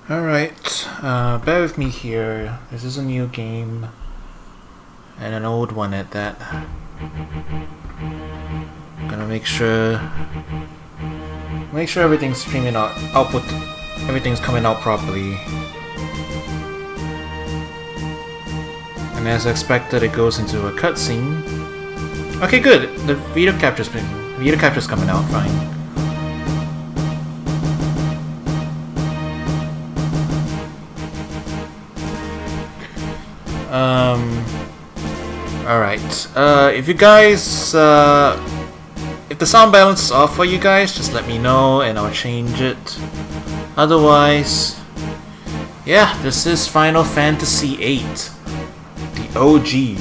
Alright, bear with me here. This is a new game. And an old one at that. Gonna make sure everything's streaming out, everything's coming out properly. And as expected, it goes into a cutscene. Okay, good. The video capture's coming out fine. Alright. If you guys, if the sound balance is off for you guys, just let me know and I'll change it. Otherwise, yeah, this is Final Fantasy VIII. The OG.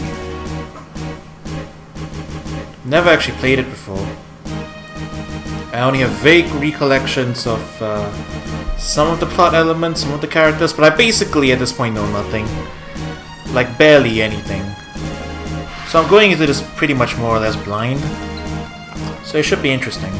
Never actually played it before. I only have vague recollections of some of the plot elements, some of the characters, but I basically at this point know nothing. Like barely anything. So I'm going into this pretty much more or less blind. So it should be interesting.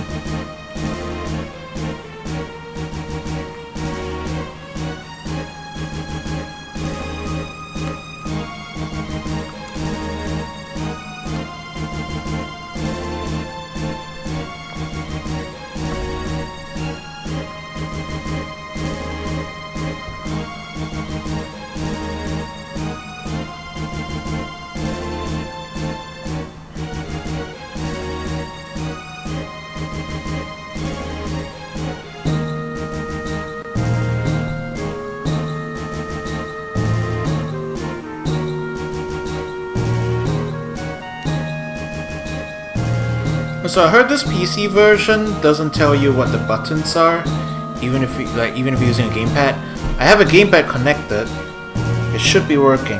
So I heard this PC version doesn't tell you what the buttons are, even if you're using a gamepad. I have a gamepad connected. It should be working,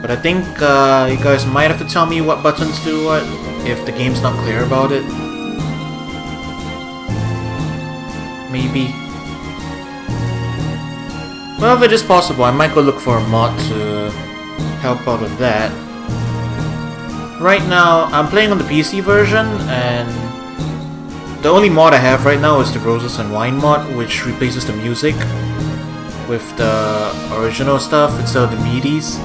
but I think you guys might have to tell me what buttons do what if the game's not clear about it. Maybe. Well, if it is possible, I might go look for a mod to help out with that. Right now, I'm playing on the PC version, and the only mod I have right now is the Roses and Wine mod, which replaces the music with the original stuff instead of the MIDIs.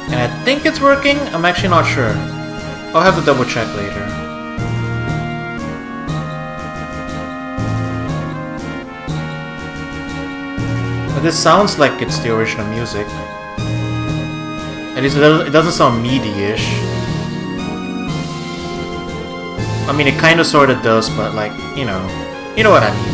And I think it's working, I'm actually not sure. I'll have to double check later. This sounds like it's the original music. At least it doesn't sound MIDI-ish. I mean, it kind of sort of does, but like, you know what I mean.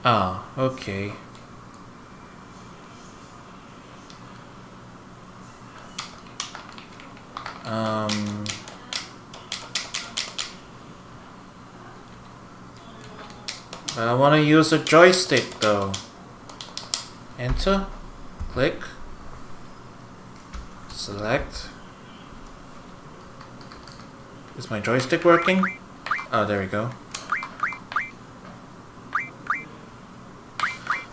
Ah, okay. I want to use a joystick though. Enter, click, select. Is my joystick working? Oh, there we go.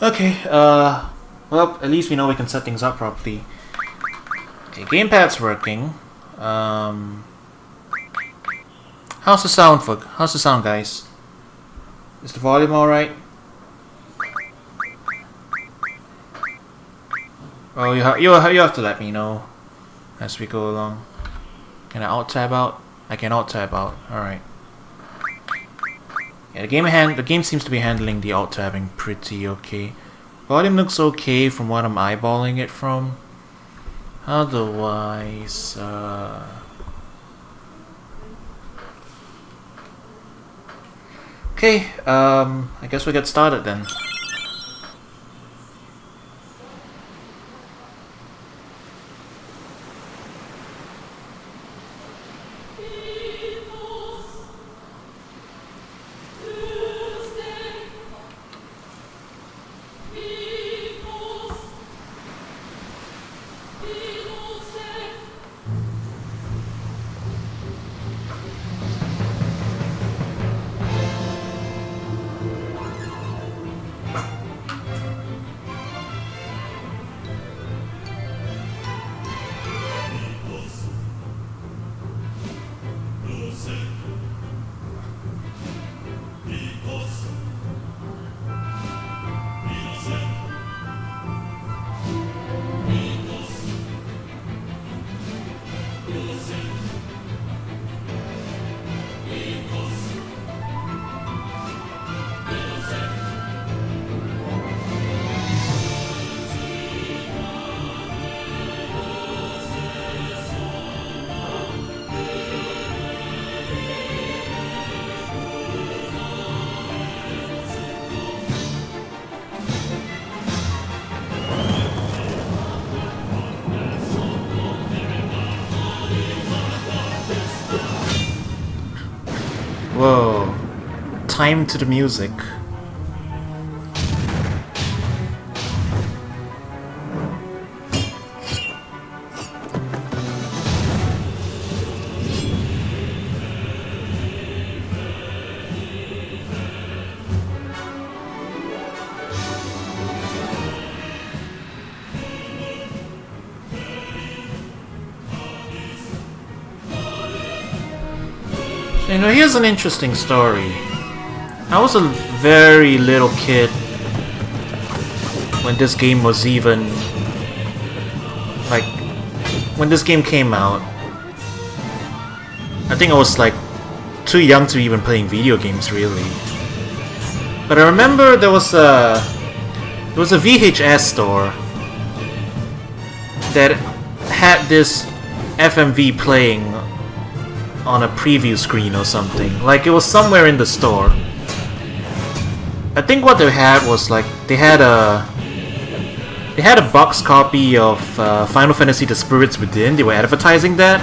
Okay, well, at least we know we can set things up properly. Okay, gamepad's working. How's the sound, guys? Is the volume alright? Oh, you have to let me know as we go along. Can I alt-tab out? I can alt-tab out, alright. Yeah, the game seems to be handling the alt-tabbing pretty okay. Volume looks okay from what I'm eyeballing it from. Otherwise, okay, I guess we get started then. Whoa. Time to the music. You know, here's an interesting story. I was a very little kid when this game was even... like, when this game came out. I think I was like too young to even playing video games, really. But I remember there was a VHS store that had this FMV playing on a preview screen or something. Like, it was somewhere in the store. I think what they had was like they had a box copy of Final Fantasy: The Spirits Within. They were advertising that,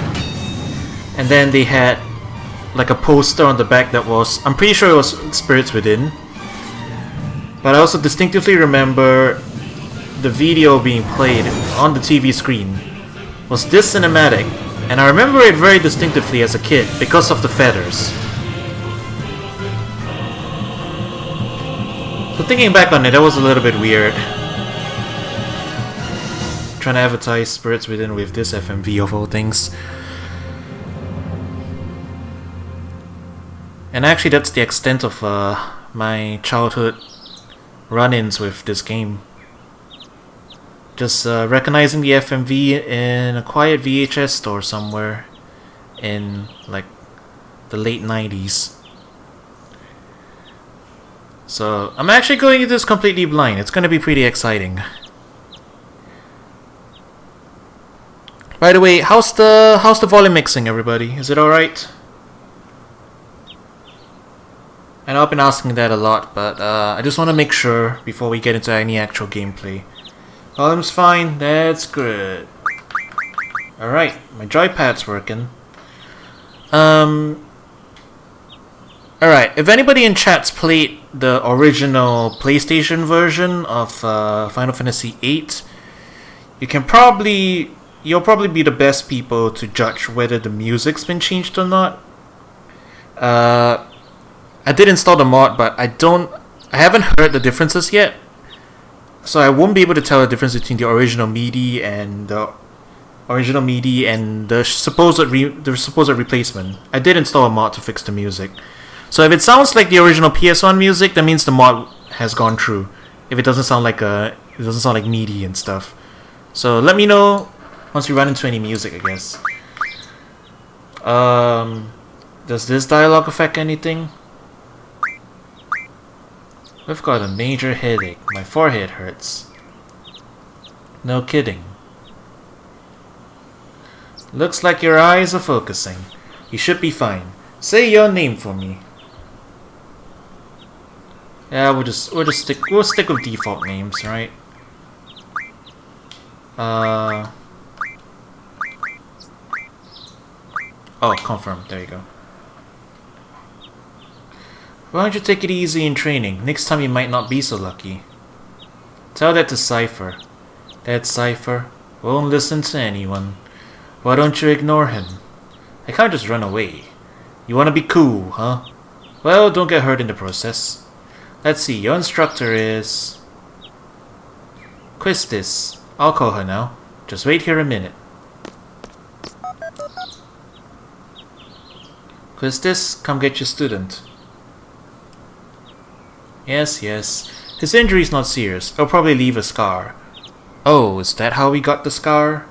and then they had like a poster on the back that was, I'm pretty sure it was Spirits Within. But I also distinctively remember the video being played on the TV screen was this cinematic. And I remember it very distinctively as a kid because of the feathers. So thinking back on it, that was a little bit weird. Trying to advertise Spirits Within with this FMV of all things. And actually that's the extent of my childhood run-ins with this game. Just recognizing the FMV in a quiet VHS store somewhere in like the late 90s. So I'm actually going into this completely blind. It's going to be pretty exciting. By the way, how's the volume mixing, everybody? Is it alright? I know I've been asking that a lot, but I just want to make sure before we get into any actual gameplay. Volume's fine, that's good. Alright, my joypad's working. Alright, if anybody in chat's played the original PlayStation version of Final Fantasy VIII, you'll probably be the best people to judge whether the music's been changed or not. I did install the mod, but I haven't heard the differences yet. So I won't be able to tell the difference between the original MIDI and the supposed replacement. I did install a mod to fix the music. So if it sounds like the original PS1 music, that means the mod has gone through. If it doesn't sound like MIDI and stuff. So let me know once you run into any music, I guess. Does this dialogue affect anything? I've got a major headache. My forehead hurts. No kidding. Looks like your eyes are focusing. You should be fine. Say your name for me. Yeah, we'll stick with default names, right? Oh, confirm. There you go. Why don't you take it easy in training? Next time you might not be so lucky. Tell that to Cypher. That's Cypher. Won't listen to anyone. Why don't you ignore him? I can't just run away. You wanna be cool, huh? Well, don't get hurt in the process. Let's see, your instructor is... Quistis. I'll call her now. Just wait here a minute. Quistis, come get your student. Yes. His injury's not serious. It'll probably leave a scar. Oh, is that how we got the scar?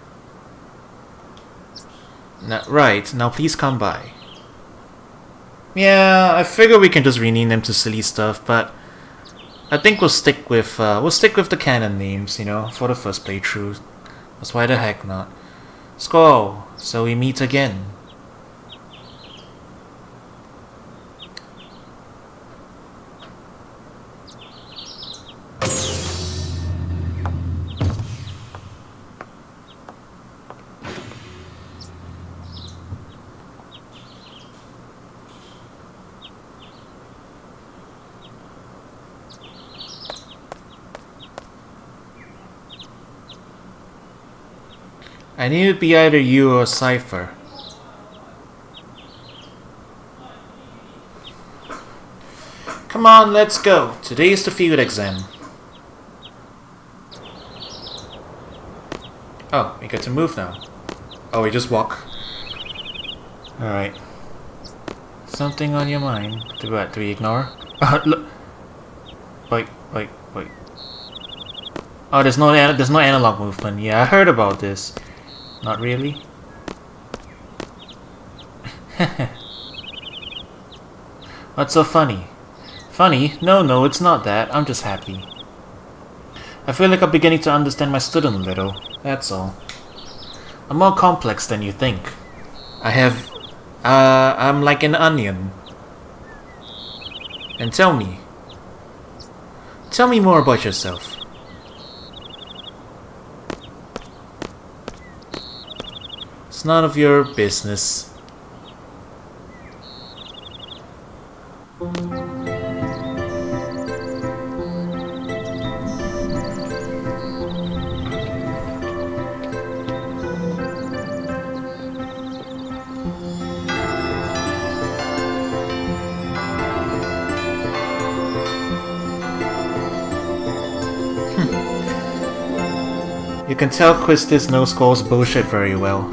Right, now please come by. Yeah, I figure we can just rename them to silly stuff, but I think we'll stick with the canon names, you know, for the first playthrough. That's why the heck not. Skull, so we meet again. I knew it'd be either you or Cypher. Come on, let's go. Today's the field exam. Oh, we get to move now. Oh, we just walk. Alright. Something on your mind. Do what? Do we ignore? Look. Wait. Oh, there's no analog movement. Yeah, I heard about this. Not really. What's so funny? Funny? No, it's not that. I'm just happy. I feel like I'm beginning to understand my student a little. That's all. I'm more complex than you think. I'm like an onion. And tell me more about yourself. It's none of your business. You can tell Quistis knows Skull's bullshit very well.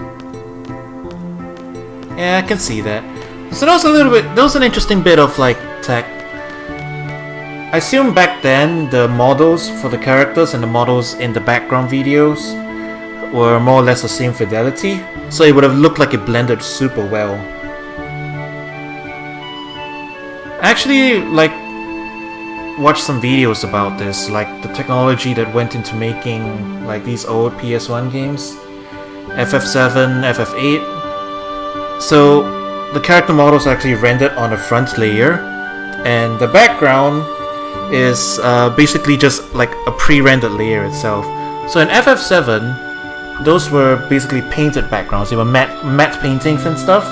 Yeah, I can see that. So that was an interesting bit of like tech. I assume back then the models for the characters and the models in the background videos were more or less the same fidelity, so it would have looked like it blended super well. I actually watched some videos about this, like the technology that went into making like these old PS1 games, FF7, FF8. So the character models are actually rendered on a front layer, and the background is basically just like a pre-rendered layer itself. So in FF7, those were basically painted backgrounds. They were matte paintings and stuff.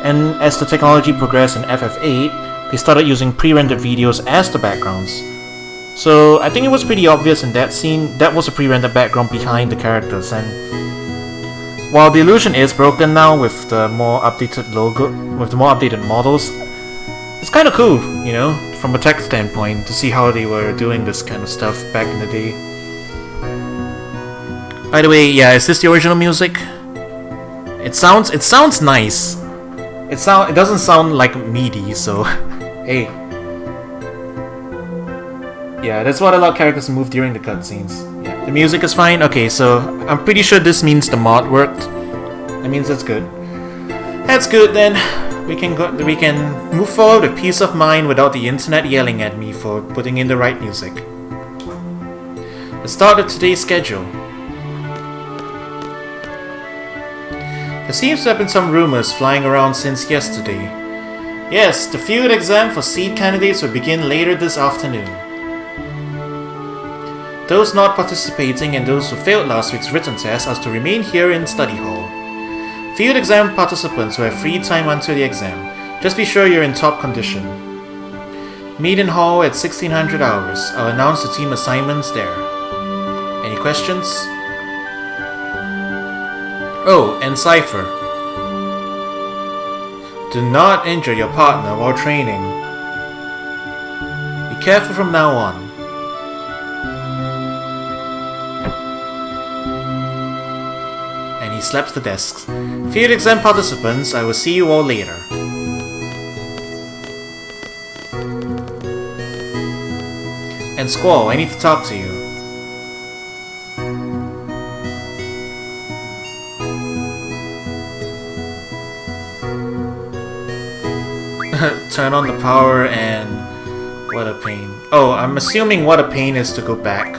And as the technology progressed in FF8, they started using pre-rendered videos as the backgrounds. So I think it was pretty obvious in that scene that was a pre-rendered background behind the characters. And while the illusion is broken now with the more updated logo, with the more updated models, it's kind of cool, you know, from a tech standpoint, to see how they were doing this kind of stuff back in the day. By the way, yeah, is this the original music? It sounds nice. It doesn't sound like MIDI, so hey. Yeah, that's what a lot of characters move during the cutscenes. Yeah, the music is fine. Okay, so I'm pretty sure this means the mod worked. That means that's good. That's good then. We can move forward with peace of mind without the internet yelling at me for putting in the right music. The start of today's schedule. There seems to have been some rumors flying around since yesterday. Yes, the field exam for seed candidates will begin later this afternoon. Those not participating and those who failed last week's written test are to remain here in study hall. Field exam participants will have free time until the exam. Just be sure you're in top condition. Meet in hall at 1600 hours. I'll announce the team assignments there. Any questions? Oh, and Cypher. Do not injure your partner while training. Be careful from now on. And he slaps the desks. Field exam participants, I will see you all later. And Squall, I need to talk to you. Turn on the power and... what a pain. Oh, I'm assuming what a pain is to go back.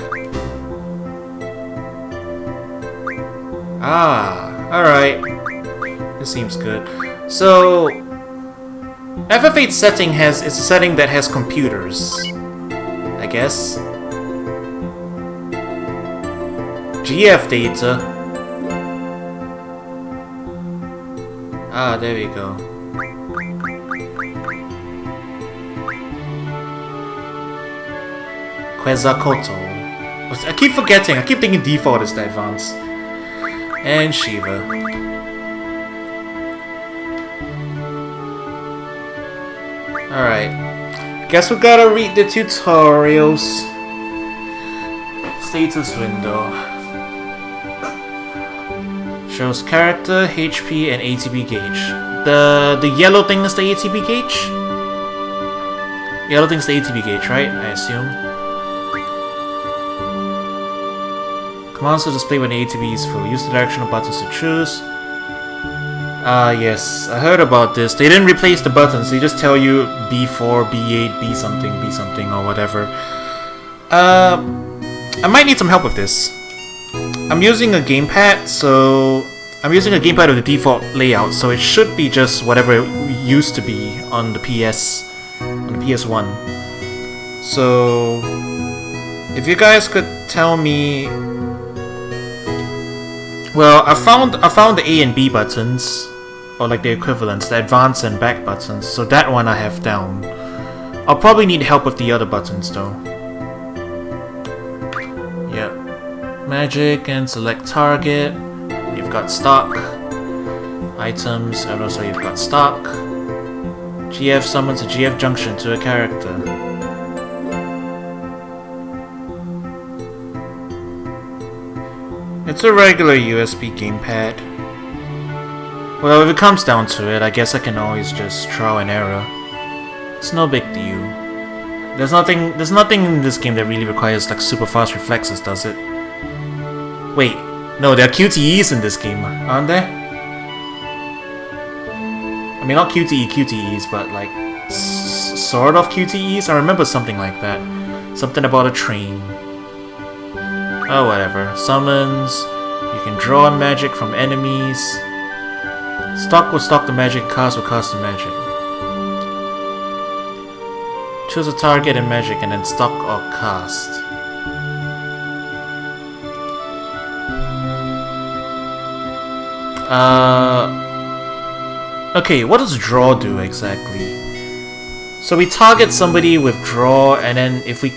Ah, alright. This seems good. So... FF8 setting is a setting that has computers. I guess. GF data. Ah, there we go. Quetzalcoatl. I keep forgetting. I keep thinking default is the advance. And Shiva. Alright. Guess we gotta read the tutorials. Status window. Shows character, HP, and ATB gauge. The yellow thing is the ATB gauge? Yellow thing's the ATB gauge, right? I assume. Commands to display when the ATB is full. Use the directional buttons to choose. Ah, yes. I heard about this. They didn't replace the buttons. They just tell you B4, B8, B something, or whatever. I might need some help with this. I'm using a gamepad, so... I'm using a gamepad with the default layout, so it should be just whatever it used to be on the PS... on the PS1. So... if you guys could tell me... well, I found the A and B buttons, or like the equivalents, the advance and back buttons, so that one I have down. I'll probably need help with the other buttons though. Yep. Magic and select target. You've got stock. Items, and also you've got stock. GF summons a GF junction to a character. It's a regular USB gamepad. Well, if it comes down to it, I guess I can always just trial and error. It's no big deal. There's nothing in this game that really requires like super fast reflexes, does it? Wait, no, there are QTEs in this game, aren't there? I mean, not QTEs, but like sort of QTEs. I remember something like that. Something about a train. Oh, whatever. Summons. You can draw magic from enemies. Stock will stock the magic, cast will cast the magic. Choose a target and magic, and then stock or cast. Okay, what does draw do exactly? So we target somebody with draw, and then if we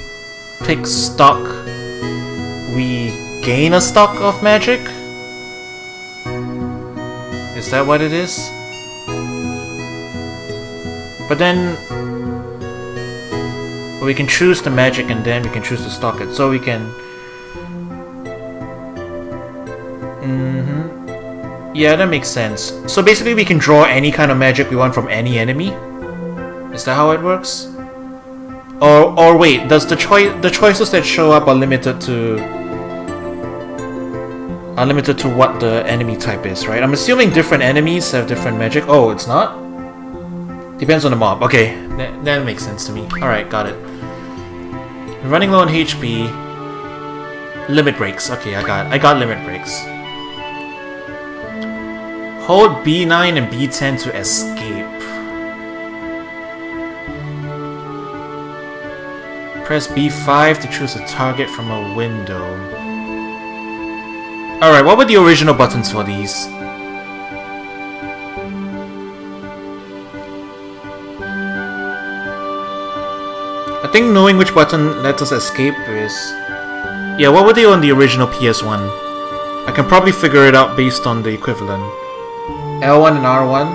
pick stock, we gain a stock of magic? Is that what it is? But then... we can choose the magic and then we can choose to stock it. So we can... yeah, that makes sense. So basically we can draw any kind of magic we want from any enemy? Is that how it works? Or wait, does the choices that show up are limited to what the enemy type is, right? I'm assuming different enemies have different magic. Oh, it's not? Depends on the mob. Okay, that makes sense to me. Alright, got it. Running low on HP. Limit breaks. Okay, I got limit breaks. Hold B9 and B10 to escape. Press B5 to choose a target from a window. Alright, what were the original buttons for these? I think knowing which button lets us escape is... yeah, what were they on the original PS1? I can probably figure it out based on the equivalent. L1 and R1.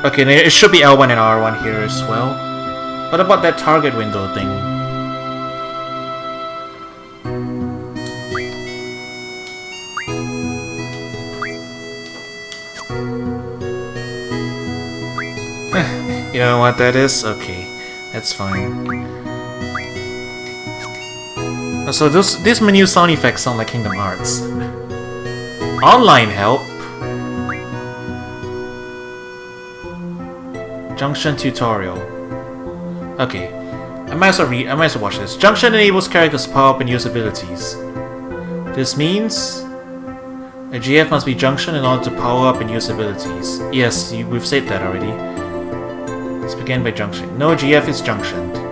Okay, it should be L1 and R1 here as well. What about that target window thing? You know what that is? Okay, that's fine. So these menu sound effects sound like Kingdom Hearts. Online help. Junction tutorial. Okay, I might as well watch this. Junction enables characters to power up and use abilities. This means a GF must be junction in order to power up and use abilities. Yes, we've said that already. Let's begin by junction. No GF is junctioned.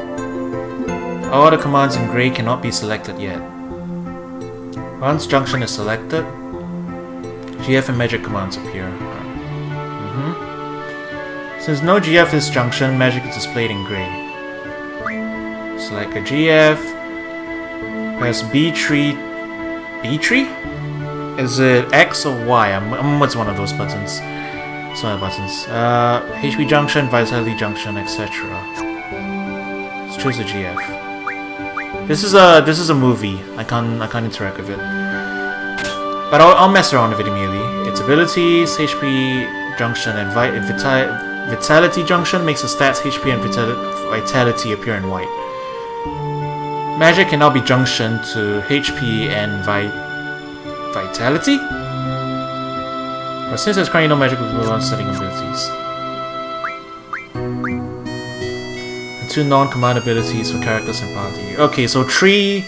All the commands in grey cannot be selected yet. Once junction is selected, GF and magic commands appear. Since no GF is junction, magic is displayed in grey. Select a GF. Press B3. B3? Is it X or Y? What's one of those buttons? It's one of the buttons. HP junction, vitality junction, etc. Let's choose the GF. This is a movie. I can't interact with it. But I'll mess around with it immediately. Its abilities, HP junction, and vitality junction makes the stats HP and vitality appear in white. Magic can now be junctioned to HP and vitality? But since there's currently no magic, we move on to setting abilities. And 2 non-command abilities for characters and party. Okay, so 3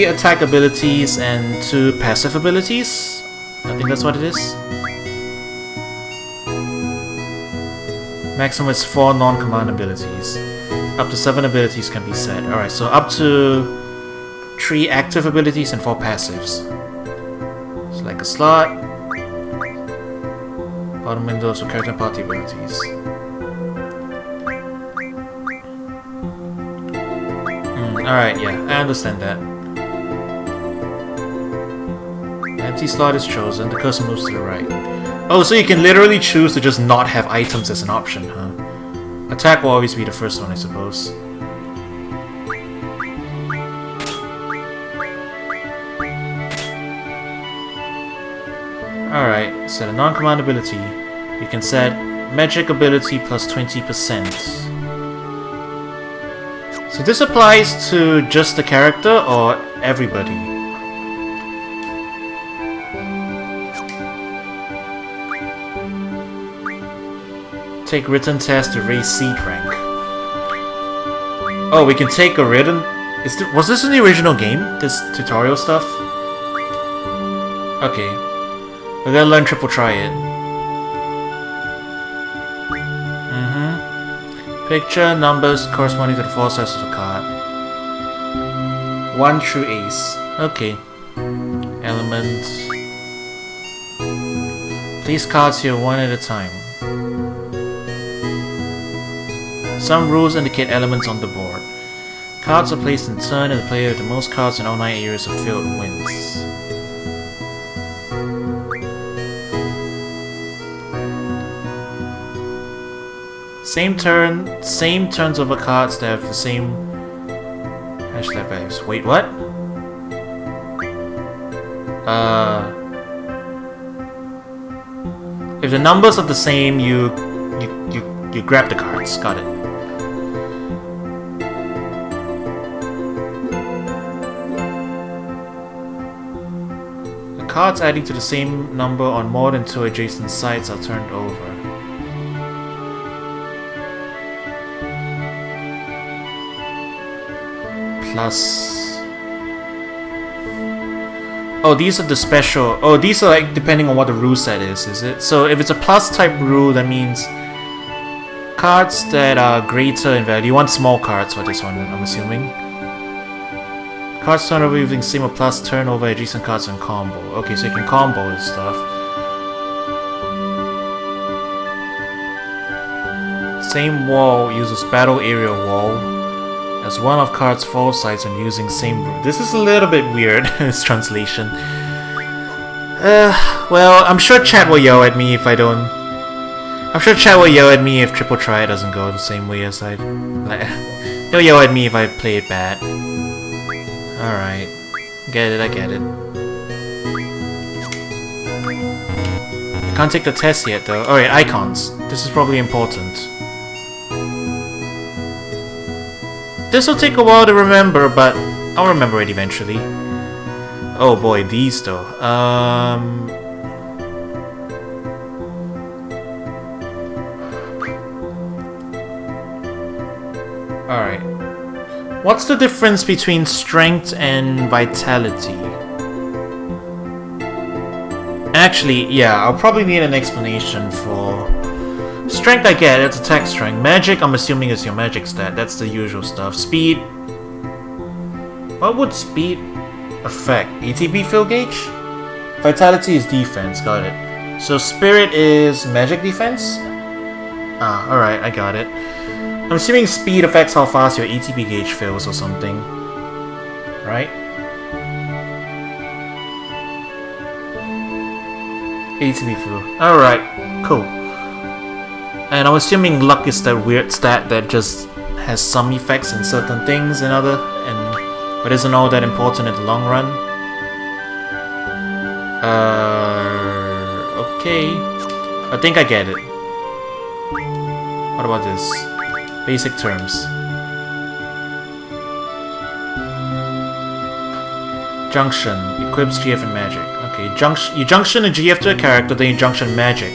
attack abilities and 2 passive abilities. I think that's what it is. Maximum is 4 non-command abilities. Up to 7 abilities can be set. Alright, so up to 3 active abilities and 4 passives. Select a slot. Bottom windows for character and party abilities. Alright, yeah, I understand that. Empty slot is chosen, the cursor moves to the right. Oh, so you can literally choose to just not have items as an option, huh? Attack will always be the first one, I suppose. Alright, set a non-command ability. You can set magic ability plus 20%. So this applies to just the character or everybody? Take written test to raise seed rank. Oh, we can take a written... Was this in the original game? This tutorial stuff? Okay. We're gonna learn triple try it. Picture numbers corresponding to the 4 sides of the card. 1 through ace. Okay. Elements. Place cards here one at a time. Some rules indicate elements on the board. Cards are placed in turn and the player with the most cards in all 9 areas of field wins. Same turns over cards that have the same hashtag values. Wait, what? If the numbers are the same, you grab the cards. Got it. The cards adding to the same number on more than 2 adjacent sides are turned over. Plus... Oh, these are the special... Oh, these are like depending on what the rule set is it? So if it's a plus type rule, that means cards that are greater in value. You want small cards for this one, I'm assuming. Cards turn over using same or plus turn over adjacent cards and combo. Okay, so you can combo this stuff. Same wall uses battle area wall as cards. One of cards fall sides when using same root. This is a little bit weird, this translation. Well, I'm sure chat will yell at me if I don't... I'm sure chat will yell at me if Triple Try doesn't go the same way as I... Like, they'll yell at me if I play it bad. Alright. Get it, I get it. Can't take the test yet though. Alright, icons. This is probably important. This will take a while to remember, but I'll remember it eventually. Oh boy, these though. Alright. What's the difference between strength and vitality? Actually, yeah, I'll probably need an explanation for... Strength I get, it's attack strength. Magic, I'm assuming is your magic stat. That's the usual stuff. Speed... What would speed affect? ATB fill gauge? Vitality is defense, got it. So spirit is magic defense? Ah, alright, I got it. I'm assuming speed affects how fast your ATB gauge fills or something. Right? ATB fill. Alright, cool. And I'm assuming luck is that weird stat that just has some effects in certain things and other, but isn't all that important in the long run. Okay. I think I get it. What about this? Basic terms. Junction. Equips GF and magic. Okay, you junction a GF to a character, then you junction magic.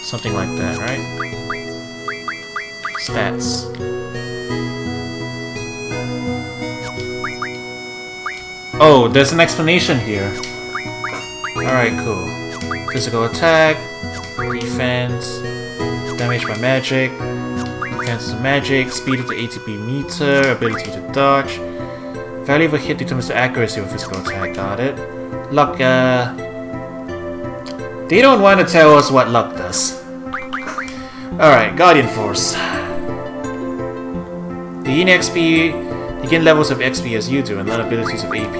Something like that, right? Stats. Oh, there's an explanation here. Alright, cool. Physical attack, defense, damage by magic, defense to magic, speed of the ATB meter, ability to dodge. Value of a hit determines the accuracy of a physical attack, got it. Luck, they don't want to tell us what luck does. Alright, Guardian Force. The gain XP, you gain levels of XP as you do, and learn abilities of AP.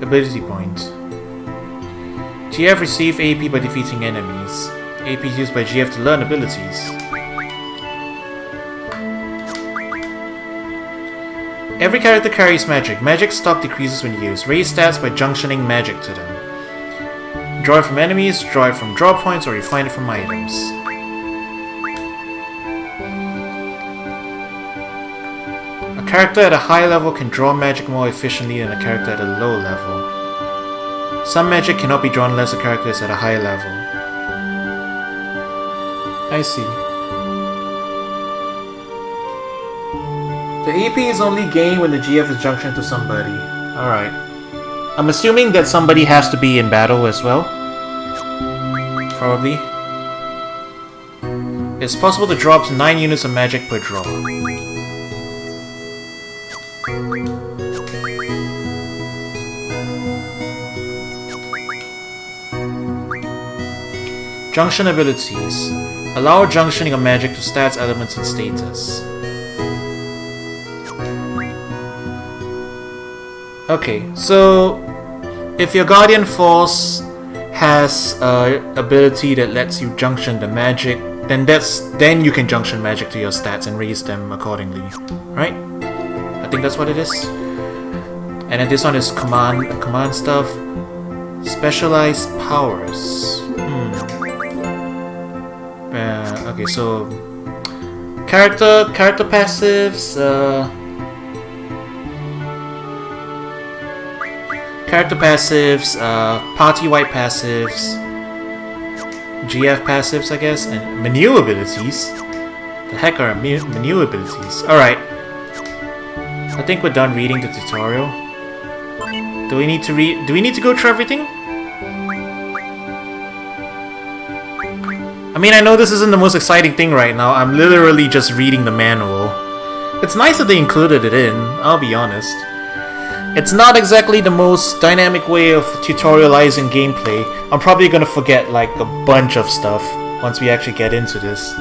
Ability point. GF receive AP by defeating enemies. AP is used by GF to learn abilities. Every character carries magic. Magic stock decreases when used. Raise stats by junctioning magic to them. Draw it from enemies, draw it from draw points, or you find it from items. A character at a high level can draw magic more efficiently than a character at a low level. Some magic cannot be drawn unless a character is at a high level. I see. The AP is only gained when the GF is junctioned to somebody. Alright. I'm assuming that somebody has to be in battle as well. Probably. It's possible to draw up to 9 units of magic per draw. Junction abilities. Allow junctioning of magic to stats, elements, and status. Okay, so if your Guardian Force has an ability that lets you junction the magic, then you can junction magic to your stats and raise them accordingly, right? I think that's what it is. And then this one is command stuff. Specialized powers. Okay, so character passives. Character passives, party-wide passives, GF passives, I guess, and menu abilities. The heck are menu abilities? Alright. I think we're done reading the tutorial. Do we need to read? Do we need to go through everything? I mean, I know this isn't the most exciting thing right now. I'm literally just reading the manual. It's nice that they included it in, I'll be honest. It's not exactly the most dynamic way of tutorializing gameplay. I'm probably gonna forget like a bunch of stuff. once we actually get into this.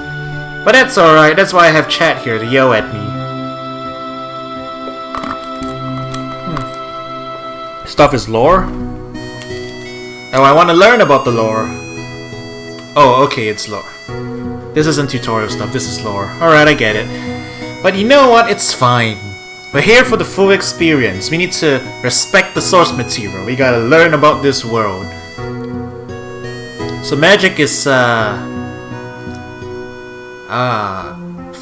But that's alright, that's why I have chat here to yell at me. Stuff is lore? Oh, I want to learn about the lore. Oh, okay, it's lore. This isn't tutorial stuff, this is lore. Alright, I get it. But you know what? It's fine. We're here for the full experience. We need to respect the source material. We gotta learn about this world. So magic is,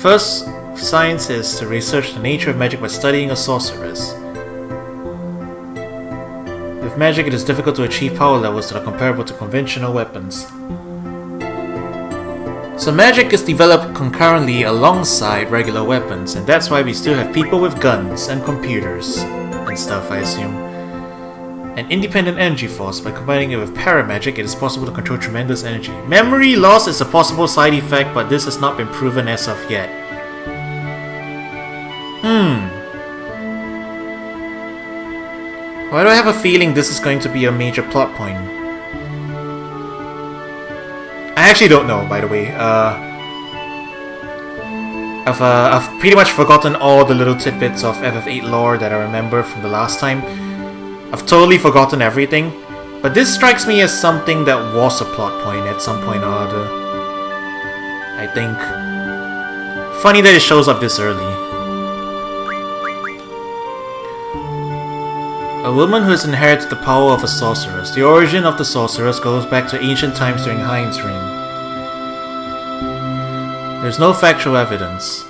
first science is to research the nature of magic by studying a sorceress. With magic, it is difficult to achieve power levels that are comparable to conventional weapons. So magic is developed concurrently alongside regular weapons, and that's why we still have people with guns and computers and stuff, I assume. An independent energy force. By combining it with paramagic, it is possible to control tremendous energy. Memory loss is a possible side effect, but this has not been proven as of yet. Why do I have a feeling this is going to be a major plot point? I actually don't know, by the way. I've pretty much forgotten all the little tidbits of FF8 lore that I remember from the last time. I've totally forgotten everything, but this strikes me as something that was a plot point at some point or other. I think. Funny that it shows up this early. A woman who has inherited the power of a sorceress. The origin of the sorceress goes back to ancient times during Hein's reign. There's no factual evidence.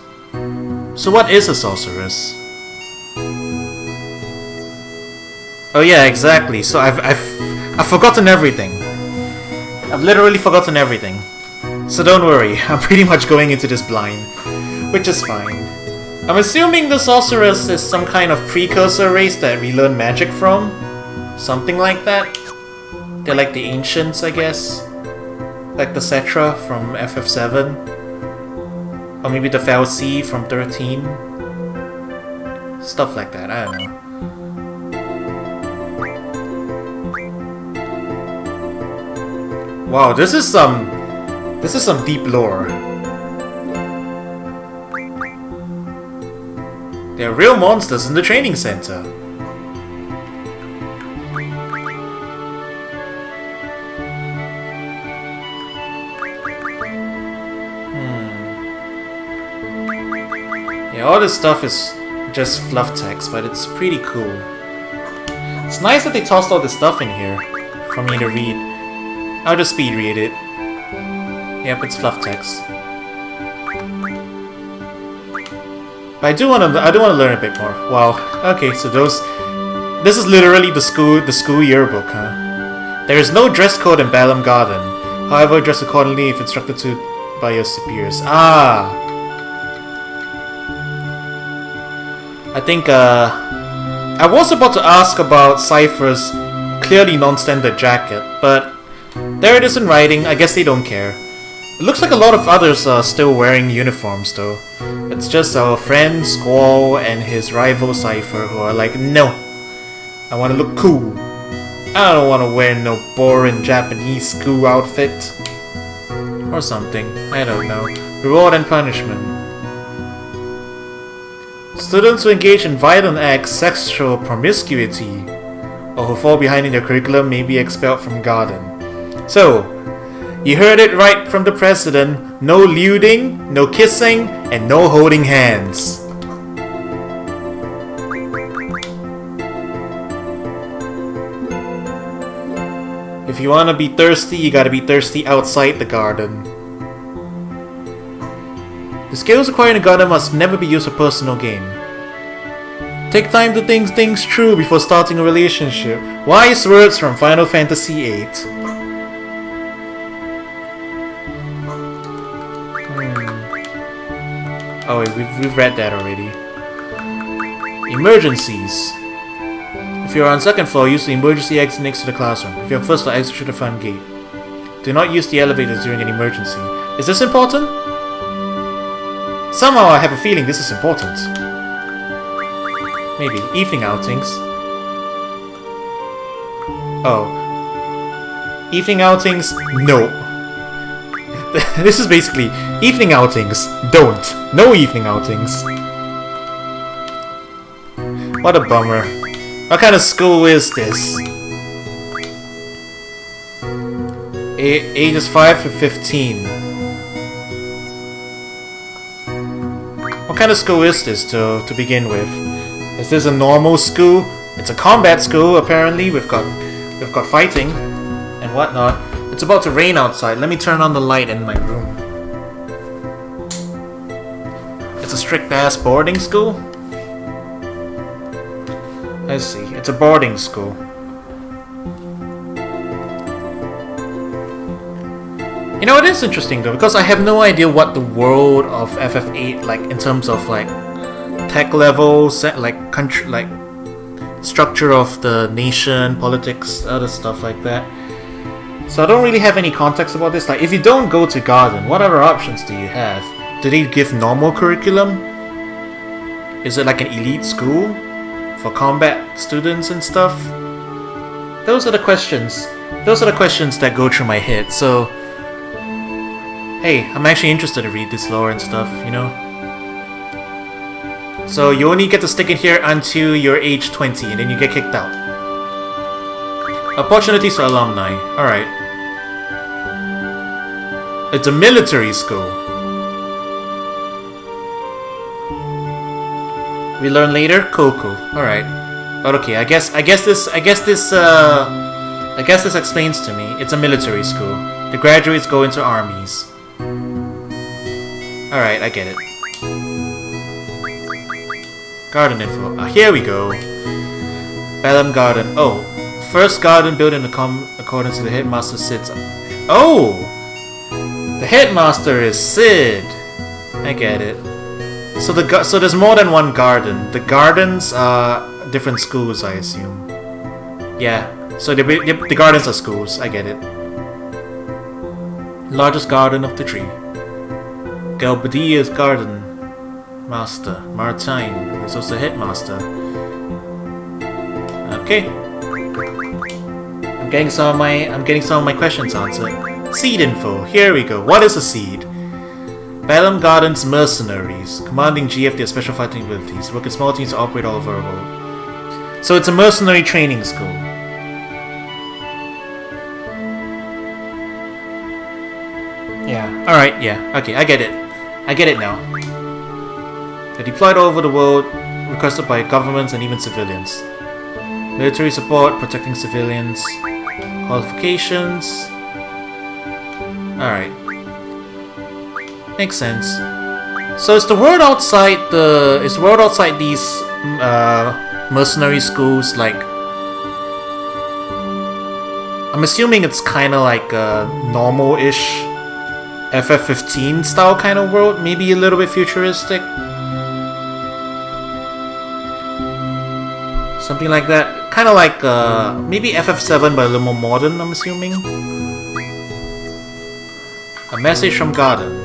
So what is a sorceress? Oh yeah, exactly. So I've forgotten everything. I've literally forgotten everything. So don't worry, I'm pretty much going into this blind, which is fine. I'm assuming the sorceress is some kind of precursor race that we learn magic from. Something like that. They're like the ancients, I guess. Like the Cetra from FF7. Or maybe the Fal'Cie from 13. Stuff like that, I don't know. Wow, this is some deep lore. There are real monsters in the training center. Yeah, all this stuff is just fluff text, but it's pretty cool. It's nice that they tossed all this stuff in here for me to read. I'll just speed read it. Yep, it's fluff text. But I do want to learn a bit more. Wow. Okay, so this is literally the school yearbook, huh? There is no dress code in Balam Garden. However, dress accordingly if instructed to by your superiors. Ah. I think I was about to ask about Cypher's clearly non-standard jacket, but there it is in writing. I guess they don't care. It looks like a lot of others are still wearing uniforms though. It's just our friend Squall and his rival Cypher who are like, no, I want to look cool. I don't want to wear no boring Japanese school outfit. Or something, I don't know. Reward and punishment. Students who engage in violent acts, sexual promiscuity, or who fall behind in their curriculum may be expelled from Garden. So, you heard it right from the president. No lewding, no kissing, and no holding hands. If you wanna be thirsty, you gotta be thirsty outside the garden. The skills acquired in the garden must never be used for personal gain. Take time to think things through before starting a relationship. Wise words from Final Fantasy VIII. Oh wait, we've read that already. Emergencies. If you're on second floor, use the emergency exit next to the classroom. If you're on first floor, exit through the front gate. Do not use the elevators during an emergency. Is this important? Somehow I have a feeling this is important. Maybe. Evening outings. Oh. Evening outings? No. This is basically evening outings. Don't. No evening outings. What a bummer. What kind of school is this? Ages 5 to 15. What kind of school is this to begin with? Is this a normal school? It's a combat school apparently. We've got fighting and whatnot. It's about to rain outside. Let me turn on the light in my room. It's a strict ass boarding school? Let's see. It's a boarding school. You know, it is interesting though, because I have no idea what the world of FF8 like in terms of like tech levels, like country, like structure of the nation, politics, other stuff like that. So I don't really have any context about this. Like, if you don't go to Garden, what other options do you have? Do they give normal curriculum? Is it like an elite school for combat students and stuff? Those are the questions. Those are the questions that go through my head. So, hey, I'm actually interested to read this lore and stuff, you know? So you only get to stick in here until you're age 20 and then you get kicked out. Opportunities for alumni. Alright. It's a military school. We learn later? Cool. Alright. But okay, I guess this explains to me. It's a military school. The graduates go into armies. Alright, I get it. Garden info. Here we go. Bellum Garden. Oh. First garden built in accordance to the headmaster Sid's. Oh! The headmaster is Sid! I get it. So there's more than one garden. The gardens are different schools, I assume. Yeah. So the gardens are schools. I get it. Largest garden of the tree. Galbadia's garden. Master. Martine. Who's also headmaster. Okay. I'm getting some of my questions answered. Seed info. Here we go. What is a seed? Bellum Gardens Mercenaries. Commanding GF their special fighting abilities. Work in small teams to operate all over the world. So it's a mercenary training school. Yeah. Alright, yeah. Okay, I get it. I get it now. They're deployed all over the world, requested by governments and even civilians. Military support, protecting civilians. Qualifications. Alright. Makes sense. So is the world outside these mercenary schools like, I'm assuming it's kinda like a normal-ish FF15 style kind of world, maybe a little bit futuristic. Something like that. Kinda like maybe FF7 but a little more modern, I'm assuming. A message from Garden.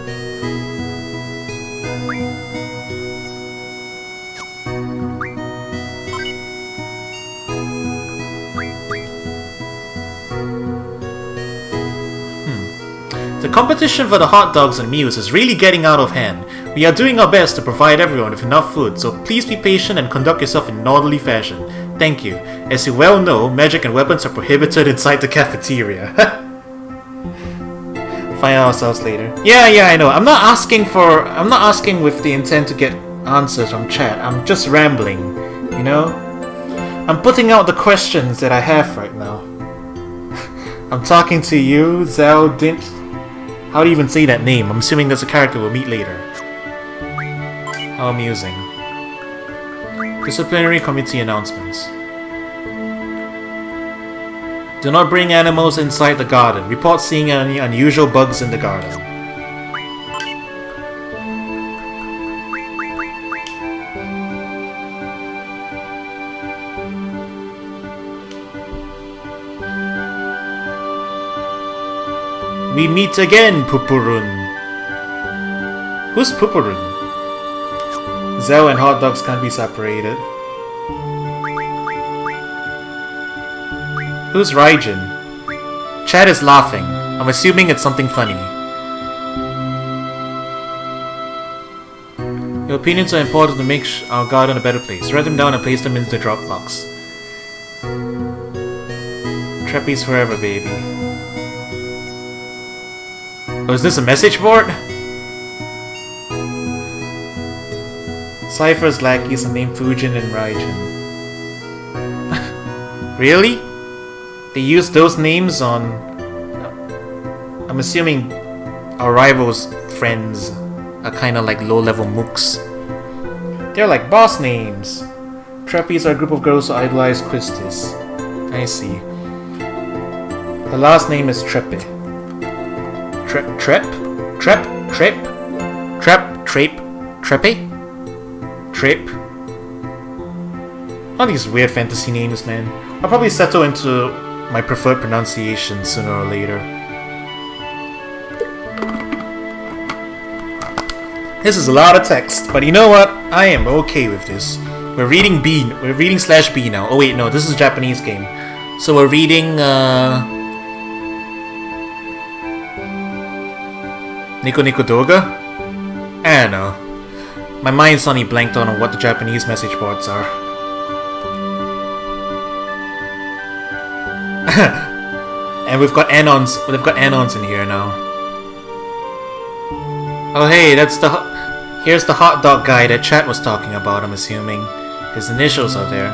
The competition for the hot dogs and meals is really getting out of hand. We are doing our best to provide everyone with enough food, so please be patient and conduct yourself in an orderly fashion. Thank you. As you well know, magic and weapons are prohibited inside the cafeteria. Find out ourselves later. Yeah, I know. I'm not asking with the intent to get answers from chat. I'm just rambling, you know? I'm putting out the questions that I have right now. I'm talking to you, Zeldin. How do you even say that name? I'm assuming that's a character we'll meet later. How amusing. Disciplinary committee announcements. Do not bring animals inside the garden. Report seeing any unusual bugs in the garden. We meet again, Pupurun. Who's Pupurun? Zell and hot dogs can't be separated. Who's Raijin? Chad is laughing. I'm assuming it's something funny. Your opinions are important to make our garden a better place. Write them down and place them into the Dropbox. Trapeze forever, baby. Oh, is this a message board? Cypher's lackeys are named Fujin and Raijin. Really? They use those names on... I'm assuming our rivals' friends are kinda like low-level mooks. They're like boss names. Trapeze are a group of girls who idolize Christis. I see. Her last name is Trepe. Trepe? All these weird fantasy names, man. I'll probably settle into my preferred pronunciation sooner or later. This is a lot of text, but you know what? I am okay with this. We're reading B. We're reading /B now. Oh wait, no, this is a Japanese game. So we're reading Nico Nico Doga? I don't know. My mind suddenly blanked on what the Japanese message boards are. And we've got anons. We've got anons in here now. Oh hey, that's the. Here's the hot dog guy that chat was talking about. I'm assuming his initials are there.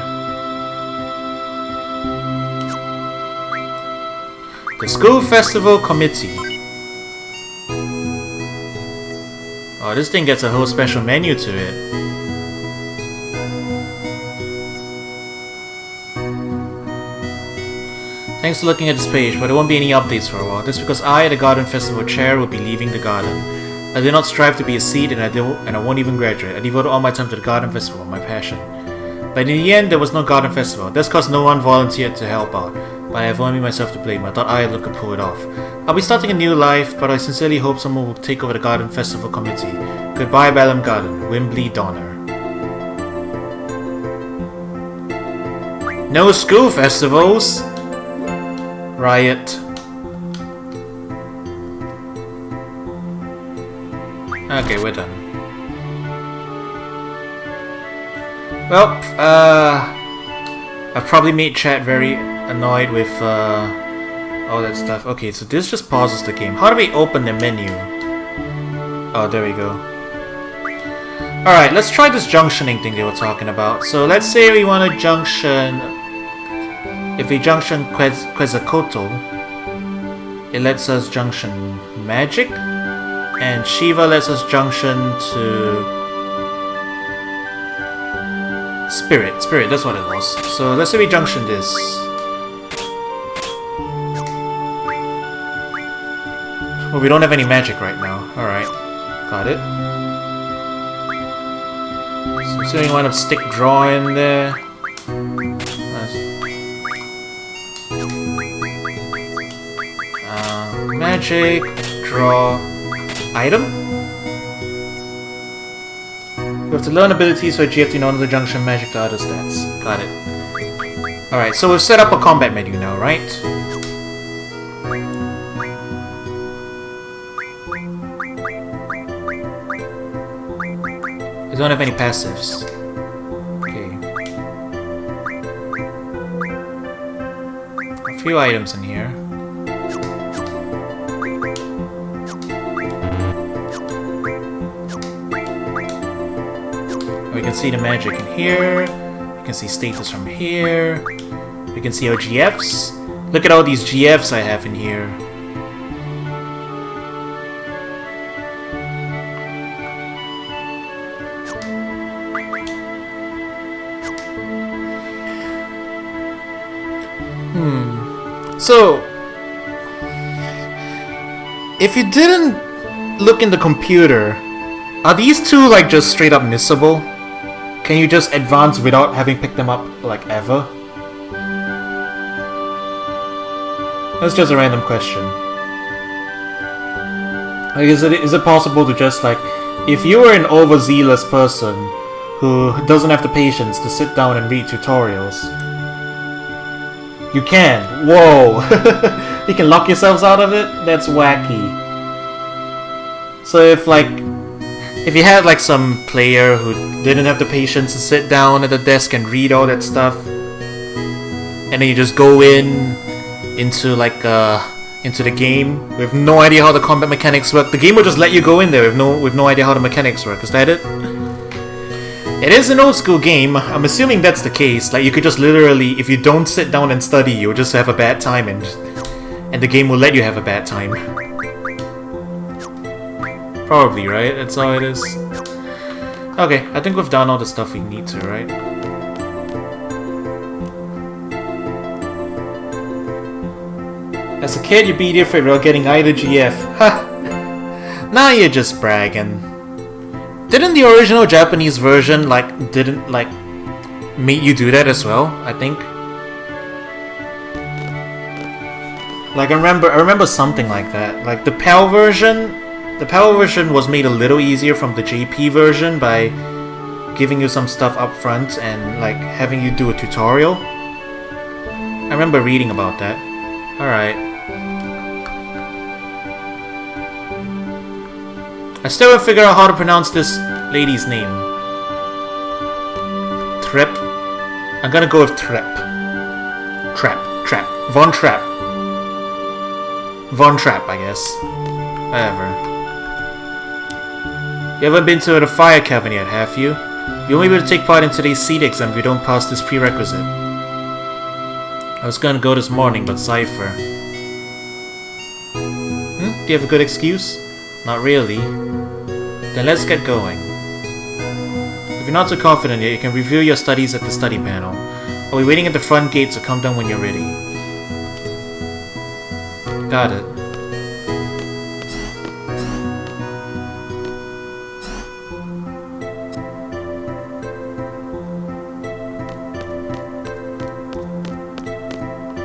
The School Festival Committee. Oh, this thing gets a whole special menu to it. Thanks for looking at this page, but there won't be any updates for a while. This is because I, the Garden Festival Chair, will be leaving the garden. I did not strive to be a seed, and I won't even graduate. I devoted all my time to the Garden Festival, my passion. But in the end, there was no Garden Festival. That's because no one volunteered to help out. But I have only myself to blame. I thought I could pull it off. I'll be starting a new life, but I sincerely hope someone will take over the Garden Festival Committee. Goodbye, Balam Garden. Wimbley Donner. No school festivals! Riot. Okay, we're done. Well, I've probably made chat very annoyed with all that stuff. Okay, so this just pauses the game. How do we open the menu? Oh, there we go. Alright, let's try this junctioning thing they were talking about. So let's say we want to junction... If we junction Quetzalcoatl, it lets us junction Magic. And Shiva lets us junction to... Spirit, that's what it was. So let's say we junction this. Well, we don't have any magic right now. Alright, got it. So we want to stick draw in there. Magic, draw, item. We have to learn abilities for GF in order to junction magic to other stats. Got it. Alright, so we've set up a combat menu now, right? We don't have any passives. Okay. A few items in here. We can see the magic in here. We can see status from here. We can see our GFs. Look at all these GFs I have in here. So, if you didn't look in the computer, are these two like just straight up missable? Can you just advance without having picked them up, like, ever? That's just a random question. Like, is it possible to just, like, if you were an overzealous person who doesn't have the patience to sit down and read tutorials, you can. Whoa! You can lock yourselves out of it? That's wacky. So if, like, if you had like some player who didn't have the patience to sit down at the desk and read all that stuff, and then you just go into like into the game with no idea how the combat mechanics work, the game will just let you go in there with no idea how the mechanics work. Is that it? It is an old school game. I'm assuming that's the case. Like, you could just literally, if you don't sit down and study, you'll just have a bad time, and the game will let you have a bad time. Probably, right? That's how it is. Okay, I think we've done all the stuff we need to, right? As a kid, you'd be different without getting either GF. Ha! Now you're just bragging. Didn't the original Japanese version, didn't make you do that as well, I think? Like, I remember something like that. Like, the PAL version was made a little easier from the JP version by giving you some stuff up front and, like, having you do a tutorial. I remember reading about that. Alright. I still haven't figured out how to pronounce this lady's name. Trep? I'm gonna go with Trep. Trap. Von Trapp. Von Trapp, I guess. Whatever. You haven't been to the fire cavern yet, have you? You won't be able to take part in today's seed exam if you don't pass this prerequisite. I was gonna go this morning, but Cypher. Do you have a good excuse? Not really. Then let's get going. If you're not so confident yet, you can review your studies at the study panel. I'll be waiting at the front gate, so come down when you're ready. Got it.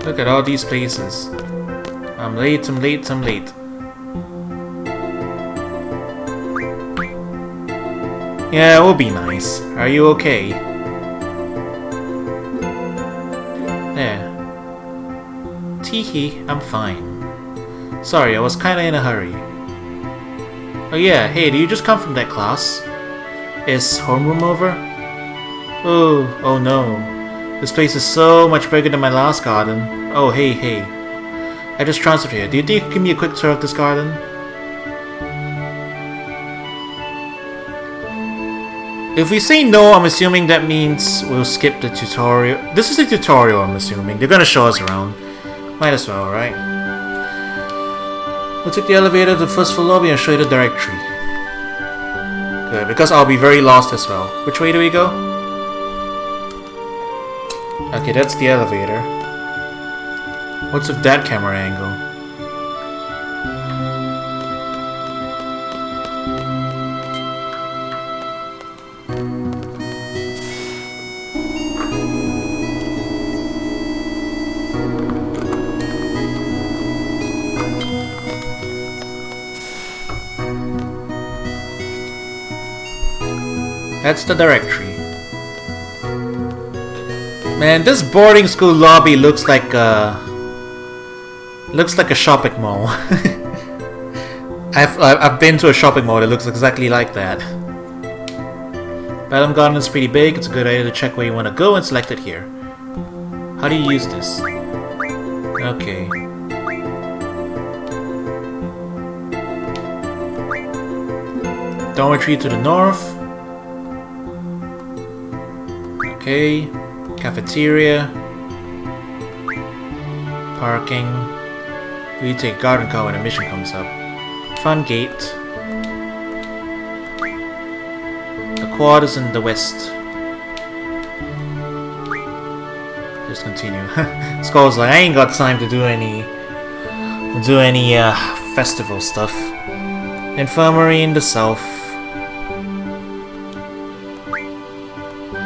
Look at all these places. I'm late. Yeah, it will be nice. Are you okay? There. Teehee, I'm fine. Sorry, I was kinda in a hurry. Oh yeah, hey, do you just come from that class? Is homeroom over? Oh no. This place is so much bigger than my last garden. Oh, hey. I just transferred here. Do you think you could give me a quick tour of this garden? If we say no, I'm assuming that means we'll skip the tutorial. This is the tutorial, I'm assuming. They're gonna show us around. Might as well, right? We'll take the elevator to the first floor lobby and show you the directory. Good, because I'll be very lost as well. Which way do we go? Okay, that's the elevator. What's with that camera angle? That's the directory. Man, this boarding school lobby looks like a shopping mall. I've been to a shopping mall that looks exactly like that. Battlefield Garden is pretty big. It's a good idea to check where you want to go and select it here. How do you use this? Okay. Dormitory to the north. Okay. Cafeteria. Parking. We take garden car when a mission comes up. Front gate. The quad is in the west. Just continue. Skull's like, I ain't got time to do any festival stuff. Infirmary in the south.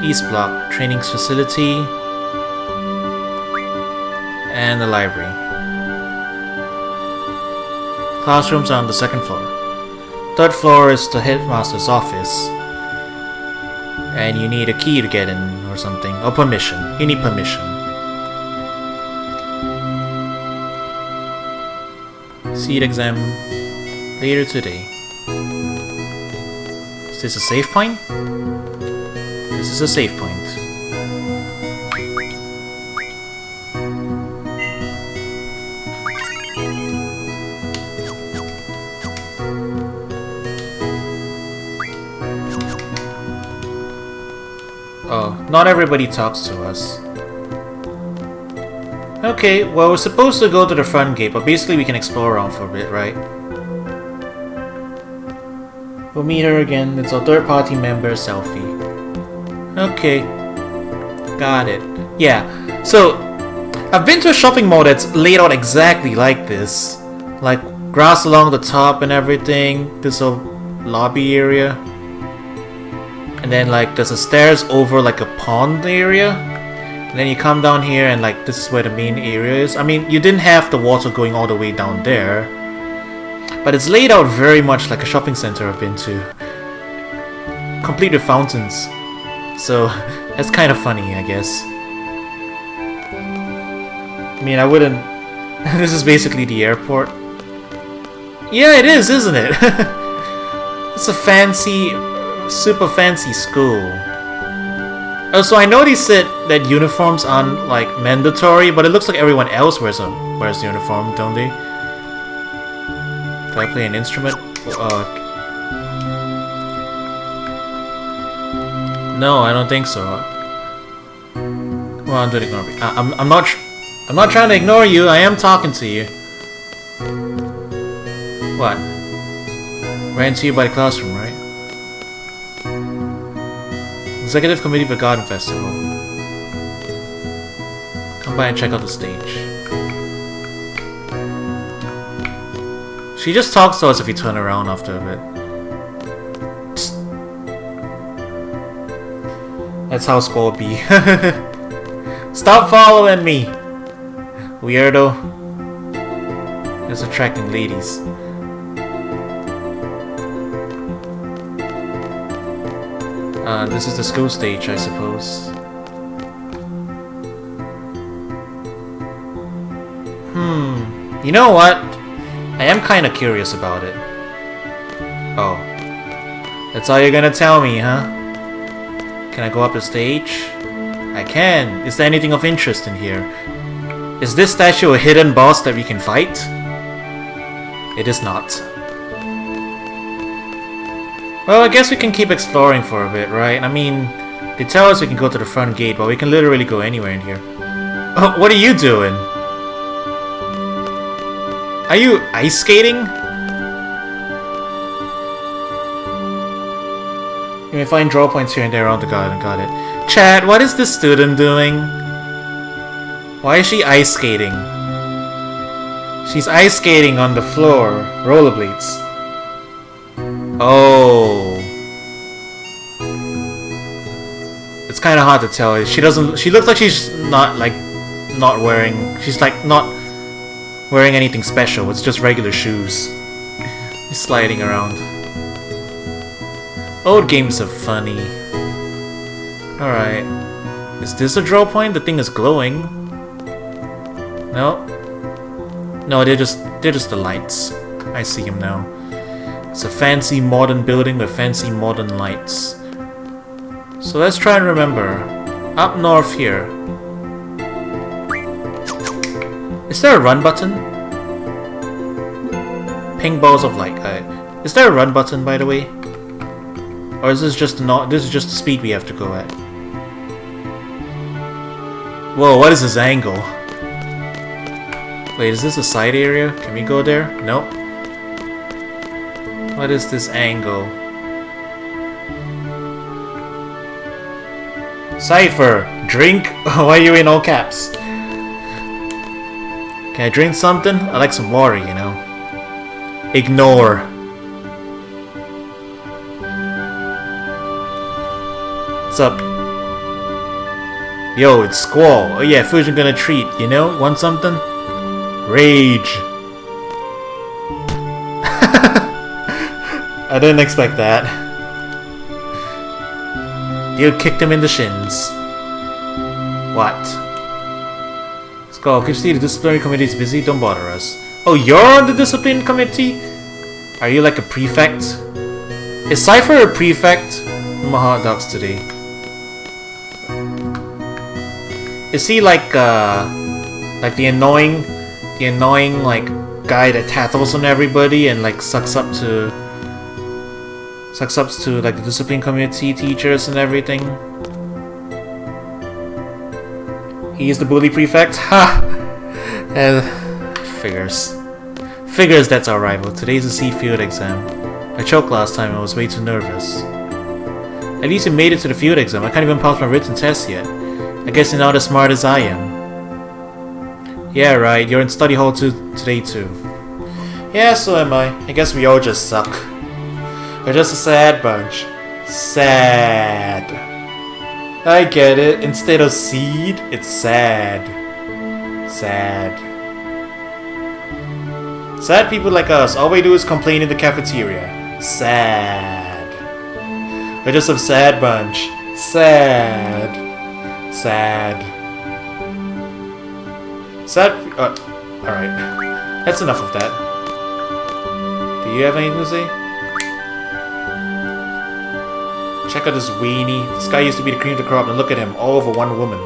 East block, trainings facility, and the library. Classrooms are on the second floor. Third floor is the headmaster's office, and you need a key to get in or something, or permission. You need permission. Seat exam later today. Is this a save point? This is a save point. Oh, not everybody talks to us. Okay, well, we're supposed to go to the front gate, but basically we can explore around for a bit, right? We'll meet her again. It's our third-party member selfie. Okay. Got it. Yeah, so I've been to a shopping mall that's laid out exactly like this. Like, grass along the top and everything. This whole lobby area. And then, like, there's a stairs over, like, a pond area. And then you come down here and, like, this is where the main area is. I mean, you didn't have the water going all the way down there. But it's laid out very much like a shopping center I've been to. Complete with fountains. So, that's kind of funny, I guess. I mean, I wouldn't... This is basically the airport. Yeah, it is, isn't it? It's a fancy... super fancy school. Oh, so I noticed that uniforms aren't like mandatory, but it looks like everyone else wears the uniform, don't they? Do I play an instrument? No, I don't think so. Come on, don't ignore me. I'm not trying to ignore you. I am talking to you. What? Ran to you by the classroom, right? Executive Committee for Garden Festival. Come by and check out the stage. She just talks to us if we turn around after a bit. That's how score be. Stop following me! Weirdo. It's attracting ladies. This is the school stage, I suppose. You know what? I am kinda curious about it. Oh. That's all you're gonna tell me, huh? Can I go up the stage? I can. Is there anything of interest in here? Is this statue a hidden boss that we can fight? It is not. Well, I guess we can keep exploring for a bit, right? I mean, they tell us we can go to the front gate, but we can literally go anywhere in here. Oh, what are you doing? Are you ice skating? You may find draw points here and there around the garden, got it. Chat, what is this student doing? Why is she ice skating? She's ice skating on the floor. Rollerblades. Oh. It's kind of hard to tell. She looks like she's not wearing anything special. It's just regular shoes. He's sliding around. Old games are funny. Alright. Is this a draw point? The thing is glowing. No. No, they're just the lights. I see them now. It's a fancy modern building with fancy modern lights. So let's try and remember. Up north here. Is there a run button? Pink balls of light. Is there a run button, by the way? Or is this just this is just the speed we have to go at? Whoa, what is this angle? Wait, is this a side area? Can we go there? Nope. What is this angle? Cypher! Drink? Why are you in all caps? Can I drink something? I like some water, you know. Ignore. What's up? Yo, it's Squall. Oh yeah, Fusion gonna treat, you know? Want something? Rage. I didn't expect that. You kicked him in the shins. What? Skull, can you see the disciplinary committee is busy? Don't bother us. Oh, you're on the discipline committee? Are you like a prefect? Is Cypher a prefect? No more hot dogs today. Is he like the annoying like guy that tattles on everybody and like sucks up to like the discipline community teachers and everything? He is the bully prefect? Ha! Figures that's our rival. Today's a field exam. I choked last time and I was way too nervous. At least you made it to the field exam. I can't even pass my written test yet. I guess you're not as smart as I am. Yeah, right. You're in study hall today too. Yeah, so am I. I guess we all just suck. We're just a sad bunch. Sad. I get it. Instead of seed, it's sad. Sad. Sad people like us, all we do is complain in the cafeteria. Sad. We're just a sad bunch. Sad. Sad. Sad. Alright. That's enough of that. Do you have anything to say? Check out this weenie. This guy used to be the cream of the crop, and look at him, all over one woman.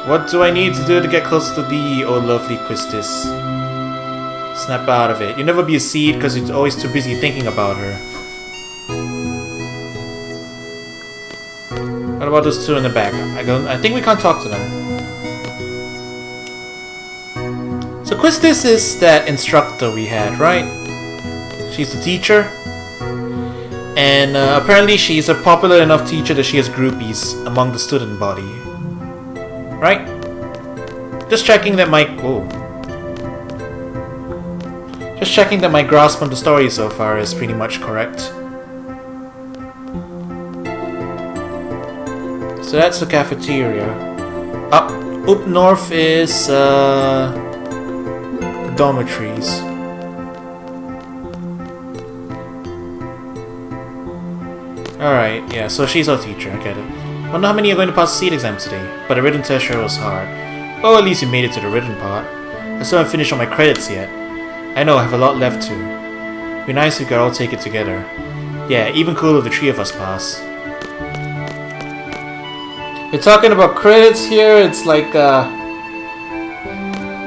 What do I need to do to get closer to thee, oh lovely Quistis? Snap out of it. You'll never be a seed because you're always too busy thinking about her. What about those two in the back? I think we can't talk to them. So Quistis is that instructor we had, right? She's the teacher. And apparently she's a popular enough teacher that she has groupies among the student body. Right? Just checking that my... Whoa. Just checking that my grasp on the story so far is pretty much correct. So that's the cafeteria. Up north is the dormitories. Alright, yeah, so she's our teacher, I get it. Wonder how many are going to pass the seed exam today, but the written test sure was hard. Oh, at least you made it to the written part. I still haven't finished all my credits yet. I know, I have a lot left too. It'd be nice if we could all take it together. Yeah, even cooler if the three of us pass. You're talking about credits here, it's like,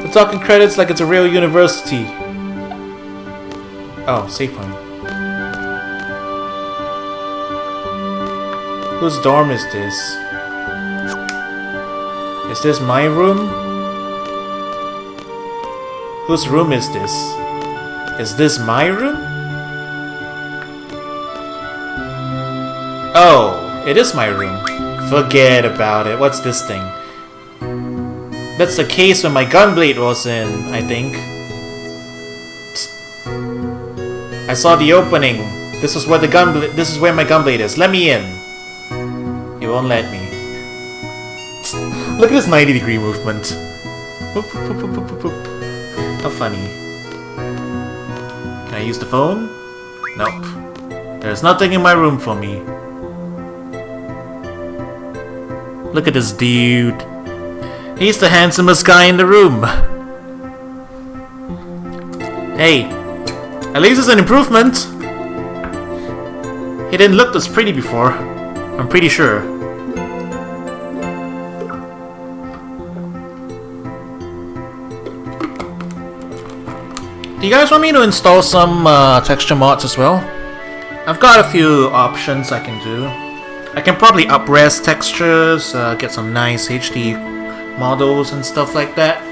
we're talking credits like it's a real university. Oh, save point. Whose dorm is this? Is this my room? Whose room is this? Is this my room? Oh, it is my room. Forget about it. What's this thing? That's the case when my gunblade was in, I think. Psst. I saw the opening. This is where my gunblade is. Let me in. You won't let me. Look at this 90-degree movement. How funny. Can I use the phone? Nope. There's nothing in my room for me. Look at this dude. He's the handsomest guy in the room. Hey, at least it's an improvement. He didn't look this pretty before. I'm pretty sure. Do you guys want me to install some texture mods as well? I've got a few options I can do. I can probably up-res textures, get some nice HD models and stuff like that.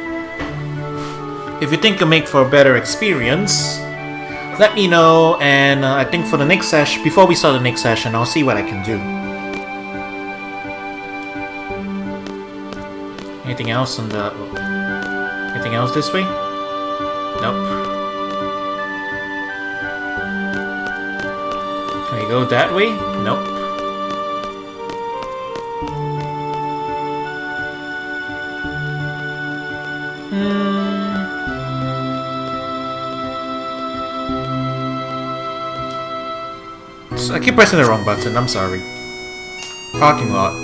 If you think it'll make for a better experience, let me know, and I think for the next session, before we start the next session, I'll see what I can do. Anything else on the... Anything else this way? Nope. Can we go that way? Nope. I keep pressing the wrong button, I'm sorry. Parking lot.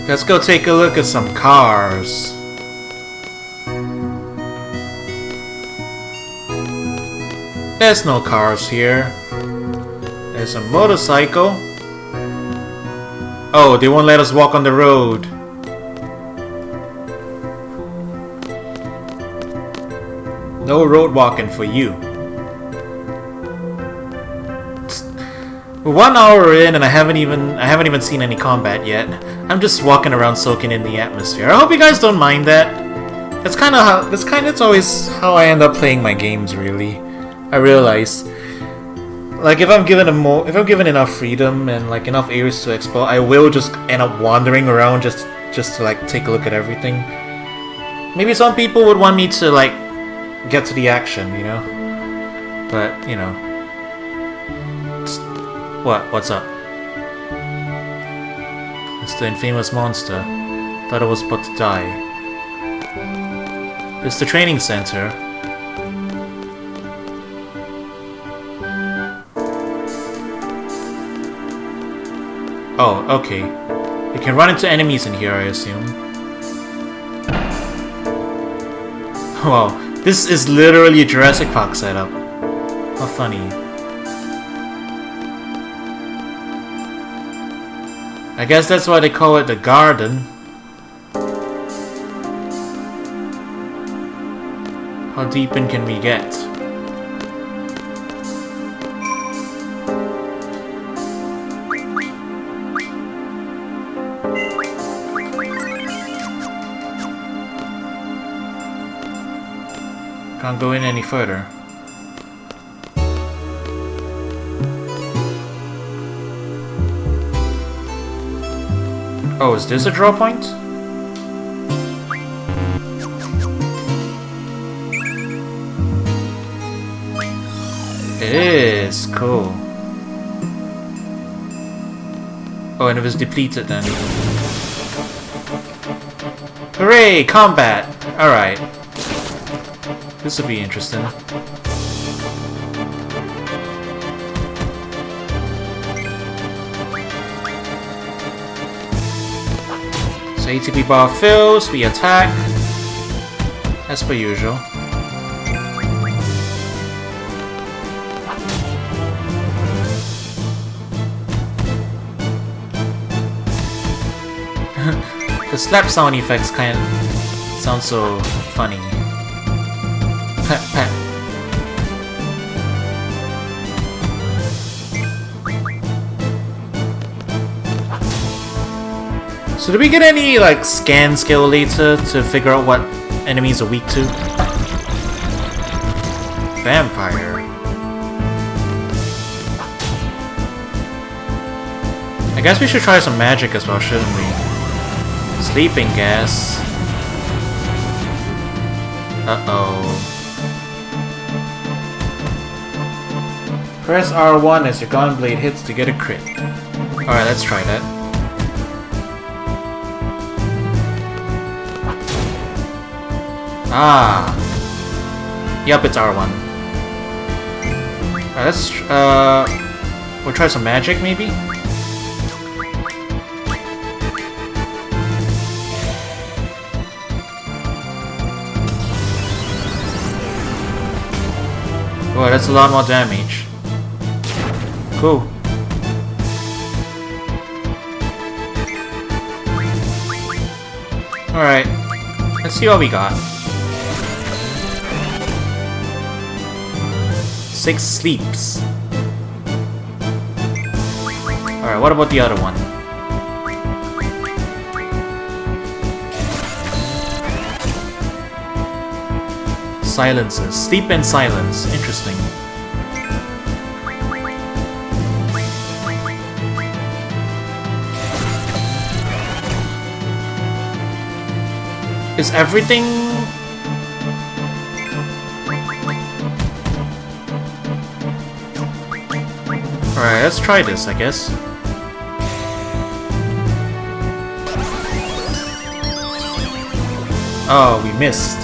Let's go take a look at some cars. There's no cars here. There's a motorcycle. Oh, they won't let us walk on the road. No road walking for you. We're 1 hour in and I haven't even seen any combat yet. I'm just walking around soaking in the atmosphere. I hope you guys don't mind that. It's always how I end up playing my games, really. I realize. Like if I'm given enough freedom and like enough areas to explore, I will just end up wandering around just to like take a look at everything. Maybe some people would want me to like get to the action, you know? But, you know. What's up? It's the infamous monster. Thought I was about to die. It's the training center. Oh, okay. You can run into enemies in here, I assume. Wow, this is literally a Jurassic Park setup. How funny. I guess that's why they call it the garden. How deep in can we get? Can't go in any further. Oh, is this a draw point? It is cool. Oh, and it was depleted then. Hooray! Combat! Alright. This will be interesting. So ATP bar fills, we attack. As per usual. The slap sound effects kind of sound so funny. Pat pat. So did we get any like scan skill later to figure out what enemies are weak to? Vampire. I guess we should try some magic as well, shouldn't we? Sleeping gas. Uh-oh. Press R1 as your gun blade hits to get a crit. Alright, let's try that. Ah. Yup, it's R1. Alright, let's we'll try some magic maybe? Oh, that's a lot more damage. Cool. Alright. Let's see what we got. 6 sleeps. Alright, what about the other one? Silences. Sleep and silence. Interesting. Is everything... Alright, let's try this, I guess. Oh, we missed.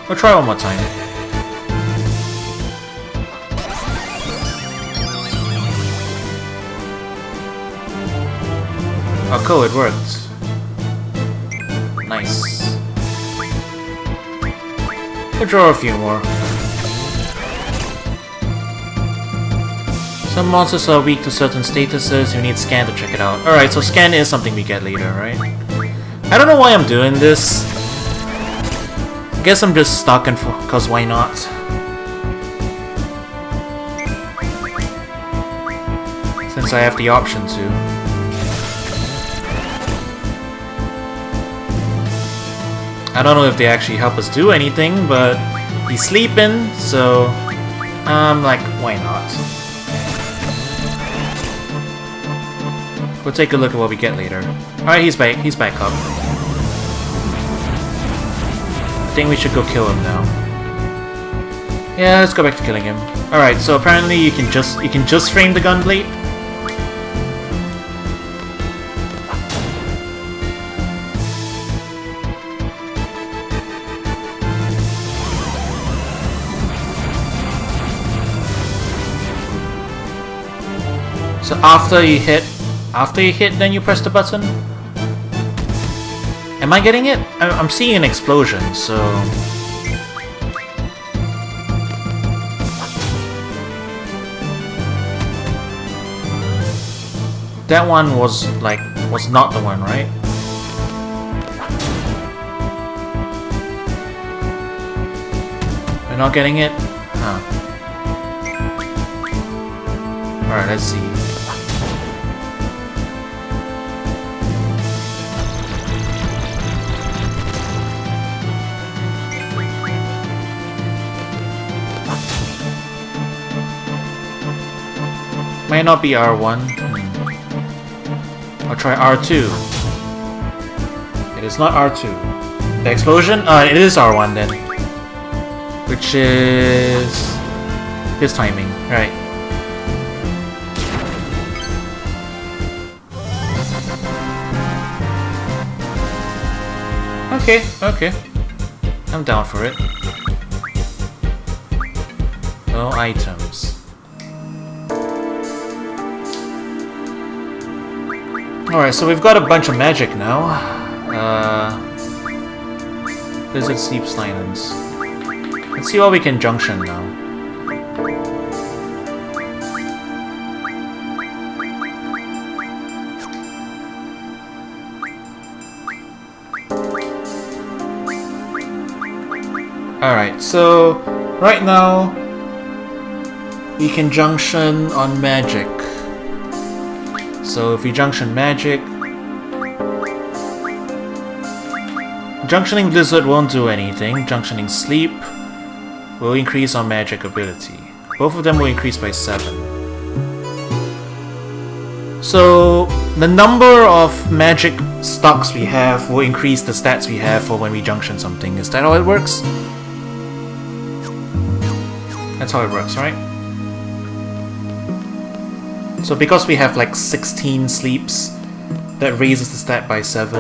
We'll try one more time. Oh, cool, it worked. Nice. We'll draw a few more. Some monsters are weak to certain statuses, you need scan to check it out. Alright, so scan is something we get later, right? I don't know why I'm doing this. I guess I'm just stuck and cause why not? Since I have the option to. I don't know if they actually help us do anything, but he's sleeping, so I'm like, why not? We'll take a look at what we get later. Alright, he's back up. I think we should go kill him now. Yeah, let's go back to killing him. Alright, so apparently you can just frame the gunblade. So after you hit, then you press the button? Am I getting it? I'm seeing an explosion, so... That one was not the one, right? We're not getting it? Huh. Alright, let's see. Might not be R1. I'll try R2. It is not R2. The explosion? It is R1 then. Which is... his timing, right. Okay. I'm down for it. No items. Alright, so we've got a bunch of magic now. Blizzard Sleep Silence. Let's see what we can junction now. Alright, so right now we can junction on magic. So if we junction magic, junctioning Blizzard won't do anything. Junctioning Sleep will increase our magic ability. Both of them will increase by 7. So the number of magic stocks we have will increase the stats we have for when we junction something. Is that how it works? That's how it works, right? So because we have like 16 sleeps, that raises the stat by 7.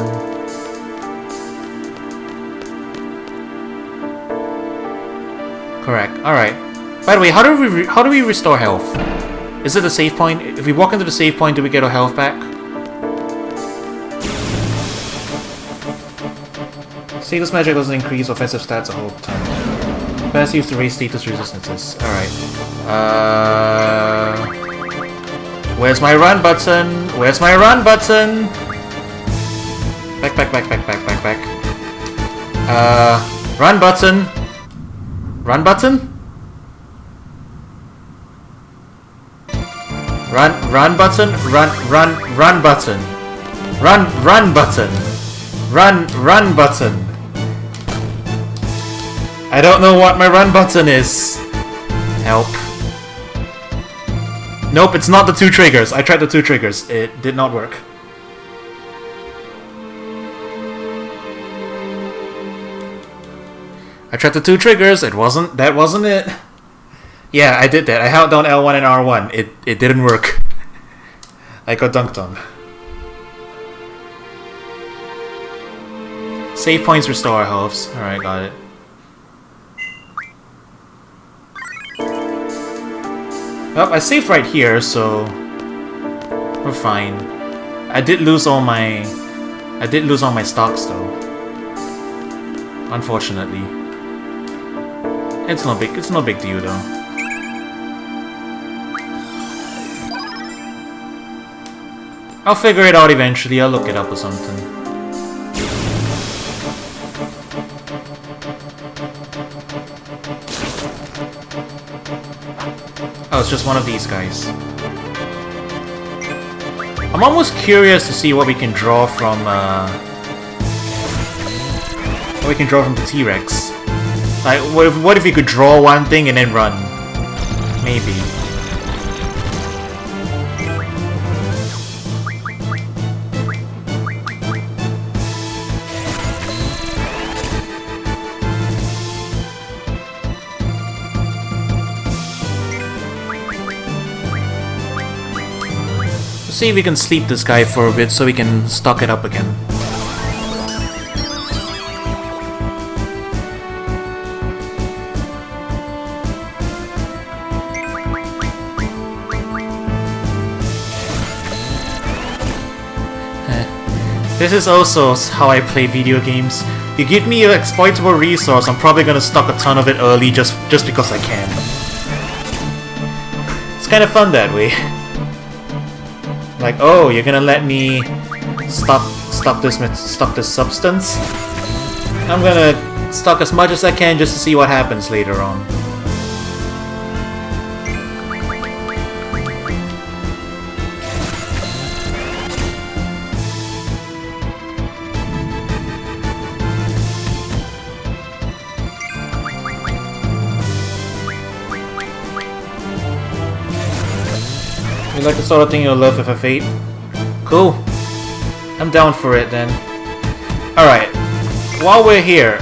Correct. Alright. By the way, how do we restore health? Is it a save point? If we walk into the save point, do we get our health back? Status magic doesn't increase offensive stats all the time. Best used to raise status resistances. Alright. Where's my run button? Where's my run button? Back. Run button. Run button? Run button? Run button. Run button. Run button. I don't know what my run button is. Help. Nope, it's not the 2 triggers. I tried the 2 triggers. It did not work. I tried the 2 triggers. That wasn't it. Yeah, I did that. I held down L1 and R1. It didn't work. I got dunked on. Save points restore our healths. Alright, got it. Well, I saved right here, so we're fine. I did lose all my stocks though. Unfortunately. It's no big deal though. I'll figure it out eventually, I'll look it up or something. Oh, it's just one of these guys. I'm almost curious to see what we can draw from, the T-Rex. Like, what if we could draw one thing and then run? Maybe. See if we can sleep this guy for a bit so we can stock it up again. This is also how I play video games. You give me an exploitable resource, I'm probably gonna stock a ton of it early just because I can. It's kind of fun that way. Like, oh, you're gonna let me stock this substance? I'm gonna stock as much as I can just to see what happens later on. You like the sort of thing you'll love with a VIII? Cool. I'm down for it then. Alright. While we're here,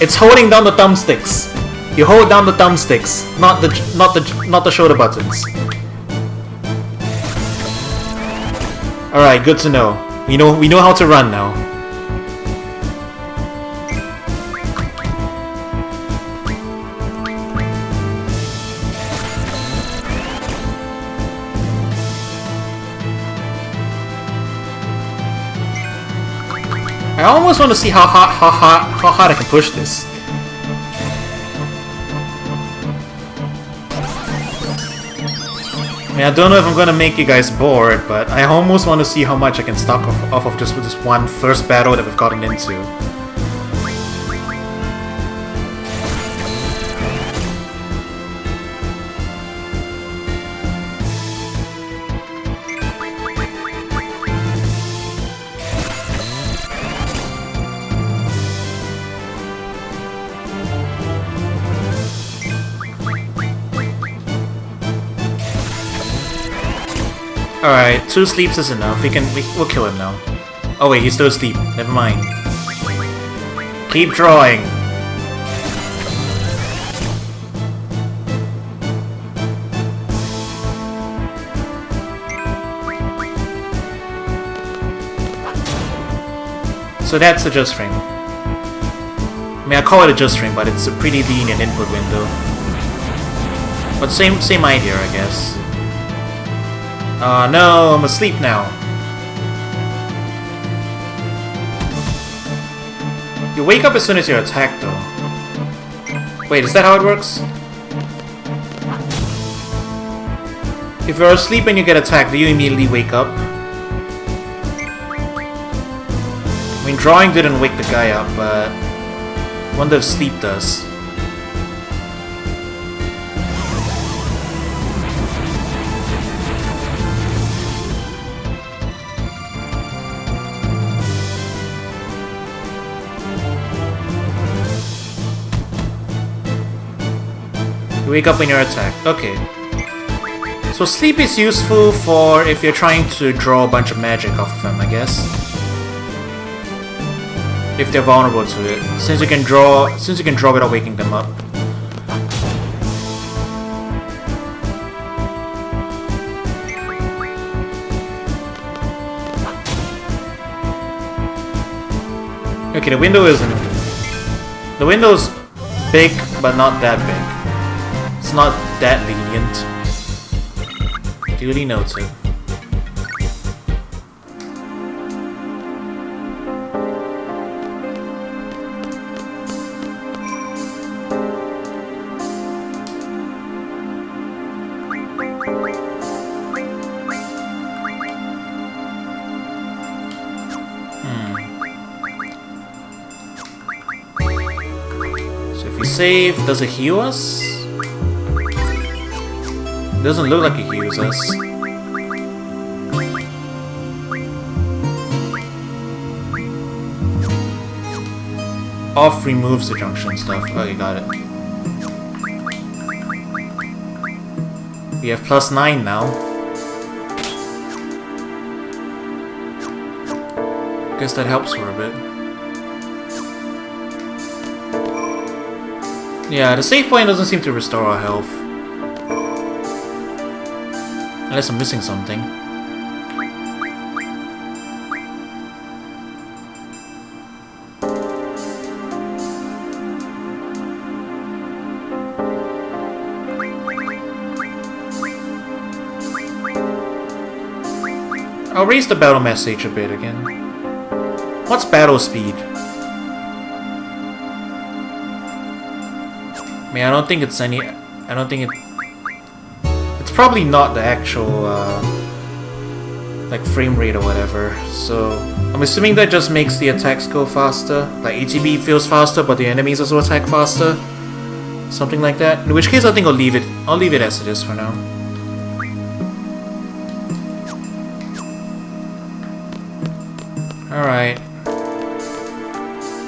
it's holding down the thumbsticks. You hold down the thumbsticks, not the shoulder buttons. Alright, good to know. We know how to run now. I almost want to see how hard I can push this. I mean, I don't know if I'm gonna make you guys bored, but I almost want to see how much I can stock off of just with this one first battle that we've gotten into. Alright, 2 sleeps is enough. We'll kill him now. Oh wait, he's still asleep. Never mind. Keep drawing. So that's a just frame. I mean, I call it a just frame, but it's a pretty lenient input window. But same idea, I guess. No, I'm asleep now. You wake up as soon as you're attacked, though. Wait, is that how it works? If you're asleep and you get attacked, do you immediately wake up? I mean, drawing didn't wake the guy up, but I wonder if sleep does. Wake up when you're attacked. Okay. So sleep is useful for if you're trying to draw a bunch of magic off of them, I guess. If they're vulnerable to it. Since you can draw without waking them up. Okay, the window's big, but not that big. It's not that lenient. Duly noted. We save. Does it heal us? Doesn't look like it heals us. Off removes the junction stuff. Okay, got it. We have +9 now. Guess that helps for a bit. Yeah, the save point doesn't seem to restore our health. Unless I'm missing something. I'll raise the battle message a bit again. What's battle speed? I mean, I don't think it's any... I don't think it... It's probably not the actual, like, frame rate or whatever, so... I'm assuming that just makes the attacks go faster. Like, ATB feels faster, but the enemies also attack faster. Something like that. In which case, I think I'll leave it as it is for now. Alright.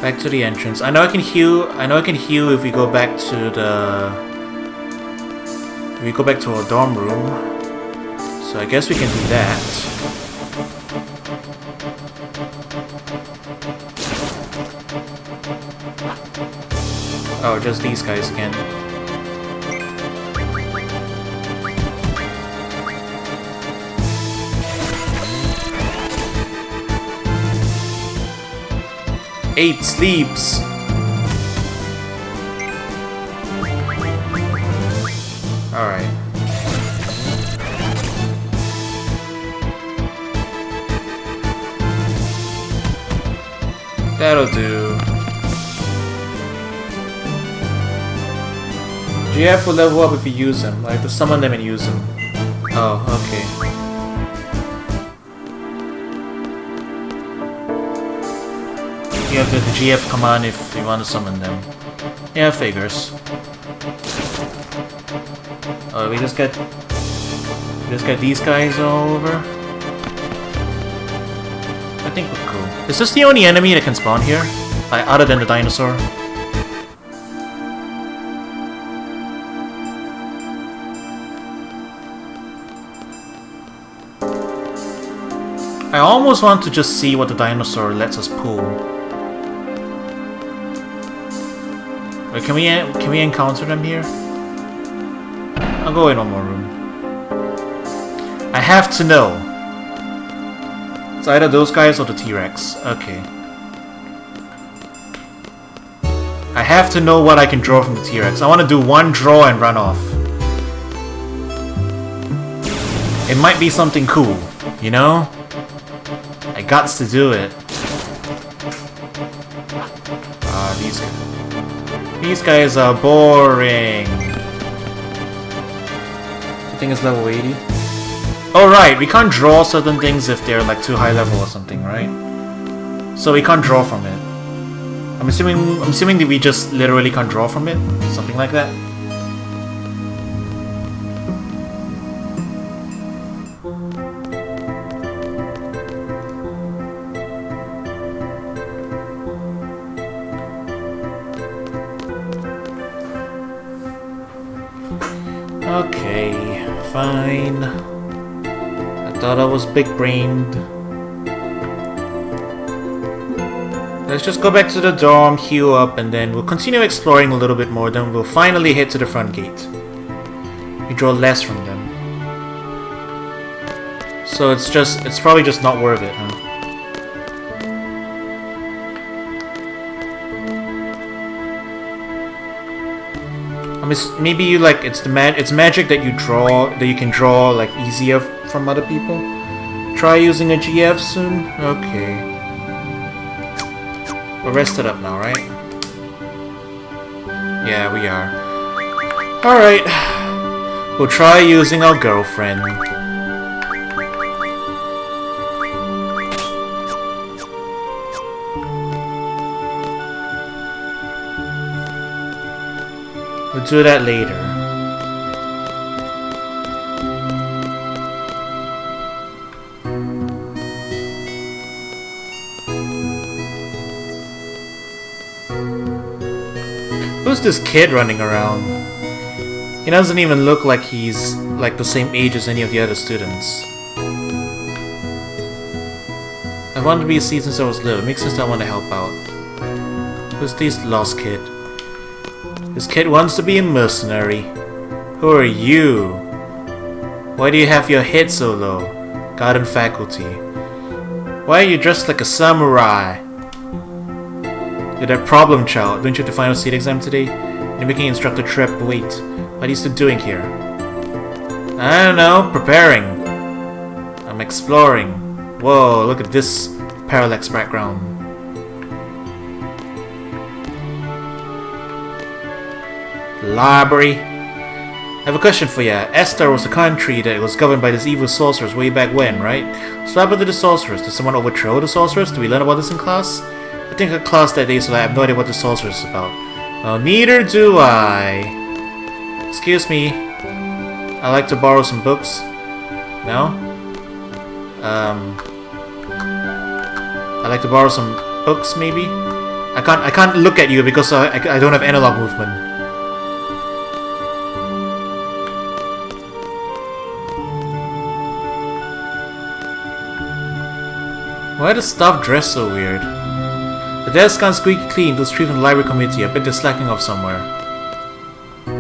Back to the entrance. I know I can heal if we go back to the... If we go back to our dorm room. So I guess we can do that. Oh, just these guys again. Eight sleeps. Alright. That'll do. GF will level up if you use them. Like, to summon them and use them. Oh, okay. You have the GF command if you want to summon them. Yeah, figures. Oh, we just get these guys all over. I think we're cool. Is this the only enemy that can spawn here? Like, other than the dinosaur? I almost want to just see what the dinosaur lets us pull. Wait, can we encounter them here? I'll go in one more room. I have to know. It's either those guys or the T-Rex. Okay. I have to know what I can draw from the T-Rex. I want to do one draw and run off. It might be something cool, you know? I gots to do it. Ah, these guys are boring. I think it's level 80. Oh right, we can't draw certain things if they're like too high level or something, right? So we can't draw from it. I'm assuming that we just literally can't draw from it, something like that. Okay, fine. I thought I was big-brained. Let's just go back to the dorm, heal up, and then we'll continue exploring a little bit more, then we'll finally head to the front gate. We draw less from them. So it's probably just not worth it, huh? I mean, maybe you like it's magic that you can draw like easier from other people. Try using a GF soon. Okay. We're rested up now, right? Yeah, we are. All right. We'll try using our girlfriend. We'll do that later. Who's this kid running around? He doesn't even look like he's like the same age as any of the other students. I've wanted to be a seed since I was little. It makes sense that I want to help out. Who's this lost kid? This kid wants to be a mercenary. Who are you? Why do you have your head so low? Garden faculty. Why are you dressed like a samurai? You're that problem child. Don't you have the final seed exam today? You're making instructor trip. Wait, what are you still doing here? I don't know, preparing. I'm exploring. Whoa, look at this parallax background. Library. I have a question for you. Esther was a country that was governed by this evil sorceress way back when, right? So what happened to the sorceress? Did someone overthrow the sorceress? Did we learn about this in class? I think I had class that day, so I have no idea what the sorceress is about. Well, neither do I. Excuse me. I'd like to borrow some books. No? I'd like to borrow some books, maybe? I can't look at you because I don't have analog movement. Why are the staff dressed so weird? The desk can't squeaky clean to street from the library committee. I bet they're slacking off somewhere. I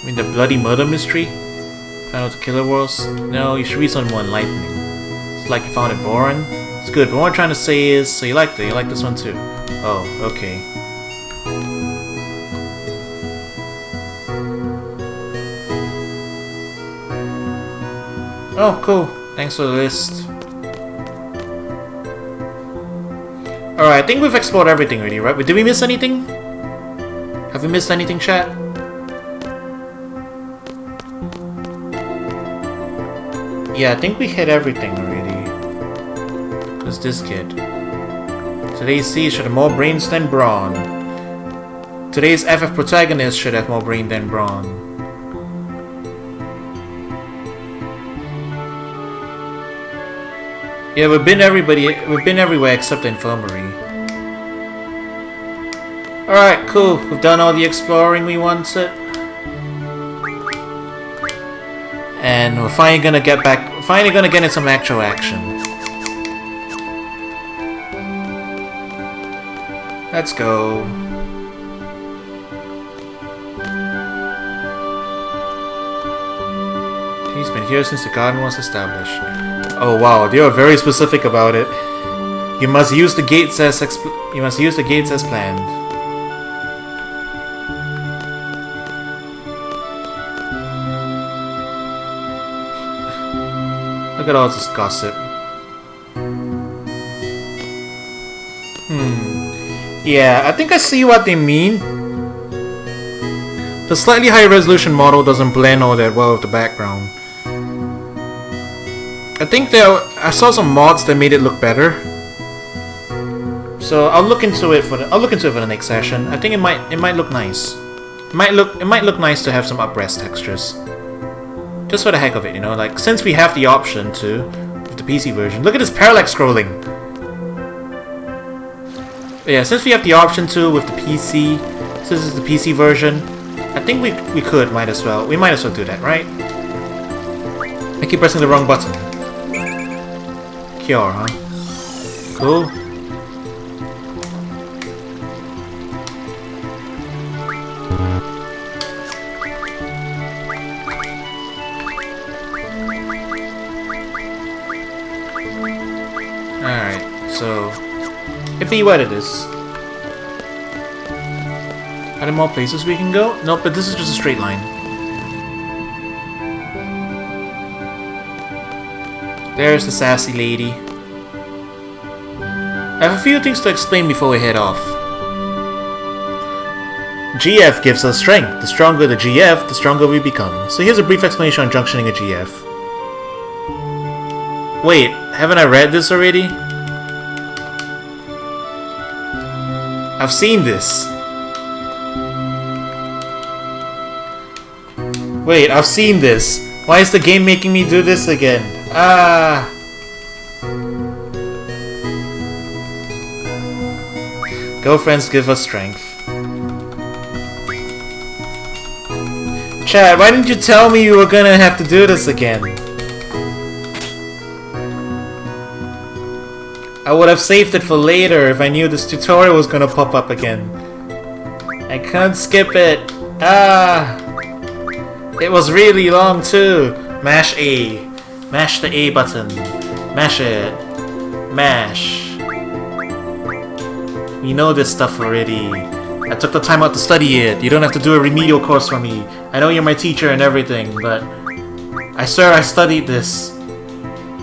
mean the bloody murder mystery? Found out the killer was? No, you should read something more enlightening. It's like you found it boring? It's good, but what I'm trying to say is, so you liked it, you like this one too. Oh, okay. Oh, cool. Thanks for the list. Alright, I think we've explored everything already, right? Did we miss anything? Have we missed anything, chat? Yeah, I think we hit everything already. Who's this kid? Today's C should have more brains than brawn. Today's FF protagonist should have more brain than brawn. Yeah, we've been everywhere except the infirmary. Alright, cool. We've done all the exploring we wanted. And we're finally gonna get into some actual action. Let's go. He's been here since the garden was established. Oh wow, they are very specific about it. You must use the gates as planned. Look at all this gossip. Yeah, I think I see what they mean. The slightly higher resolution model doesn't blend all that well with the background. I think I saw some mods that made it look better. So I'll look into it for the next session. I think it might look nice. It might look nice to have some up-res textures. Just for the heck of it, you know, like since we have the option to with the PC version. Look at this parallax scrolling. But yeah, since we have the option to with the PC, since this is the PC version, I think we might as well do that, right? I keep pressing the wrong button. Cure, huh? Cool. Alright, so it be what it is. Are there more places we can go? Nope, but this is just a straight line. There's the sassy lady. I have a few things to explain before we head off. GF gives us strength. The stronger the GF, the stronger we become. So here's a brief explanation on junctioning a GF. Wait, haven't I read this already? I've seen this. Wait, I've seen this. Why is the game making me do this again? Ah! Girlfriends give us strength. Chad, why didn't you tell me you were gonna have to do this again? I would have saved it for later if I knew this tutorial was gonna pop up again. I can't skip it. Ah! It was really long too. Mash A. Mash the A button. Mash it. Mash. We know this stuff already. I took the time out to study it. You don't have to do a remedial course for me. I know you're my teacher and everything, but I swear I studied this.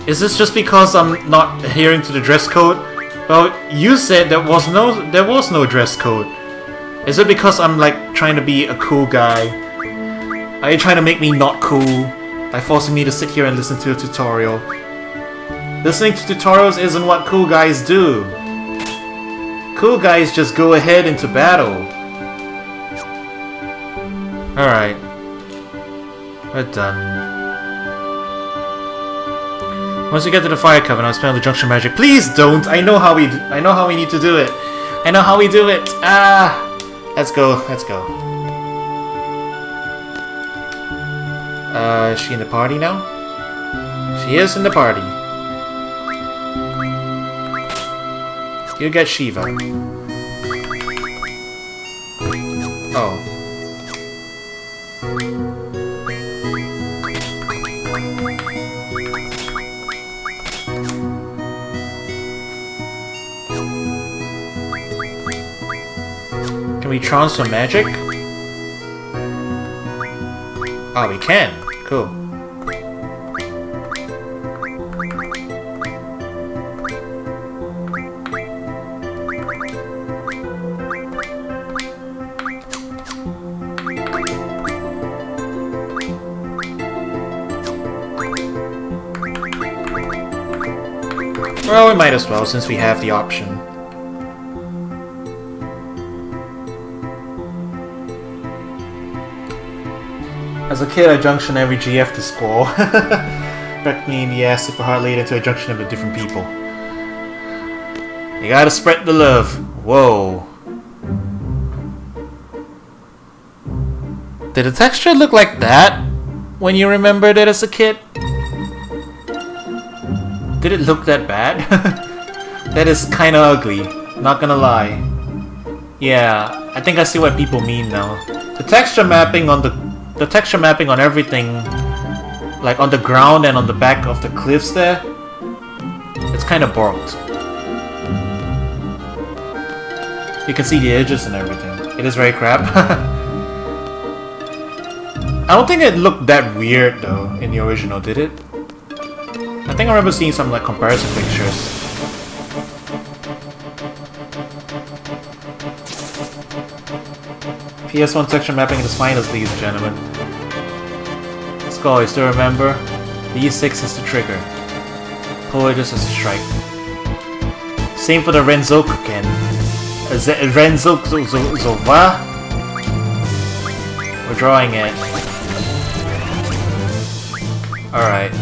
Is this just because I'm not adhering to the dress code? Well, you said there was no dress code. Is it because I'm like trying to be a cool guy? Are you trying to make me not cool by forcing me to sit here and listen to a tutorial? Listening to tutorials isn't what cool guys do. Cool guys just go ahead into battle. Alright. We're done. Once we get to the fire coven, I'll spell the junction magic. Please don't! I know how we need to do it. I know how we do it. Ah! Let's go. Let's go. Is she in the party now? She is in the party. You get Shiva. Oh. Can we transfer magic? Oh, we can. Cool. Well, we might as well, since we have the option. As a kid, I junction every GF to squall. Wrecked me in the ass super hard later into a junction with different people. You gotta spread the love. Whoa. Did the texture look like that when you remembered it as a kid? Did it look that bad? That is kinda ugly, not gonna lie. Yeah, I think I see what people mean now. The texture mapping on everything, like on the ground and on the back of the cliffs there, it's kinda borked. You can see the edges and everything. It is very crap. I don't think it looked that weird though in the original, did it? I think I remember seeing some like comparison pictures. PS1 texture mapping at its finest, ladies and gentlemen. Skull, you still remember? B6 is the trigger. Poetus is the strike. Same for the Renzokuken. Renzokuzova? We're drawing it. Alright.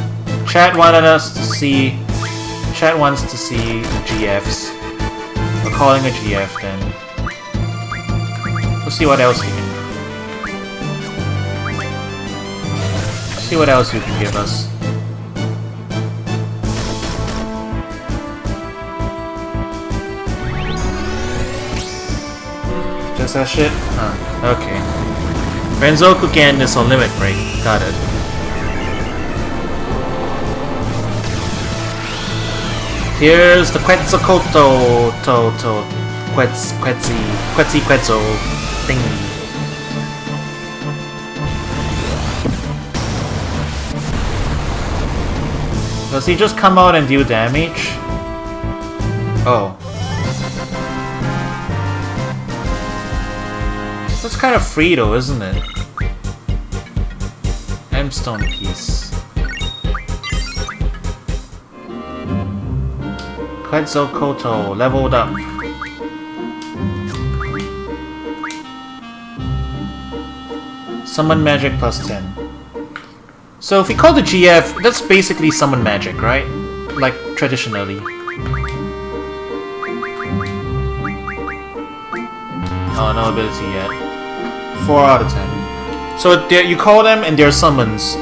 Chat wants to see the GFs. We're calling a GF then. Let's see what else we can do. Let's see what else you can give us. Just that shit? Huh, okay. Renzokuken is on limit break. Got it. Here's the Quetzalcoatl Quetzal thingy. Does he just come out and deal damage? Oh. That's kind of free though, isn't it? M-stone piece. Quetzalcoatl leveled up. Summon magic plus 10. So if we call the GF, that's basically summon magic, right? Like traditionally. Oh, no ability yet. 4 out of 10. So you call them and they're summons.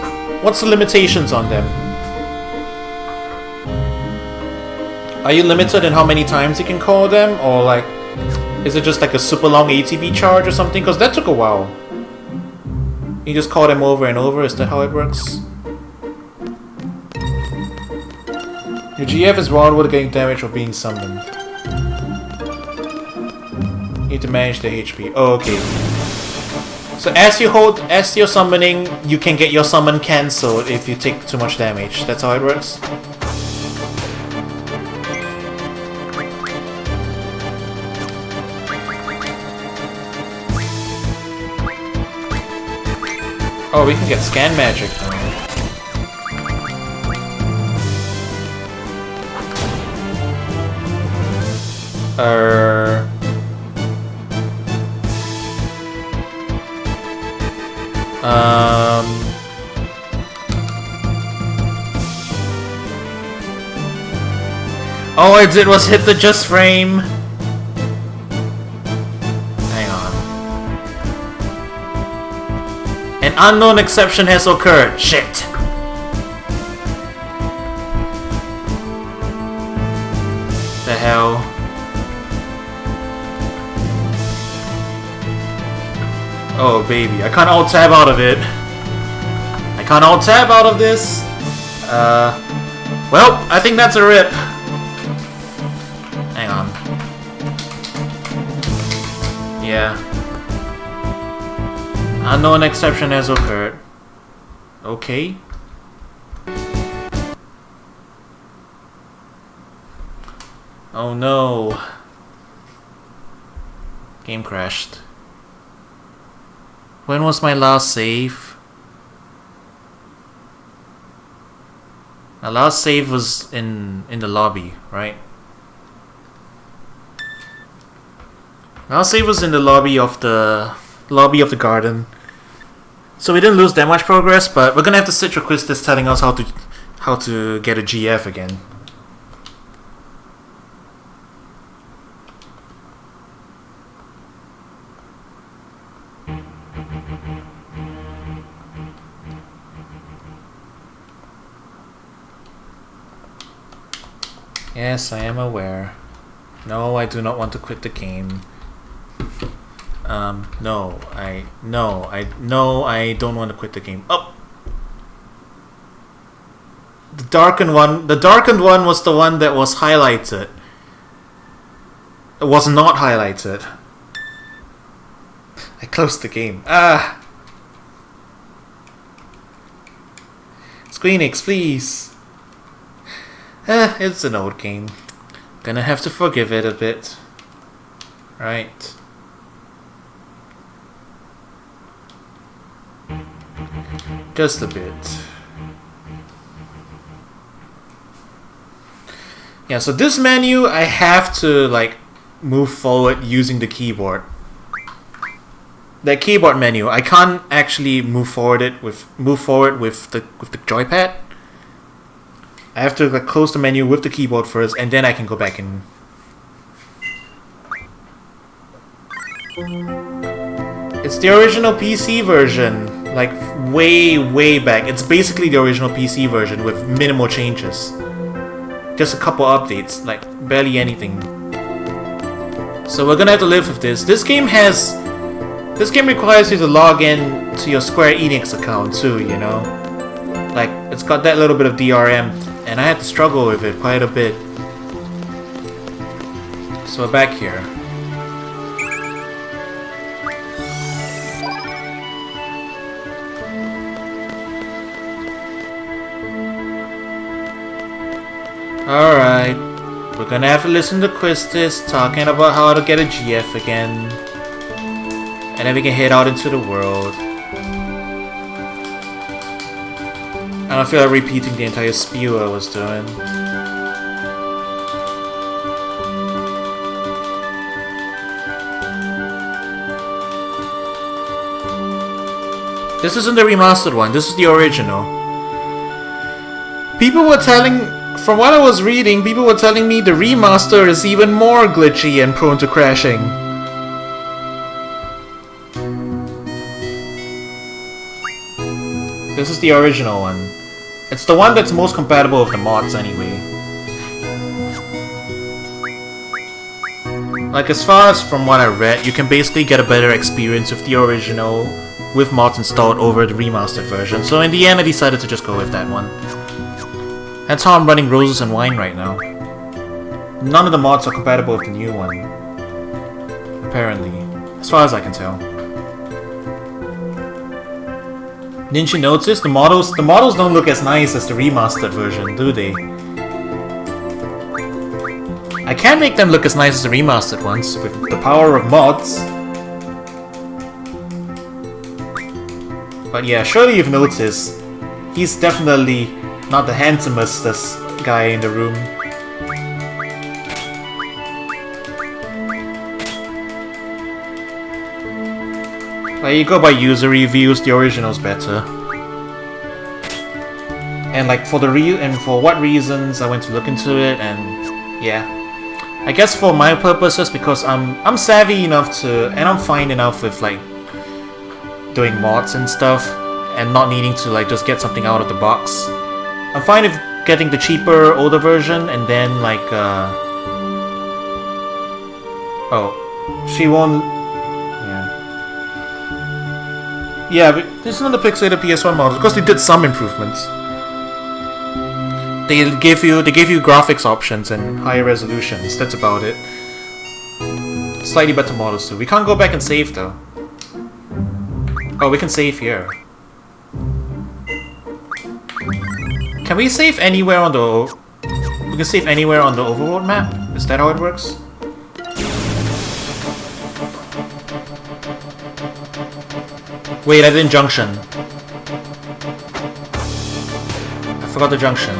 What's the limitations on them? Are you limited in how many times you can call them? Or like, is it just like a super long ATB charge or something? Because that took a while. You just call them over and over, is that how it works? Your GF is vulnerable to getting damage or being summoned. You need to manage the HP. Oh, okay. So as you're summoning, you can get your summon cancelled if you take too much damage. That's how it works? Oh, we can get scan magic now. All I did was hit the just frame. Hang on. An unknown exception has occurred. Shit. The hell. Oh baby, I can't alt-tab out of it. I can't alt-tab out of this. Well, I think that's a rip. Hang on. Yeah. Unknown exception has occurred. Okay. Oh no. Game crashed. When was my last save? My last save was in the lobby, right? Last save was in the lobby of the garden. So we didn't lose that much progress, but we're gonna have to sit through a quiz that's telling us how to get a GF again. Yes, I am aware. No, I do not want to quit the game. No, I don't want to quit the game. Oh! The darkened one was the one that was highlighted. It was not highlighted. I closed the game. Ah! Squeenix, please! It's an old game. Gonna have to forgive it a bit. Right. Just a bit. Yeah, so this menu I have to like move forward using the keyboard. That keyboard menu, I can't actually move forward with the joypad. I have to like close the menu with the keyboard first, and then I can go back in. It's the original PC version, like way back. It's basically the original PC version with minimal changes. Just a couple updates, like barely anything. So we're gonna have to live with this. This game requires you to log in to your Square Enix account too, you know? Like, it's got that little bit of DRM, and I had to struggle with it quite a bit. So we're back here. Alright, we're gonna have to listen to Quistis talking about how to get a GF again. And then we can head out into the world. I don't feel like repeating the entire spew I was doing. This isn't the remastered one, this is the original. People were telling, from what I was reading, people were telling me the remaster is even more glitchy and prone to crashing. This is the original one. It's the one that's most compatible with the mods anyway. Like, as far as from what I read, you can basically get a better experience with the original with mods installed over the remastered version. So in the end, I decided to just go with that one. That's how I'm running Roses and Wine right now. None of the mods are compatible with the new one. Apparently. As far as I can tell. Didn't you notice? The models don't look as nice as the remastered version, do they? I can make them look as nice as the remastered ones, with the power of mods. But yeah, surely you've noticed, he's definitely not the handsomest guy in the room. Like, you go by user reviews, the original's better. And like for what reasons I went to look into it, and yeah. I guess for my purposes, because I'm savvy enough to, and I'm fine enough with like doing mods and stuff, and not needing to like just get something out of the box. I'm fine with getting the cheaper, older version, and then like oh, she won't. Yeah, but this is not the pixelated PS1 model because they did some improvements. They gave you graphics options and higher resolutions. That's about it. Slightly better models too. We can't go back and save though. Oh, we can save here. Can we save anywhere on the? We can save anywhere on the overworld map. Is that how it works? Wait, I didn't junction. I forgot the junction.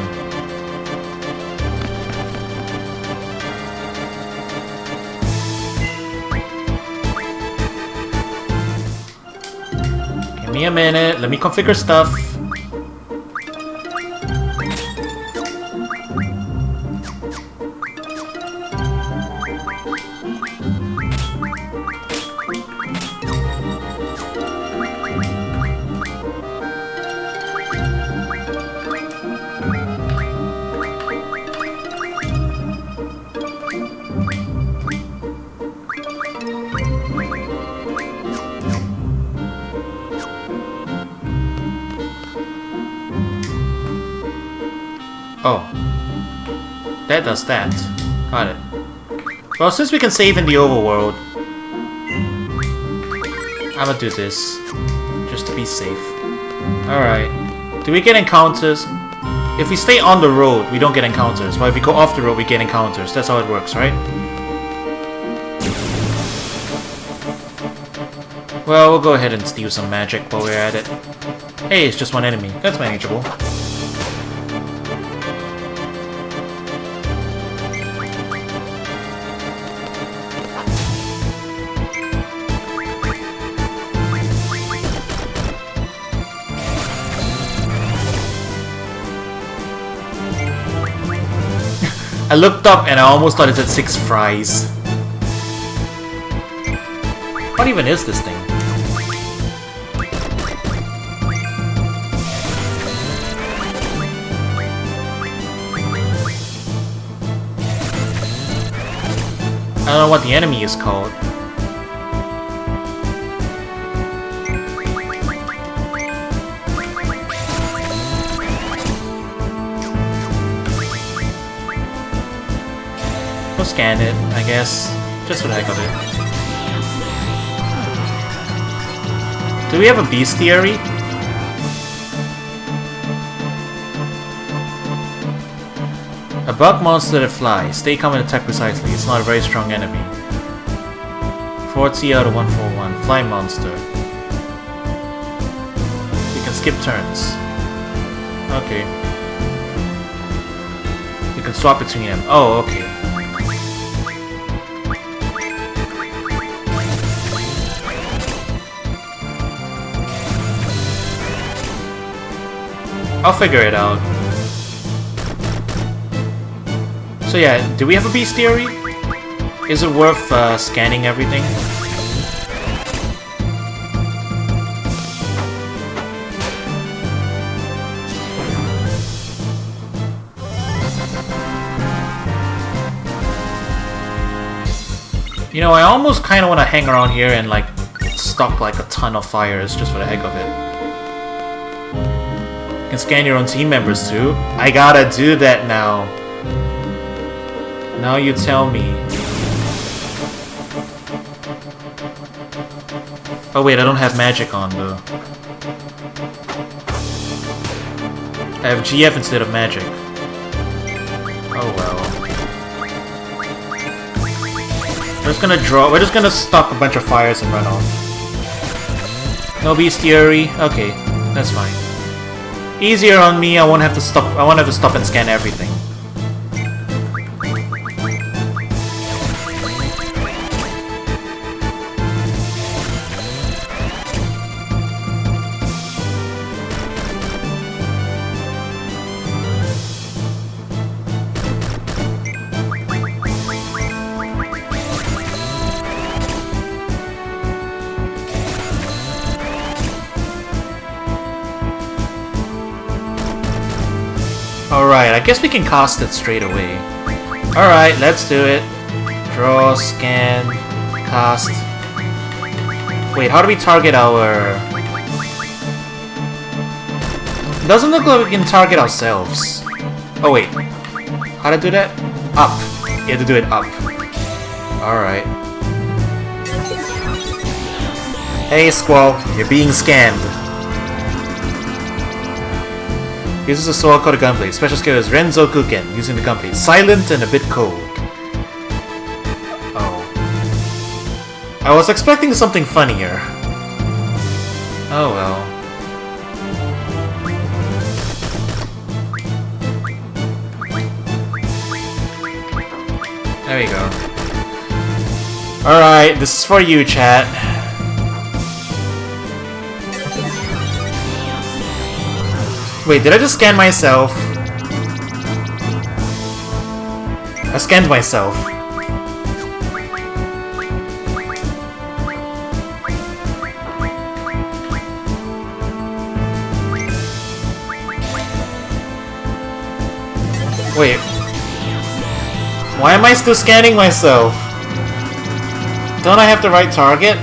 Give me a minute, let me configure stuff. Oh. That does that. Got it. Well, since we can save in the overworld, I'm gonna do this. Just to be safe. Alright. Do we get encounters? If we stay on the road, we don't get encounters. But if we go off the road, we get encounters. That's how it works, right? Well, we'll go ahead and steal some magic while we're at it. Hey, it's just one enemy. That's manageable. I looked up and I almost thought it said 6 fries. What even is this thing? I don't know what the enemy is called. We'll scan it, I guess, just for the heck of it. Do we have a bestiary? A bug monster that flies. Stay calm and attack precisely. It's not a very strong enemy. 40 out of 141. Fly monster. We can skip turns. Okay. You can swap between them. Oh, okay. I'll figure it out. So yeah, do we have a bestiary? Is it worth scanning everything? You know, I almost kind of want to hang around here and like stock like a ton of fires just for the heck of it. You can scan your own team members too. I gotta do that now. Now you tell me. Oh wait, I don't have magic on though. I have GF instead of magic. Oh well. We're just gonna stock a bunch of fires and run off. No bestiary? Okay, that's fine. Easier on me, I won't have to stop and scan everything. Alright, I guess we can cast it straight away. Alright, let's do it. Draw, scan, cast. Wait, how do we target our... Doesn't look like we can target ourselves. Oh wait, how to do that? Up. You have to do it up. Alright. Hey Squall, you're being scanned. Uses a sword called a gunblade. Special skill is Renzo Kuken, using the gunblade. Silent and a bit cold. Oh. I was expecting something funnier. Oh well. There we go. Alright, this is for you, chat. Wait, did I just scan myself? I scanned myself. Wait. Why am I still scanning myself? Don't I have the right target?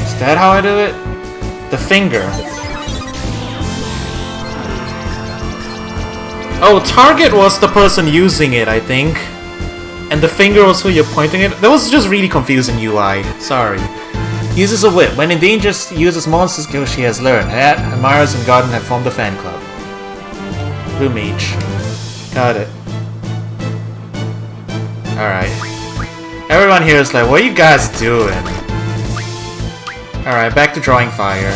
Is that how I do it? The finger. Oh, target was the person using it, I think. And the finger was who you're pointing it. That was just really confusing UI. Sorry. Uses a whip. When in danger, uses monster skill she has learned. Admirers and Garden have formed a fan club. Blue Mage. Got it. Alright. Everyone here is like, what are you guys doing? Alright, back to drawing fire.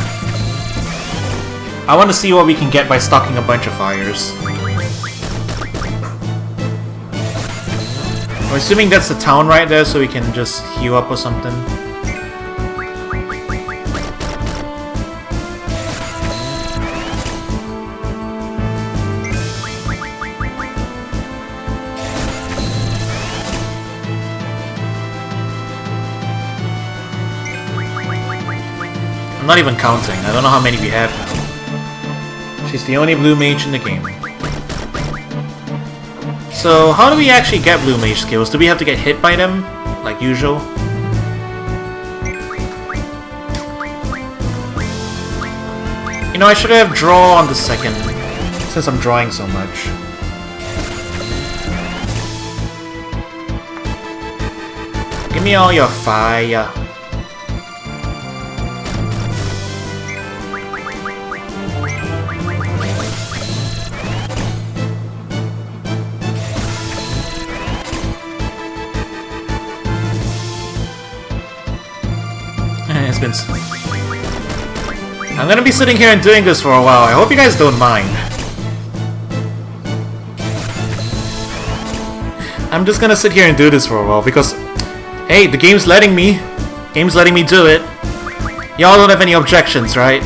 I want to see what we can get by stocking a bunch of fires. I'm assuming that's the town right there, so we can just heal up or something. I'm not even counting. I don't know how many we have now. She's the only blue mage in the game. So, how do we actually get blue mage skills? Do we have to get hit by them? Like usual? You know, I should have draw on the second, since I'm drawing so much. Give me all your fire. I'm gonna be sitting here and doing this for a while. I hope you guys don't mind. I'm just gonna sit here and do this for a while because, hey, the game's letting me. Game's letting me do it. Y'all don't have any objections, right?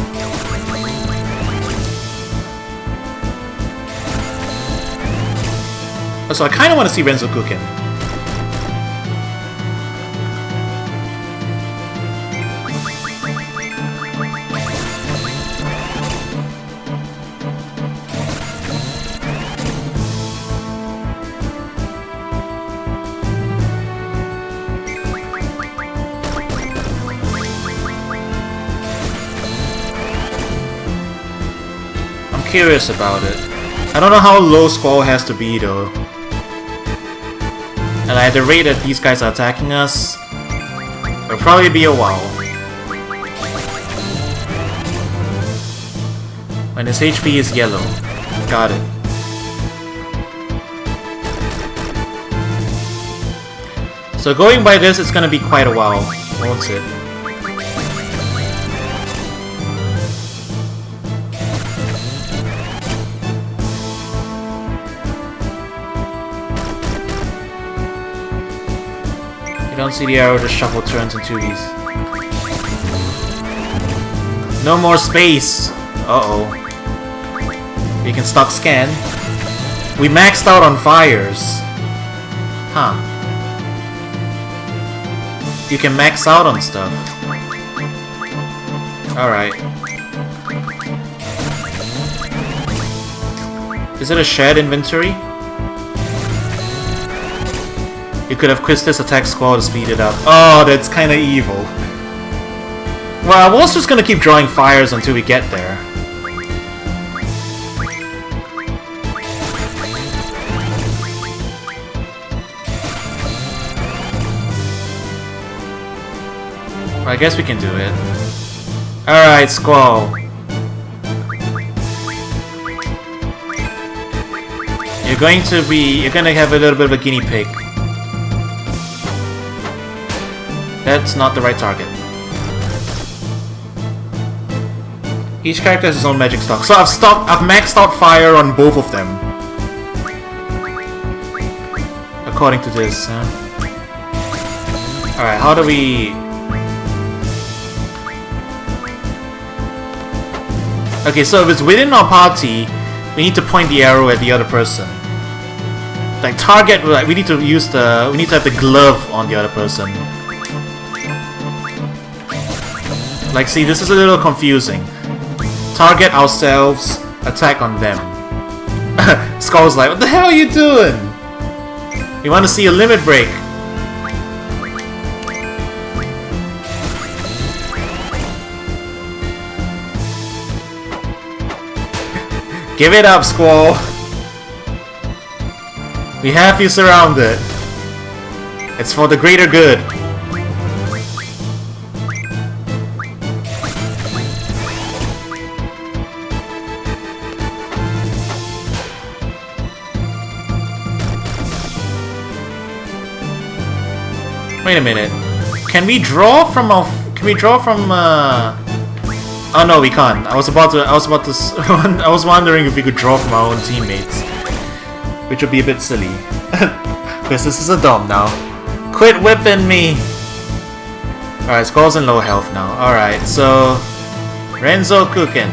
So I kind of want to see Renzo cooking. I'm curious about it. I don't know how low Squall has to be though. And at the rate that these guys are attacking us, it'll probably be a while. When his HP is yellow. Got it. So going by this, it's gonna be quite a while, won't it? Don't see the arrow just shuffle turns into these. No more space! Uh-oh. We can stock scan. We maxed out on fires. Huh. You can max out on stuff. Alright. Is it a shared inventory? You could have quit this attack squall to speed it up. Oh, that's kinda evil. Well, I was just gonna keep drawing fires until we get there. Well, I guess we can do it. Alright, Squall. You're gonna have a little bit of a guinea pig. That's not the right target. Each character has his own magic stock. So I've maxed out fire on both of them. According to this, huh? Alright, how do we... Okay, so if it's within our party, we need to point the arrow at the other person. Like target, like we need to have the glove on the other person. Like, see, this is a little confusing. Target ourselves, attack on them. Skull's like, what the hell are you doing? We want to see a limit break. Give it up, Squall. We have you surrounded. It's for the greater good. Wait a minute. Can we draw from a... Oh no, we can't. I was wondering if we could draw from our own teammates. Which would be a bit silly. Because this is a dom now. Quit whipping me! Alright, Skull's in low health now. Alright, so... Renzo cooking.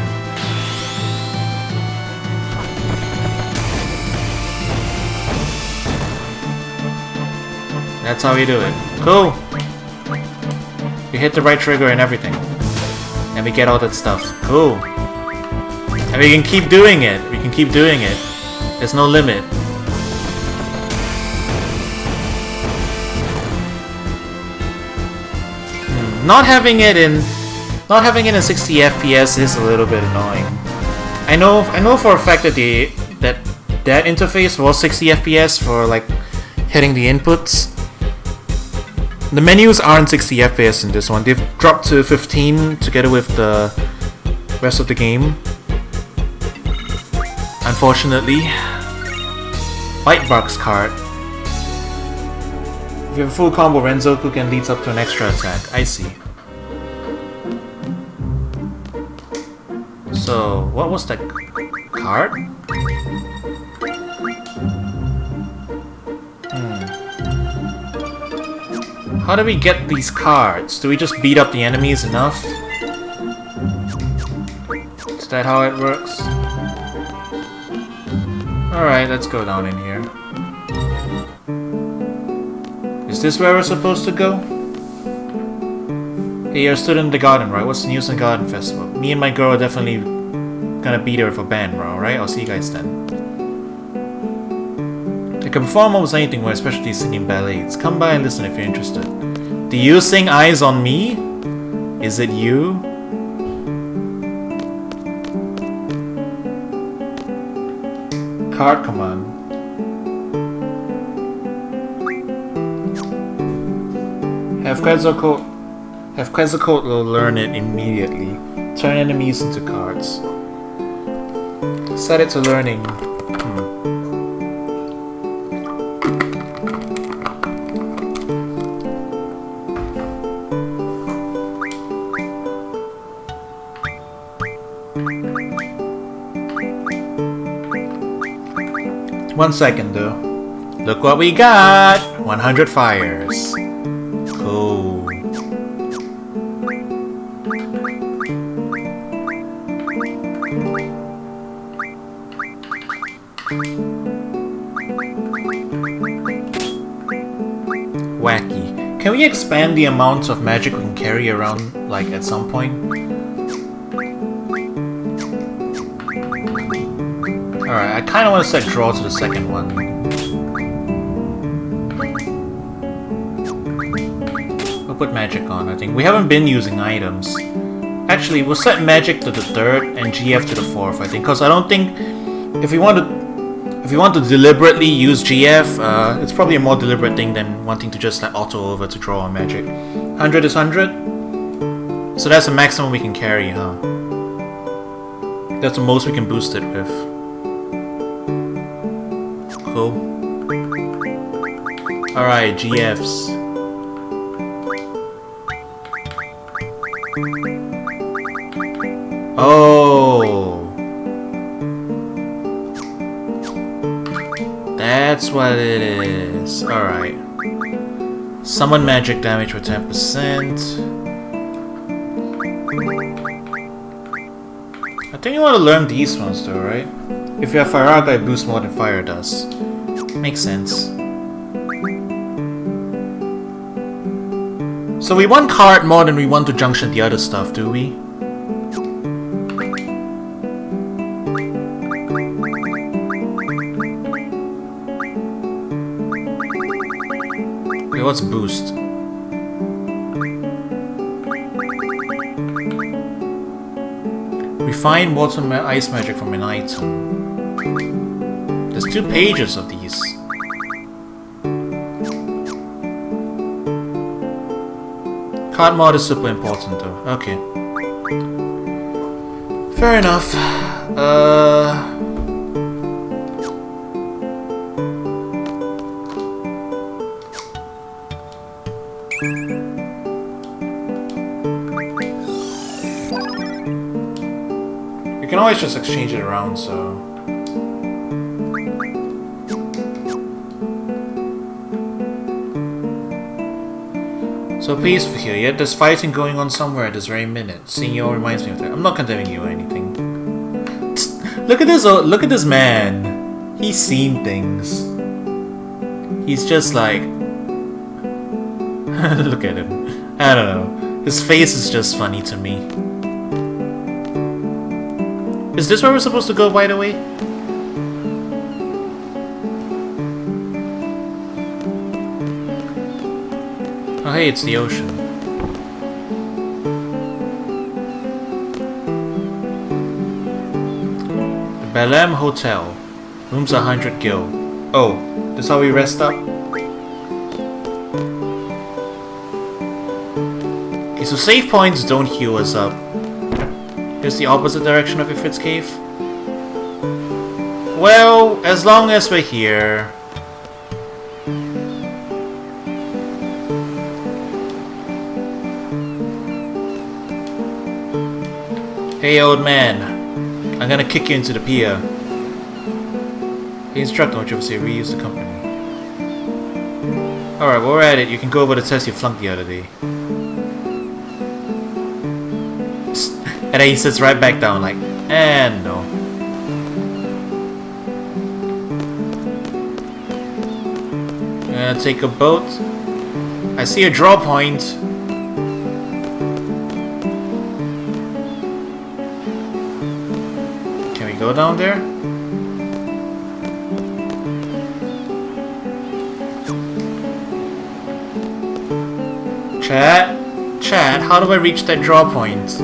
That's how we do it. Cool! We hit the right trigger and everything. And we get all that stuff. Cool. And we can keep doing it. We can keep doing it. There's no limit. Not having it in 60 FPS is a little bit annoying. I know for a fact that that interface was 60 FPS for like hitting the inputs. The menus aren't 60 FPS in this one. They've dropped to 15 together with the rest of the game. Unfortunately. White Box card. If you have a full combo, Renzo Kuken leads up to an extra attack. I see. So, what was that card? How do we get these cards? Do we just beat up the enemies enough? Is that how it works? Alright, let's go down in here. Is this where we're supposed to go? Hey, you're a student in the garden, right? What's the news in the garden festival? Me and my girl are definitely gonna be there for band, bro, alright? I'll see you guys then. I can perform almost anything, with especially singing ballets. Come by and listen if you're interested. Do you sing Eyes on Me? Is it you? Card command. Have Quetzalcoatl learn it immediately. Turn enemies into cards. Set it to learning. 1 second though. Look what we got! 100 fires. Cool. Wacky. Can we expand the amount of magic we can carry around, like, at some point? Alright, I kinda want to set draw to the second one. We'll put magic on, I think. We haven't been using items. Actually, we'll set magic to the third and GF to the fourth, I think. Because I don't think... If we want to deliberately use GF, it's probably a more deliberate thing than wanting to just like, auto over to draw on magic. 100 is 100? So that's the maximum we can carry, huh? That's the most we can boost it with. Cool. Alright, GFs. Oh! That's what it is. Alright. Summon magic damage for 10%. I think you want to learn these ones though, right? If you have Firaga, it boosts more than fire does. Makes sense. So we want card more than we want to junction the other stuff, do we? Wait, what's boost? Refine water ice magic from an item. There's 2 pages of these. Card mod is super important though. Okay. Fair enough. We can always just exchange it around, so... So peaceful here, yet there's fighting going on somewhere at this very minute. Seeing you all reminds me of that. I'm not condemning you or anything. Look at this man. He's seen things. He's just like... Look at him. I don't know. His face is just funny to me. Is this where we're supposed to go, by the way? Oh hey, it's the ocean. The Belém Hotel. Rooms 100 gil. Oh, that's how we rest up? Okay, so save points don't heal us up. Here's the opposite direction of Ifrit's cave. Well, as long as we're here... Hey old man, I'm gonna kick you into the pier. The instructor, don't you ever say reuse the company. Alright, while we're at it, you can go over the test you flunked the other day. And then he sits right back down like, and no. Gonna take a boat. I see a draw point. Can we go down there? Chat, how do I reach that draw point?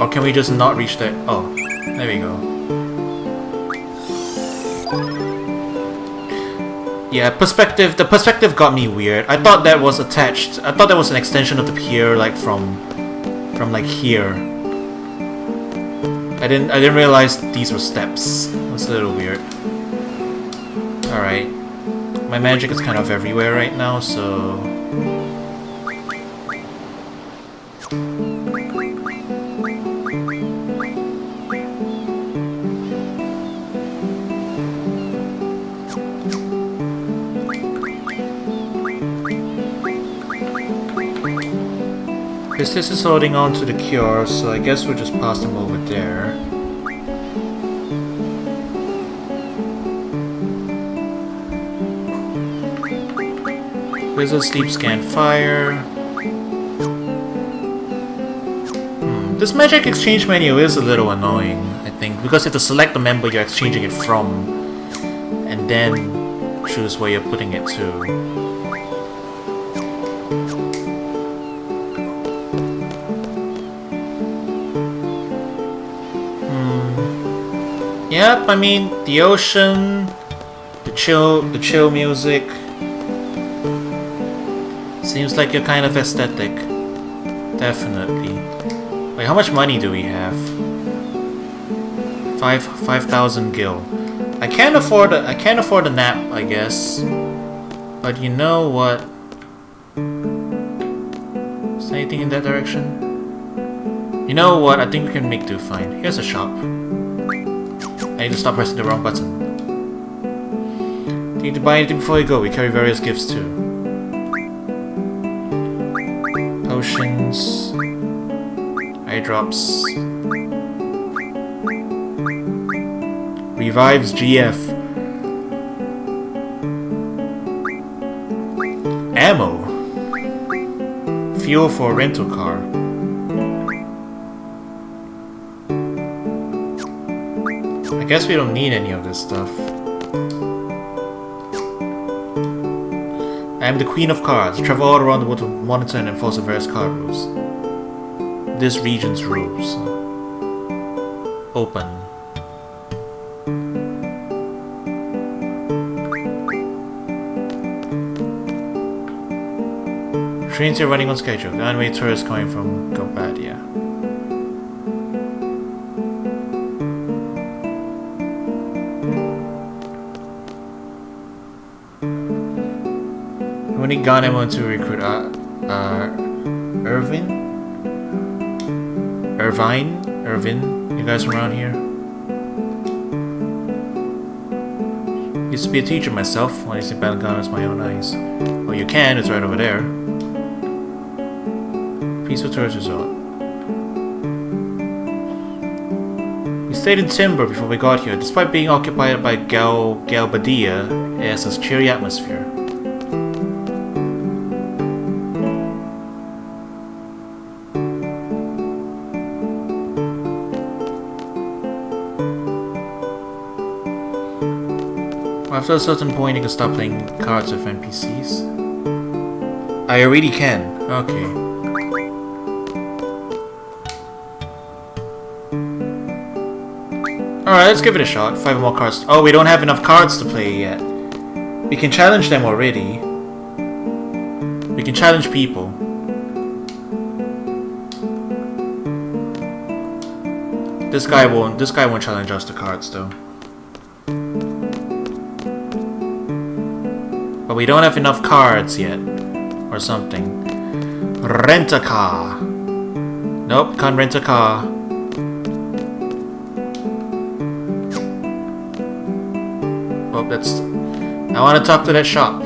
Or can we just not reach that? Oh, there we go. Yeah, the perspective got me weird. I thought that was attached. I thought that was an extension of the pier, like from like here. I didn't realize these were steps. That's a little weird. Alright. My magic is kind of everywhere right now, so... This is holding on to the cure, so I guess we'll just pass them over there. Wizard sleep, scan, fire. This magic exchange menu is a little annoying, I think, because you have to select the member you're exchanging it from, and then choose where you're putting it to. Yep, I mean, the ocean, the chill music. Seems like you're kind of aesthetic. Definitely. Wait, how much money do we have? 5,000 gil. I can't afford a nap, I guess. But you know what? Is there anything in that direction? You know what? I think we can make do fine. Here's a shop. I need to stop pressing the wrong button. Do you need to buy anything before you go? We carry various gifts too. Potions. Eye drops. Revives GF. Ammo. Fuel for a rental car. I guess we don't need any of this stuff. I am the Queen of Cards. Travel all around the world to monitor and enforce the various card rules. This region's rules. Open. Trains are running on schedule. The animated tourists coming from Gobadia. We need gun ammo to recruit Irvine? You guys around here? Used to be a teacher myself. When I see battle gun with my own eyes. Well, you can. It's right over there. Peaceful tourist resort. We stayed in Timber before we got here. Despite being occupied by Galbadia, it has a cheery atmosphere. After a certain point, you can stop playing cards with NPCs. I already can. Okay. Alright, let's give it a shot. 5 more cards. Oh, we don't have enough cards to play yet. We can challenge them already. We can challenge people. This guy won't challenge us to cards though. But we don't have enough cards yet. Or something. Rent a car. Nope, can't rent a car. Oh, that's... I want to talk to that shop.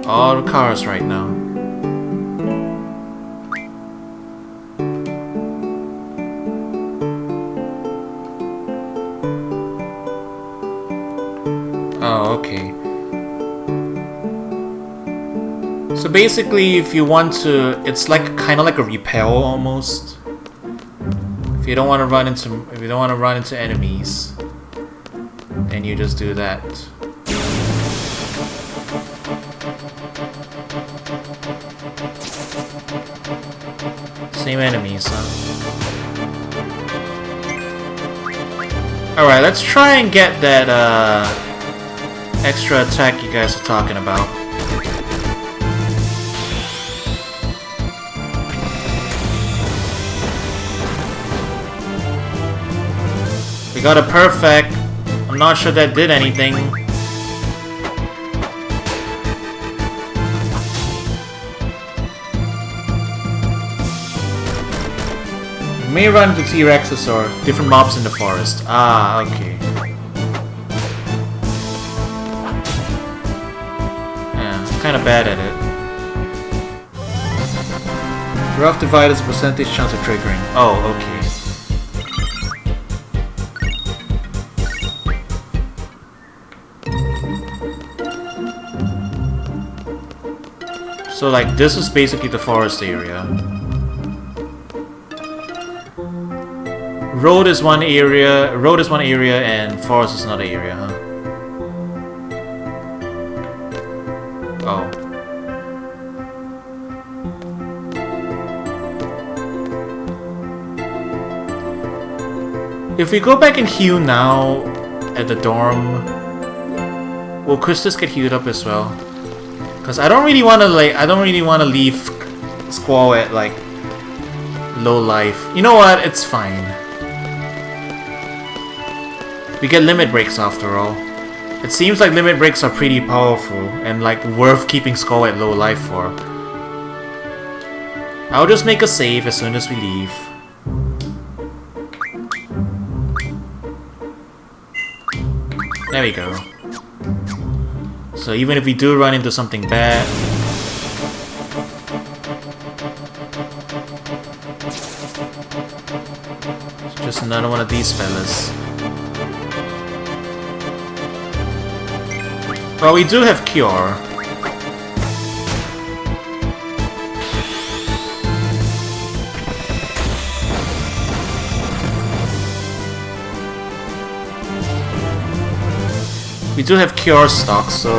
All the cars right now. Oh, okay. So basically, if you want to, it's like kind of like a repel almost. If you don't want to run into enemies, then you just do that. Same enemies, huh? Alright, let's try and get that extra attack you guys are talking about. We got a perfect. I'm not sure that did anything. You may run into T-Rexes or different mobs in the forest. Ah, okay. Yeah, I'm kinda bad at it. Rough divide is a percentage chance of triggering. Oh, okay. So like this is basically the forest area. Road is one area, and forest is another area, huh? Oh. If we go back and heal now at the dorm, will Christus get healed up as well? Cause I don't really want to leave Squall at like low life. You know what? It's fine. We get limit breaks after all. It seems like limit breaks are pretty powerful and like worth keeping Squall at low life for. I'll just make a save as soon as we leave. There we go. So even if we do run into something bad, it's just another one of these fellas. Well, we do have Cure. We do have Cure stock, so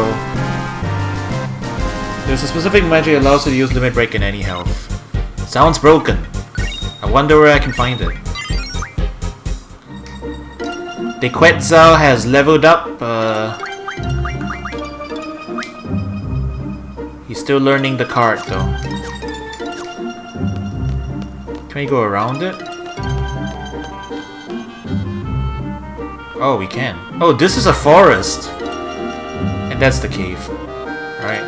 there's a specific magic that allows you to use Limit Break in any health. Sounds broken. I wonder where I can find it. The Quetzal has leveled up. He's still learning the card though. Can we go around it? Oh, we can. Oh, this is a forest. And that's the cave. Alright.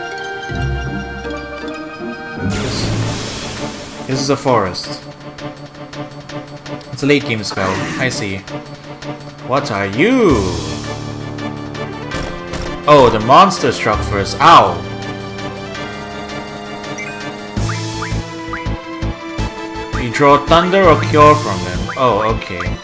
This is a forest. It's a late game spell. I see. What are you? Oh, the monster struck first. Ow! You draw thunder or cure from them. Oh, okay.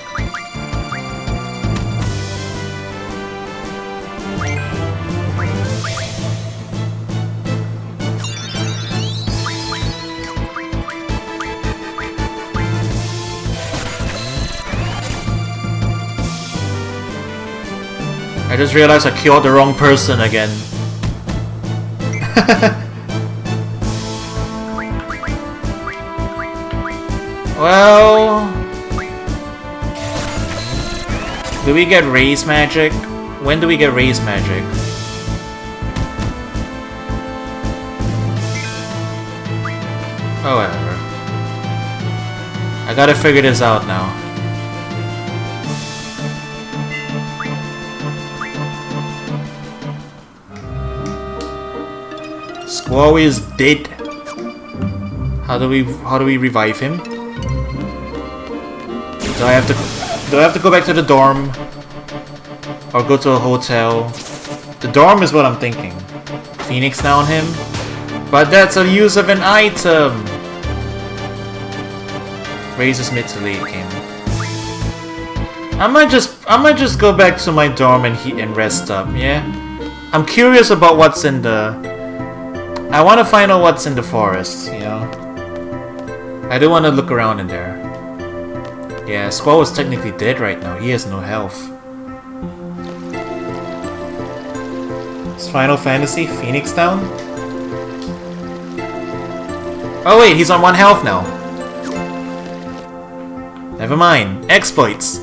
I just realized I killed the wrong person again. Well... do we get raise magic? When do we get raise magic? Oh, whatever. I gotta figure this out now. Squall is dead. How do we revive him? Do I have to go back to the dorm? Or go to a hotel? The dorm is what I'm thinking. Phoenix down him? But that's a use of an item! Raises mid to late game. I might just go back to my dorm and rest up, yeah? I'm curious about what's in the... I want to find out what's in the forest, you know? I do want to look around in there. Yeah, Squall is technically dead right now. He has no health. Is Final Fantasy Phoenix down? Oh wait, he's on 1 health now. Never mind. Exploits.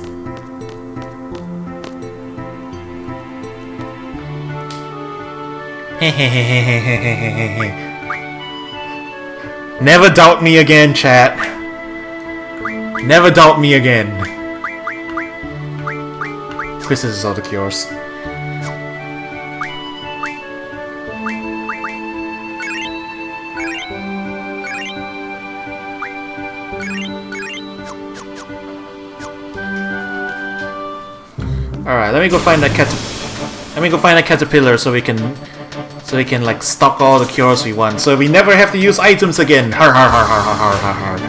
Never doubt me again, chat. Never doubt me again. This is all the cures. Alright, let me go find that caterpillar so we can like stock all the cures we want, so we never have to use items again. Har har har har har har har har.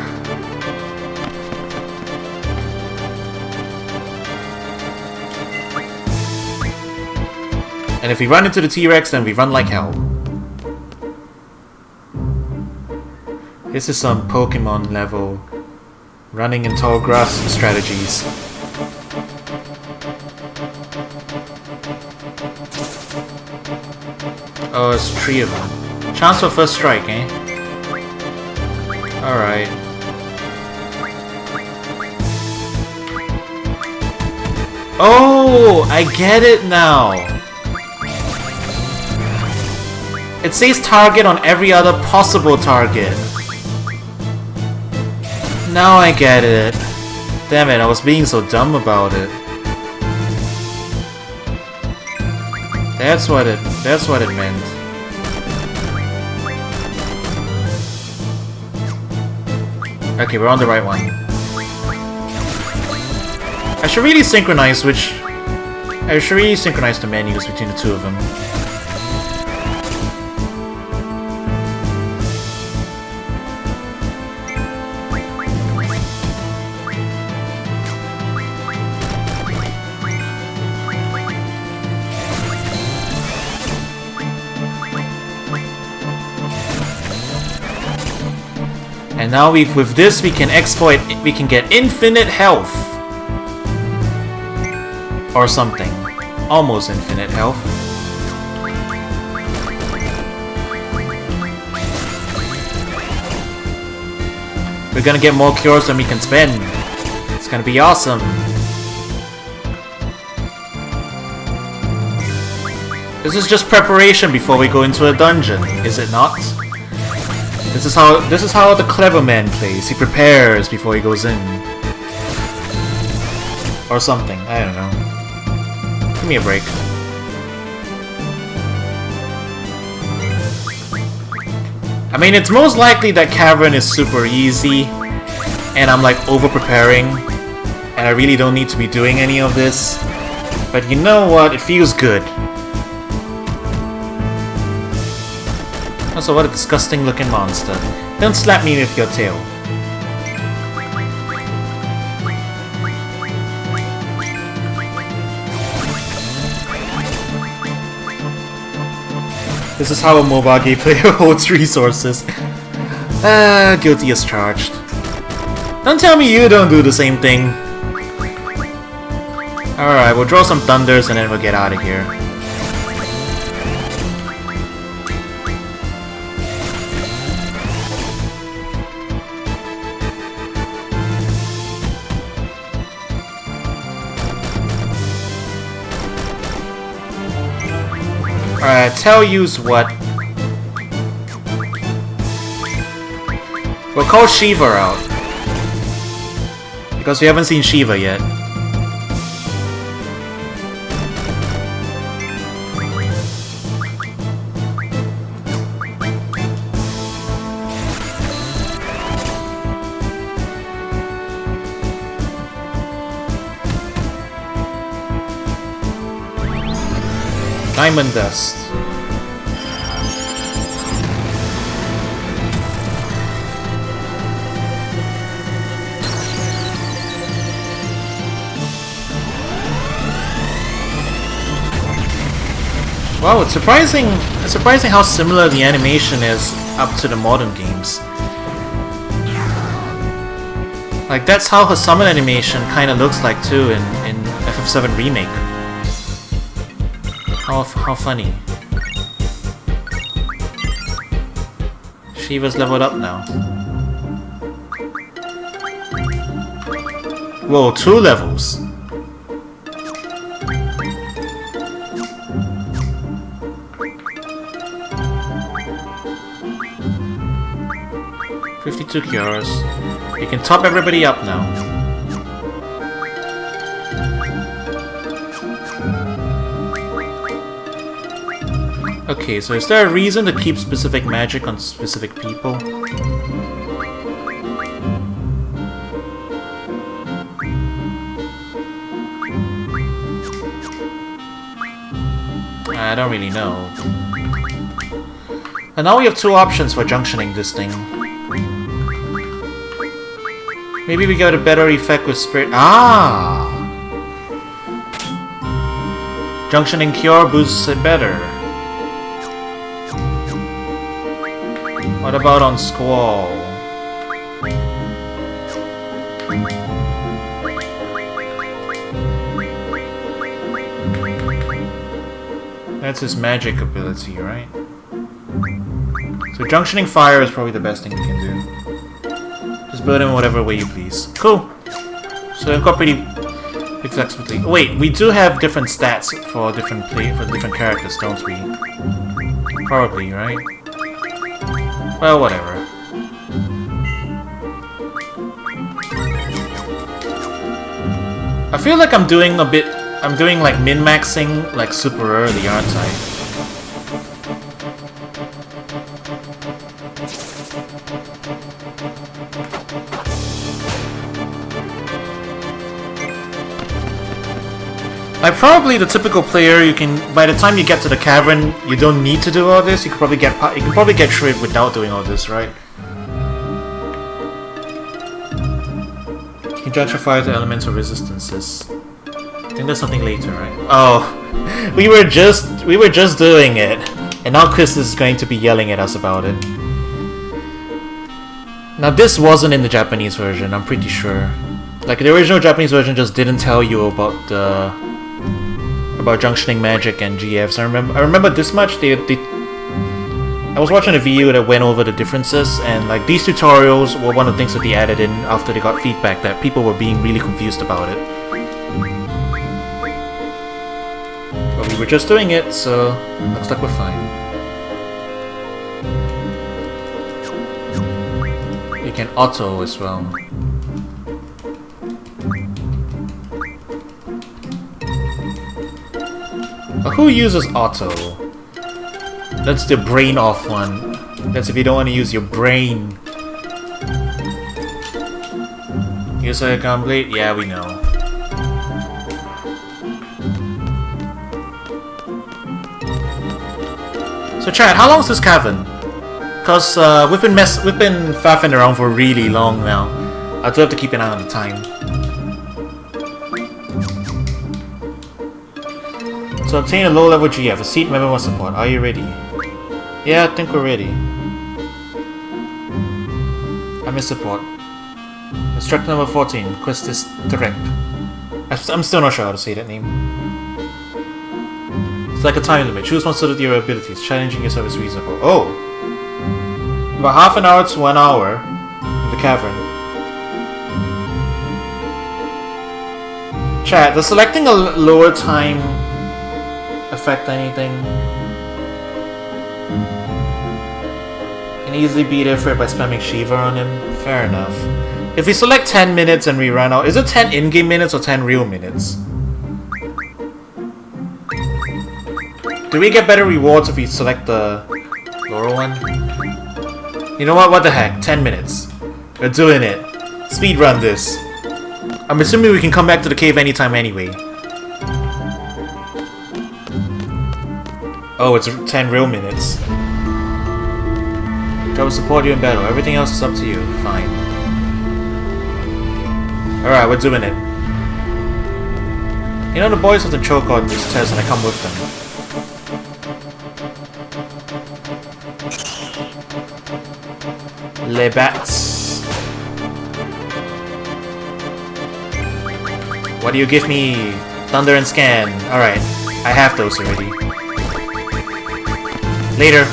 And if we run into the T-Rex, then we run like hell. This is some Pokemon level running in tall grass strategies. Oh, it's 3 of them. Chance for first strike, eh? Alright. Oh, I get it now. It says target on every other possible target. Now I get it. Damn it, I was being so dumb about it. That's what it meant. Okay, we're on the right one. I should really synchronize the menus between the two of them. And now with this we can get infinite health. Or something. Almost infinite health. We're gonna get more cures than we can spend. It's gonna be awesome. This is just preparation before we go into a dungeon, is it not? This is how the clever man plays. He prepares before he goes in. Or something. I don't know. Give me a break. I mean, it's most likely that Cavern is super easy, and I'm like over-preparing, and I really don't need to be doing any of this. But you know what? It feels good. Also, what a disgusting looking monster. Don't slap me with your tail. This is how a mobile game player holds resources. Guilty as charged. Don't tell me you don't do the same thing. Alright, we'll draw some thunders and then we'll get out of here. Alright, tell yous what. We'll call Shiva out. Because we haven't seen Shiva yet. Diamond dust. Wow, it's surprising how similar the animation is up to the modern games. Like, that's how her summon animation kinda looks like too in FF7 Remake. How funny. Shiva's leveled up now. Whoa, 2 levels. $52 cures. You can top everybody up now. Okay, so is there a reason to keep specific magic on specific people? I don't really know. And now we have 2 options for junctioning this thing. Maybe we get a better effect with Spirit. Ah! Junctioning Cure boosts it better. What about on Squall? That's his magic ability, right? So junctioning Fire is probably the best thing we can do. Just build him whatever way you please. Cool! So I've got pretty flexibility. Oh, wait, we do have different stats for different characters, don't we? Probably, right? Well, whatever. I feel like I'm doing like min-maxing like super early, aren't I? Like, probably the typical player, you can, by the time you get to the cavern, you don't need to do all this. You can probably get through it without doing all this, right? You can gentrify the elemental resistances. I think there's something later, right? Oh, we were just doing it, and now Chris is going to be yelling at us about it. Now, this wasn't in the Japanese version, I'm pretty sure. Like, the original Japanese version just didn't tell you about junctioning magic and GFs. I remember this much. I was watching a video that went over the differences, and like these tutorials were one of the things that they added in after they got feedback that people were being really confused about it. But we were just doing it, so looks like we're fine. You can auto as well. Who uses auto? That's the brain off one. That's if you don't want to use your brain. Use a gun blade? Yeah, we know. So chat, how long is this cavern? Cause we've been faffing around for really long now. I do have to keep an eye on the time. So obtain a low-level GF, a seat member must support. Are you ready? Yeah, I think we're ready. I'm in support. Instructor number 14, quest is direct. I'm still not sure how to say that name. It's like a time limit. Choose one suited to your abilities. Challenging yourself is reasonable. Oh! About half an hour to 1 hour in the cavern. Chat, does selecting a lower time affect anything? Can easily beat Ifrit by spamming Shiva on him. Fair enough. If we select 10 minutes and we run out, is it 10 in-game minutes or 10 real minutes? Do we get better rewards if we select the lower one? You know what? What the heck? 10 minutes. We're doing it. Speedrun this. I'm assuming we can come back to the cave anytime anyway. Oh, it's 10 real minutes. I will support you in battle. Everything else is up to you. Fine. Alright, we're doing it. You know, the boys have to choke on this test and I come with them. Les bats. What do you give me? Thunder and scan. Alright, I have those already. Later.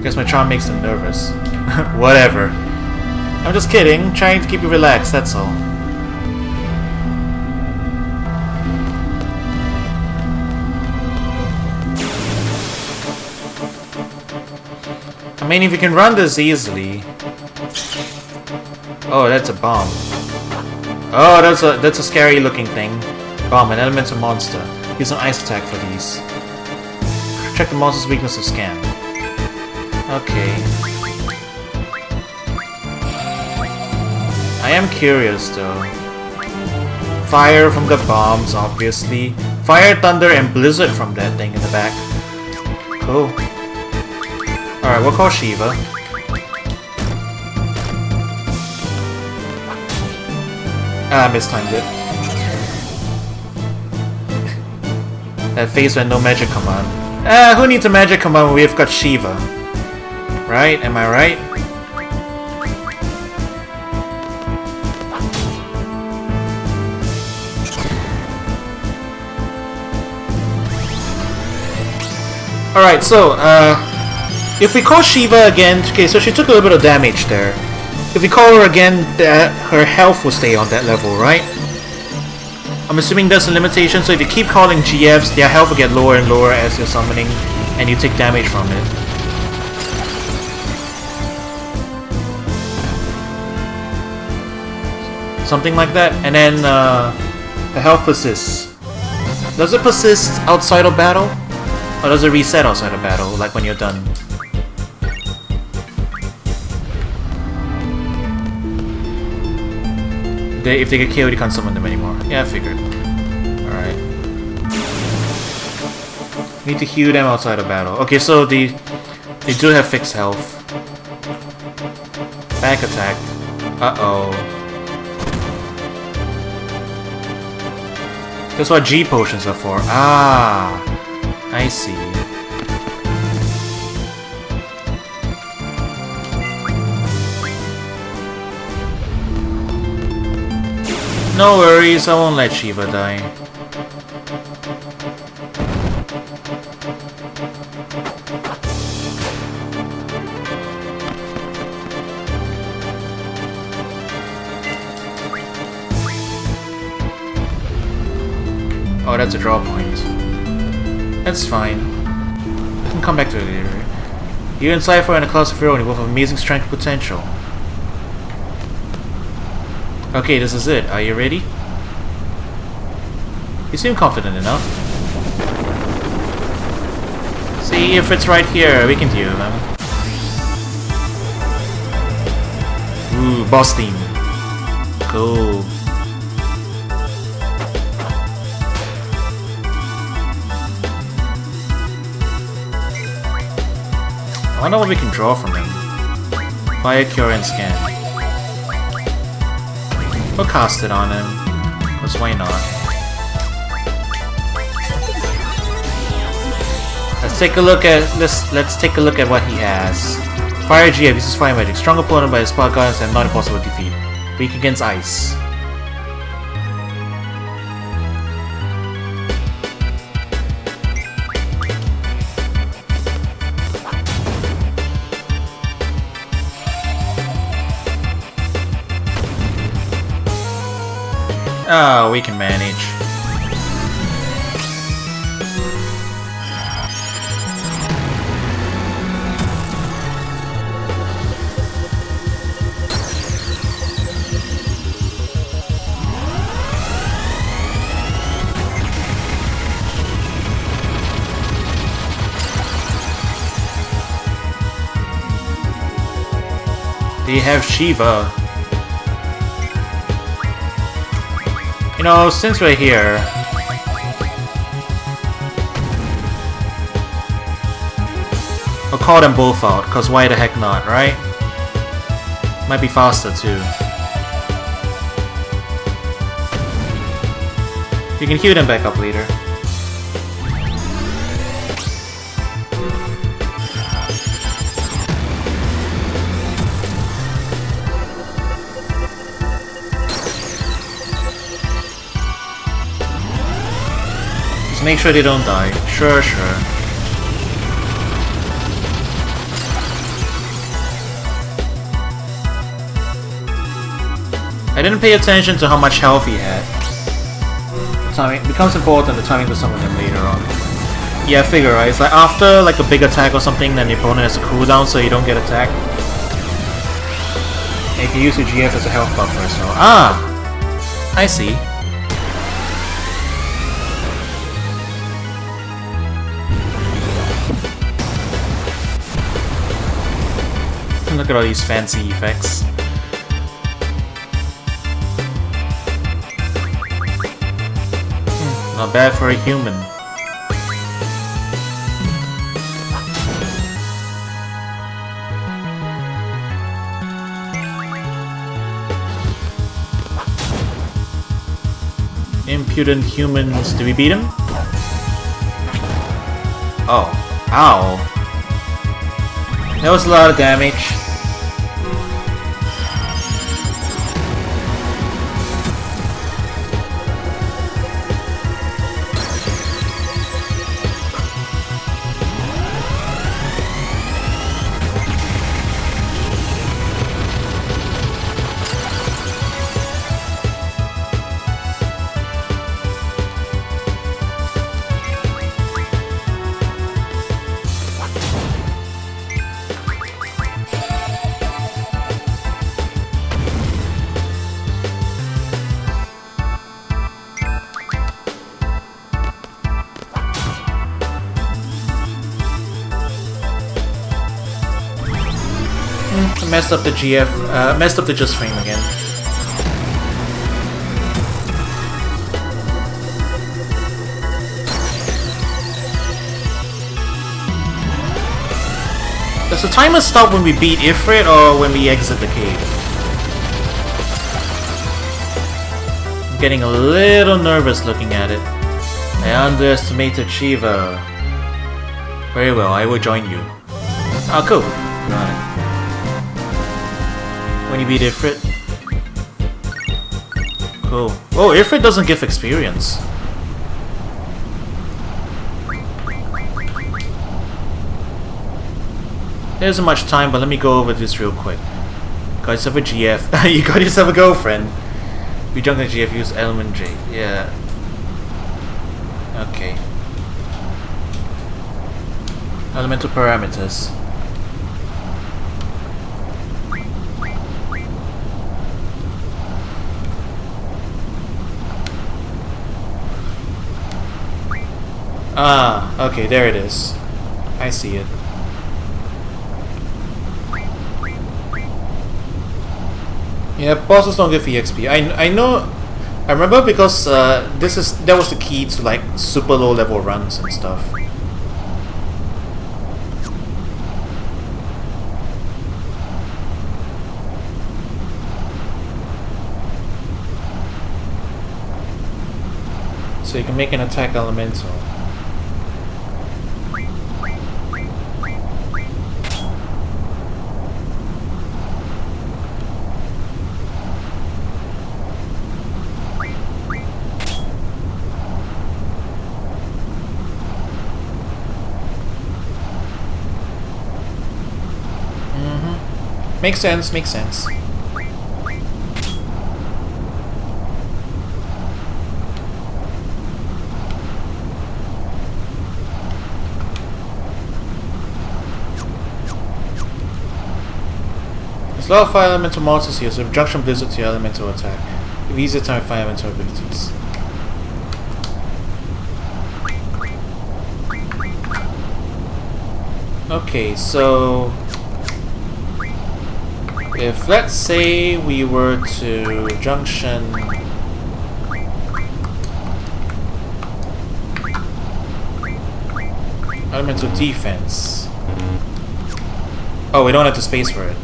Guess my charm makes them nervous. Whatever. I'm just kidding, trying to keep you relaxed, that's all. I mean, if you can run this easily... Oh, that's a bomb. Oh, that's a scary looking thing. Bomb, an elemental monster. Use an ice attack for these. Check the monster's weakness of scan. Okay. I am curious though. Fire from the bombs, obviously. Fire, thunder, and blizzard from that thing in the back. Cool. Alright, we'll call Shiva. Ah, I mistimed it. That face when no magic command. Ah, who needs a magic command when we've got Shiva? Right? Am I right? Alright, so, if we call Shiva again, okay, so she took a little bit of damage there. If we call her again, her health will stay on that level, right? I'm assuming there's a limitation, so if you keep calling GFs, their health will get lower and lower as you're summoning, and you take damage from it. Something like that, and then the health persists. Does it persist outside of battle? Or does it reset outside of battle, like when you're done? If they get KO'd, you can't summon them anymore. Yeah, I figured. Alright. Need to heal them outside of battle. Okay, so they do have fixed health. Back attack. Uh-oh. That's what G potions are for. Ah, I see. No worries, I won't let Shiva die. Oh, that's a draw point. That's fine. I can come back to it later. You and Cypher and a class of your own, you both have amazing strength and potential. Okay, this is it. Are you ready? You seem confident enough. See, if it's right here, we can deal with them. Ooh, boss team. Cool. I wonder what we can draw from him. Fire, Cure, and Scan. We'll cast it on him, because why not? Let's take a look at what he has. Fire GF uses fire magic. Strong opponent by his spark guidance and not impossible to defeat. Weak against ice. Oh, we can manage. They have Shiva. You know, since we're here... I'll call them both out, cause why the heck not, right? Might be faster too. You can heal them back up later. Just make sure they don't die. Sure, sure. I didn't pay attention to how much health he had. Timing becomes important, the timing to summon him later on. Yeah, I figure, right? It's like after like a big attack or something, then the opponent has a cooldown so you don't get attacked. And you can use your GF as a health buffer, so... Ah! I see. Look at all these fancy effects. Not bad for a human. Impudent humans. Did we beat him? Oh. Ow. That was a lot of damage. Messed up the GF, messed up the just frame again. Does the timer stop when we beat Ifrit or when we exit the cave? I'm getting a little nervous looking at it. I underestimated Shiva. Very well, I will join you. Oh, cool. Got it. When you beat Ifrit. Cool. Oh, Ifrit doesn't give experience. There isn't much time, but let me go over this real quick. Got yourself a GF. You got yourself a girlfriend. We junked the GF, use element J. Yeah. Okay. Elemental parameters. Ah, okay, there it is. I see it. Yeah, bosses don't give EXP. I know. I remember because that was the key to like super low level runs and stuff. So you can make an attack elemental. Makes sense, makes sense. There's a lot of fire elemental monsters here, so Junction Blizzard to your elemental attack. Give easier time with fire elemental abilities. Okay, so if let's say we were to junction Elemental defense. Oh, we don't have to space for it.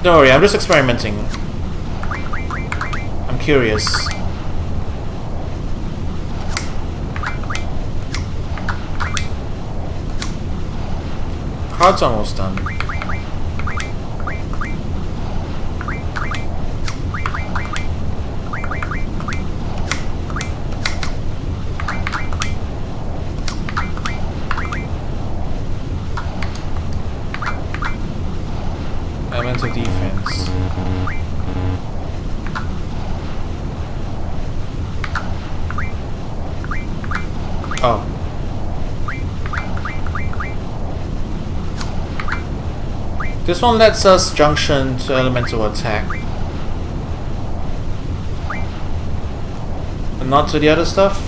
Don't worry, I'm just experimenting. I'm curious. Card's almost done. Elemental defense. Oh. This one lets us junction to elemental attack. But not to the other stuff?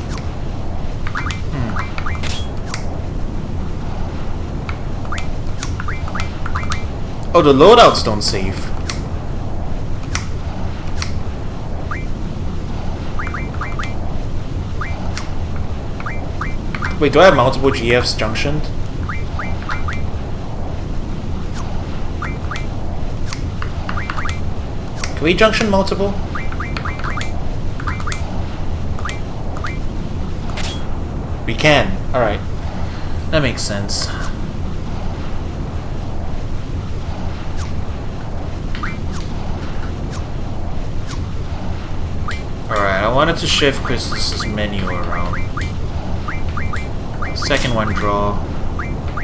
Oh, the loadouts don't save. Wait, do I have multiple GFs junctioned? Can we junction multiple? We can. Alright. That makes sense. Alright, I wanted to shift Chris's menu around. Second one draw.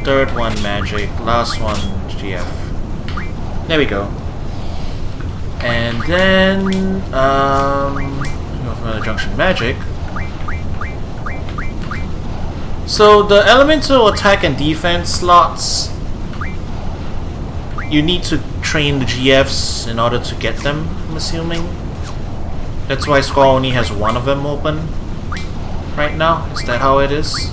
Third one magic. Last one GF. There we go. And then go for another junction magic. So the elemental attack and defense slots, you need to train the GFs in order to get them, I'm assuming. That's why Squall only has one of them open right now. Is that how it is?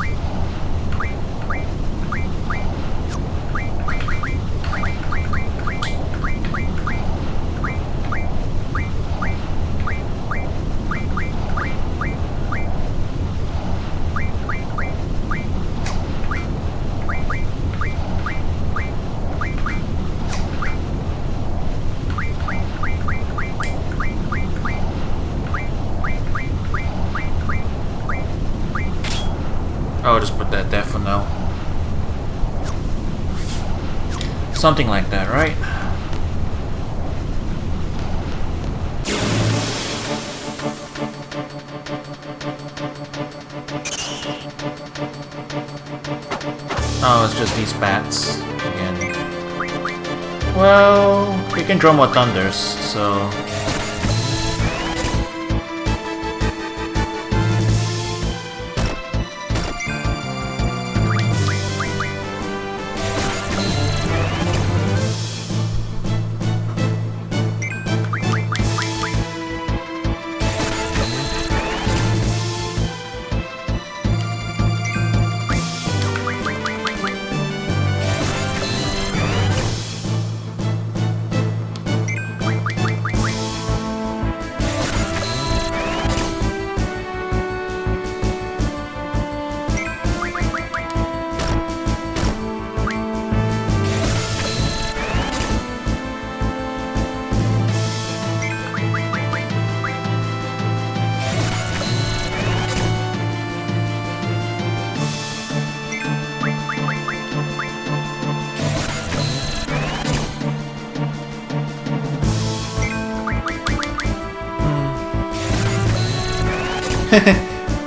I'll just put that there for now. Something like that, right? Oh, it's just these bats again. Well, we can draw more thunders, so...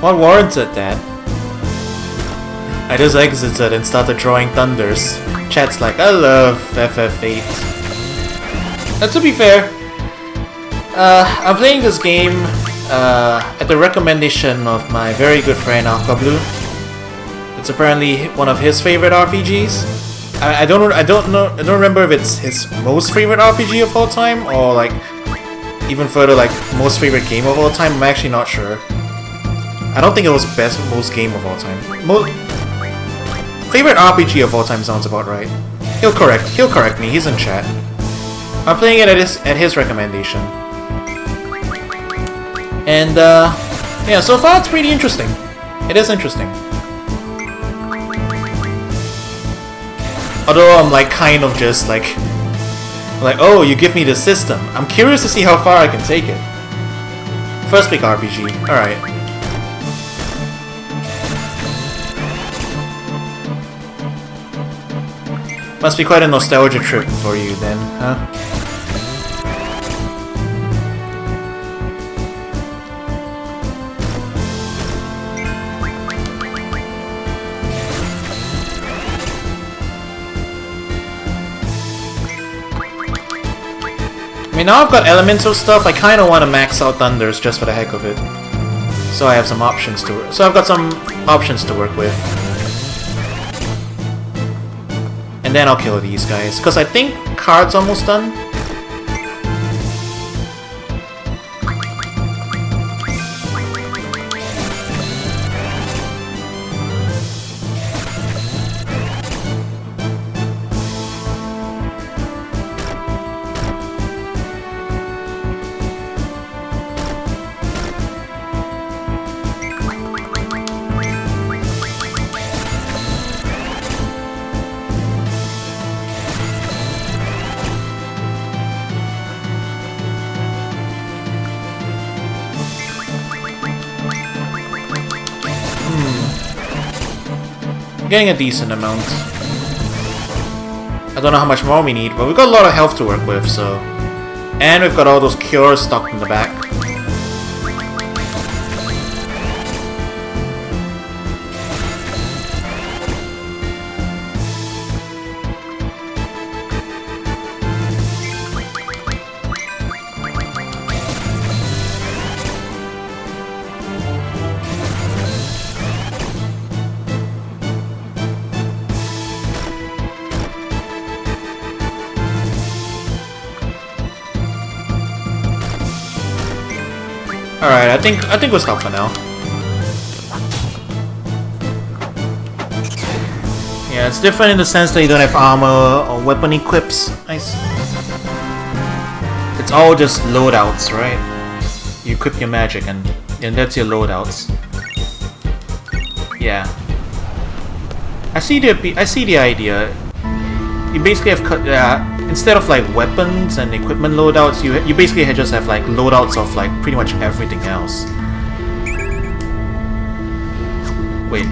What warranted that? I just exited and started drawing thunders. Chat's like, I love FF8. To be fair, I'm playing this game at the recommendation of my very good friend Aqua Blue. It's apparently one of his favorite RPGs. I don't remember if it's his most favorite RPG of all time or like even further like most favorite game of all time. I'm actually not sure. I don't think it was most game of all time. Favorite RPG of all time sounds about right. He'll correct me. He's in chat. I'm playing it at his recommendation. And yeah, so far it's pretty interesting. It is interesting. Although I'm like kind of just like, oh, you give me the system. I'm curious to see how far I can take it. First pick RPG. Alright. Must be quite a nostalgia trip for you then, huh? I mean, now I've got elemental stuff, I kind of want to max out thunders just for the heck of it. So I have some options to... So I've got some options to work with. And then I'll kill these guys, because I think card's almost done. Getting a decent amount. I don't know how much more we need, but we've got a lot of health to work with, so... And we've got all those cures stocked in the back. Alright, I think we'll stop for now. Yeah, it's different in the sense that you don't have armor or weapon equips. Nice. It's all just loadouts, right? You equip your magic and that's your loadouts. Yeah. I see the idea. You basically have instead of like weapons and equipment loadouts, you basically just have like loadouts of like pretty much everything else. Wait.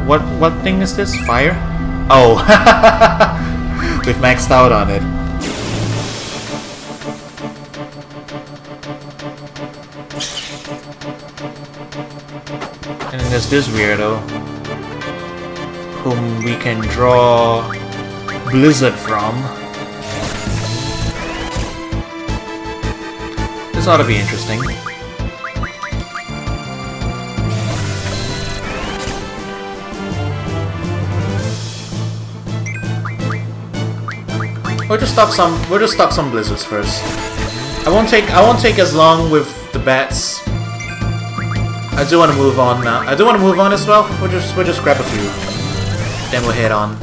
What thing is this? Fire? Oh. We've maxed out on it. And then there's this weirdo whom we can draw Blizzard from. This ought to be interesting. We'll just stock some blizzards first. I won't take as long with the bats. I do want to move on now. I do want to move on as well. We'll just grab a few. Then we'll head on.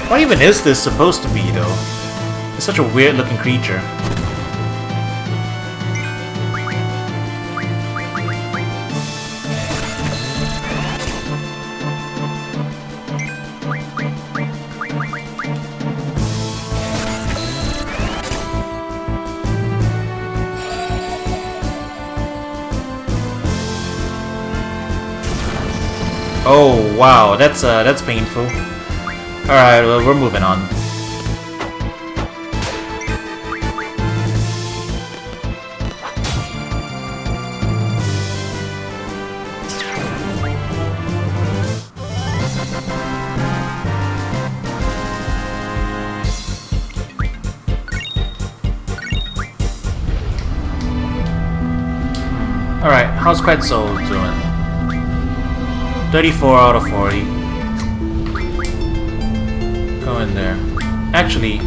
What even is this supposed to be, though? It's such a weird-looking creature. Oh wow, that's painful. Alright, well, we're moving on. Alright, how's Quetzal doing? 34 out of 40. Go in there. Actually,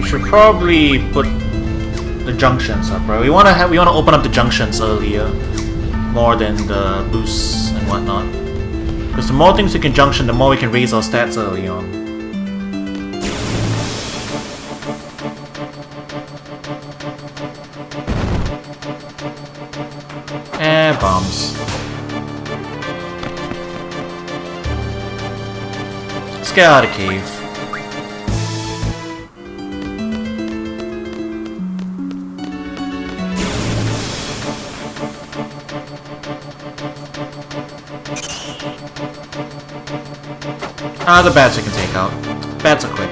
should probably put the junctions up, right? We wanna open up the junctions earlier, more than the boosts and whatnot. Because the more things we can junction, the more we can raise our stats early on. Bombs. Let's get out of the cave. The bats we can take out. Bats are quick.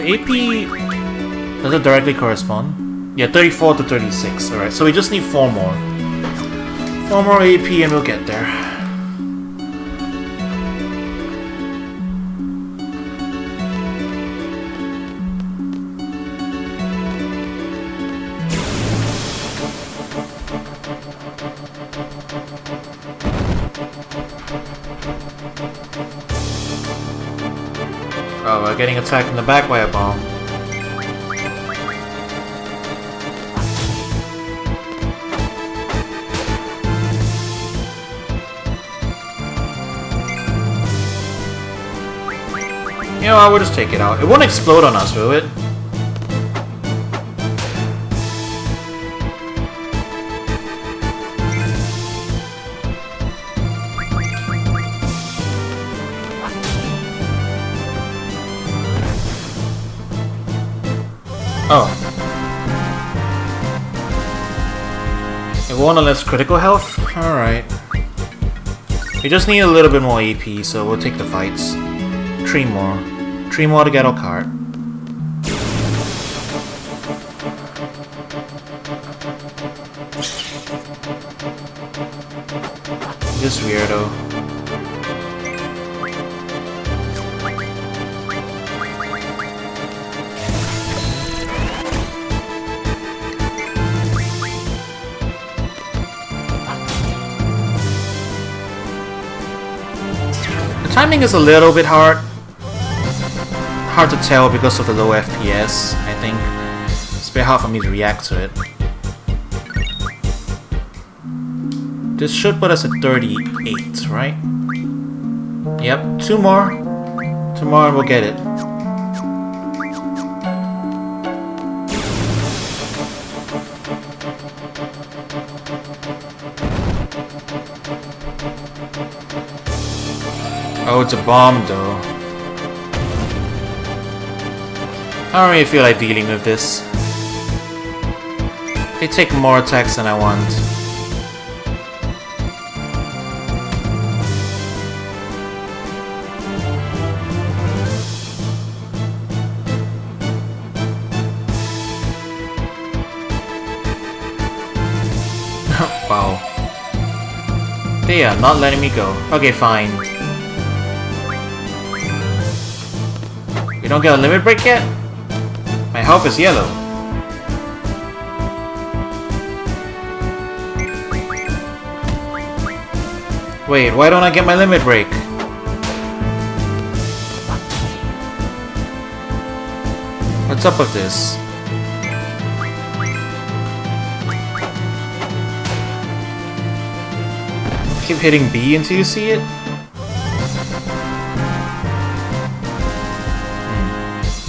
AP, does it directly correspond? Yeah, 34 to 36. Alright, so we just need 4 more. 4 more AP and we'll get there. Oh, we're getting attacked in the back by a bomb. You know, I will just take it out. It won't explode on us, will it? Oh. It won't unless critical health? Alright. We just need a little bit more AP, so we'll take the fights. 3 more. 3 more to get our cart. This weirdo. Timing is a little bit hard to tell because of the low FPS, I think. It's a bit hard for me to react to it. This should put us at 38, right? Yep, 2 more. 2 more and we'll get it. Oh, it's a bomb though. I don't really feel like dealing with this. They take more attacks than I want. Wow. They are not letting me go. Okay, fine. You don't get a limit break yet? My health is yellow. Wait, why don't I get my limit break? What's up with this? Keep hitting B until you see it?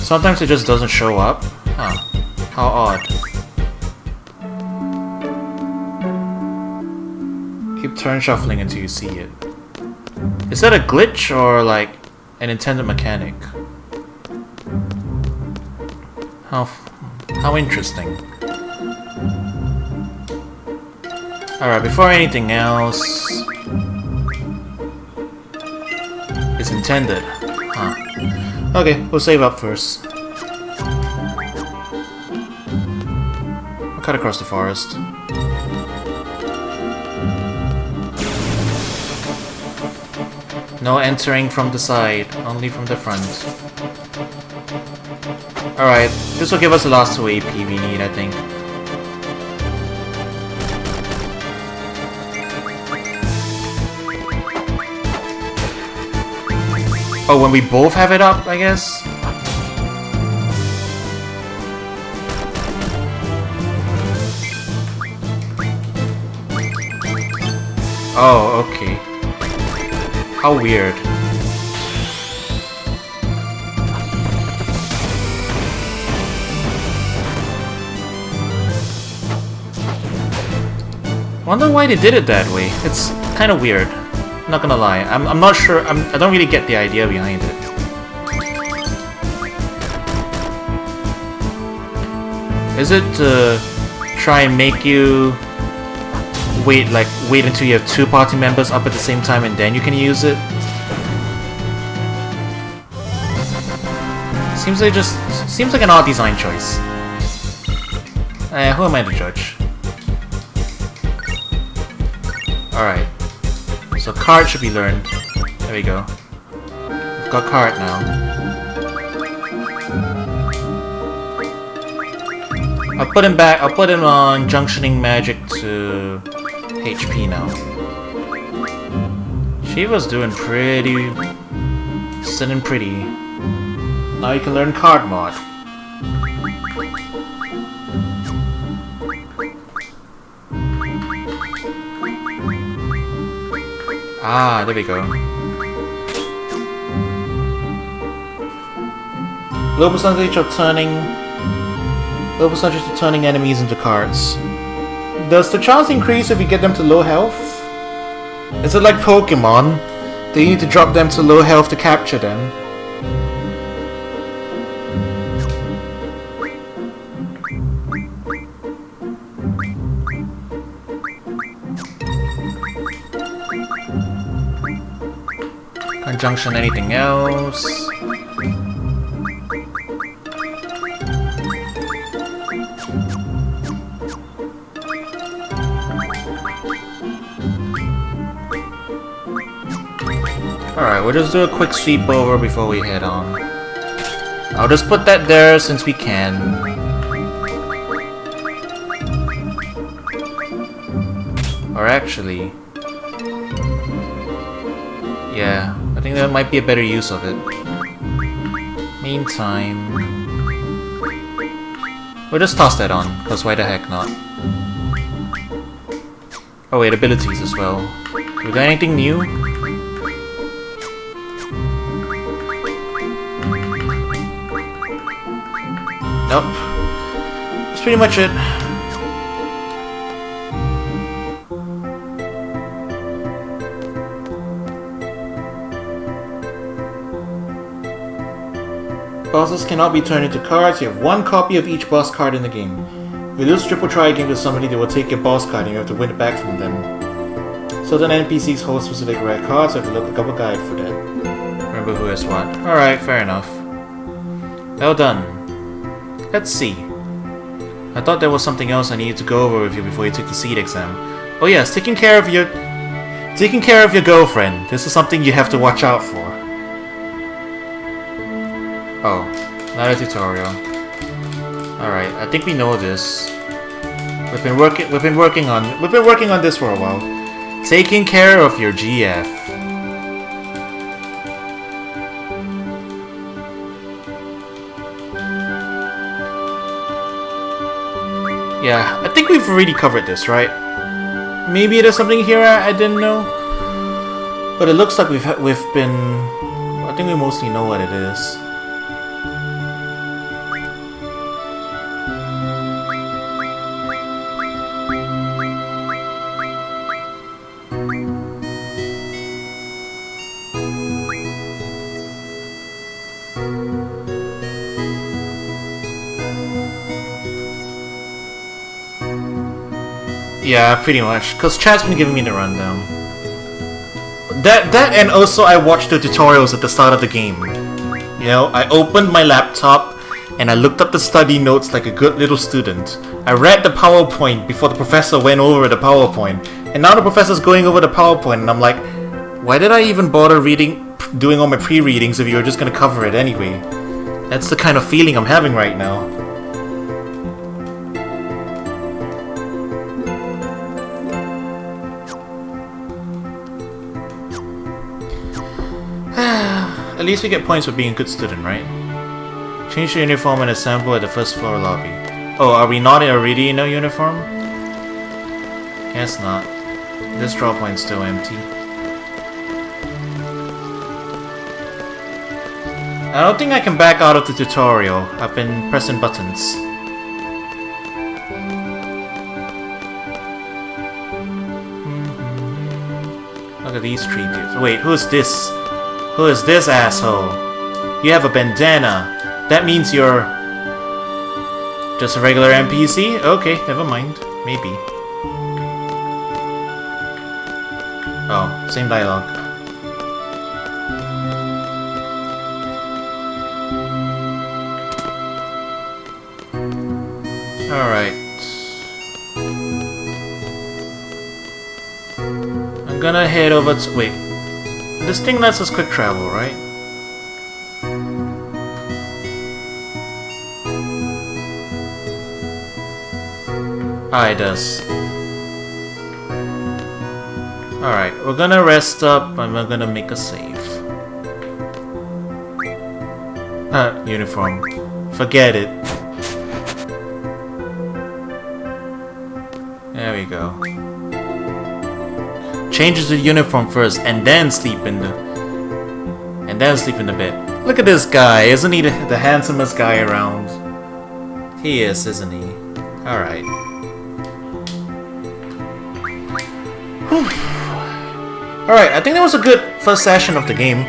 Sometimes it just doesn't show up. Huh. How odd. Keep turn shuffling until you see it. Is that a glitch or like an intended mechanic? How interesting. Alright, before anything else... It's intended. Huh. Okay, we'll save up first. cut across the forest. No entering from the side, only from the front. Alright, this will give us the last 2 AP we need, I think. Oh, when we both have it up, I guess? Oh, okay. How weird. Wonder why they did it that way. It's kind of weird. Not gonna lie. I'm not sure. I don't really get the idea behind it. Is it to try and make you wait until you have 2 party members up at the same time and then you can use it? Seems like an odd design choice. Who am I to judge? Alright. So card should be learned. There we go. We've got card now. I'll put him back. I'll put him on junctioning magic to HP now. Shiva's doing pretty... sitting pretty. Now you can learn card mod. Ah, there we go. Low percentage of turning enemies into cards. Does the chance increase if you get them to low health? Is it like Pokemon? Do you need to drop them to low health to capture them? Conjunction anything else? Alright, we'll just do a quick sweep over before we head on. I'll just put that there since we can. Or actually... yeah, I think that might be a better use of it. Meantime... we'll just toss that on, because why the heck not? Oh wait, abilities as well. We got anything new? Nope. That's pretty much it. Bosses cannot be turned into cards. You have 1 copy of each boss card in the game. If you lose triple try game to somebody, they will take your boss card and you have to win it back from them. Certain NPCs hold specific rare cards, so you have to look up a guide for that. Remember who has what. Alright, fair enough. Well done. Let's see. I thought there was something else I needed to go over with you before you took the seed exam. Oh yes, taking care of your girlfriend. This is something you have to watch out for. Oh, not a tutorial. Alright, I think we know this. We've been working on this for a while. Taking care of your GF. Yeah, I think we've already covered this, right? Maybe there's something here I didn't know, but it looks like we've been. I think we mostly know what it is. Yeah, pretty much. Cause chat's been giving me the rundown. That and also I watched the tutorials at the start of the game. You know, I opened my laptop, and I looked up the study notes like a good little student. I read the PowerPoint before the professor went over the PowerPoint, and now the professor's going over the PowerPoint, and I'm like, why did I even bother doing all my pre-readings if you were just gonna cover it anyway? That's the kind of feeling I'm having right now. At least we get points for being a good student, right? Change your uniform and assemble at the first floor lobby. Oh, are we not already in a uniform? Guess not. This draw point's still empty. I don't think I can back out of the tutorial. I've been pressing buttons. Look at these three dudes. Wait, who's this? Who is this asshole? You have a bandana. That means you're just a regular NPC? Okay, never mind. Maybe. Oh, same dialogue. Alright. I'm gonna head over to... Wait. This thing lets us quick travel, right? Ah, it does. Alright, we're gonna rest up and we're gonna make a save. Uniform. Forget it. There we go. Changes the uniform first and then sleep in the bed. Look at this guy, isn't he the handsomest guy around? He is, isn't he? Alright. Alright, I think that was a good first session of the game.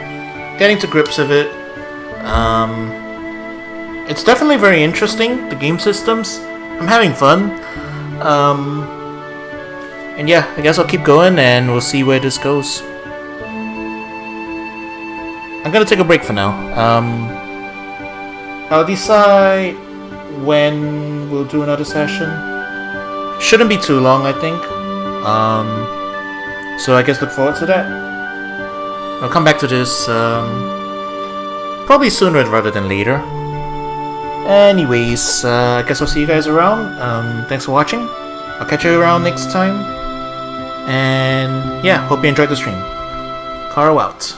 Getting to grips with it. It's definitely very interesting, the game systems. I'm having fun. And yeah, I guess I'll keep going and we'll see where this goes. I'm gonna take a break for now. I'll decide when we'll do another session. Shouldn't be too long, I think. So I guess look forward to that. I'll come back to this probably sooner rather than later. Anyways, I guess I'll see you guys around. Thanks for watching. I'll catch you around next time. And yeah, hope you enjoyed the stream. Coro out.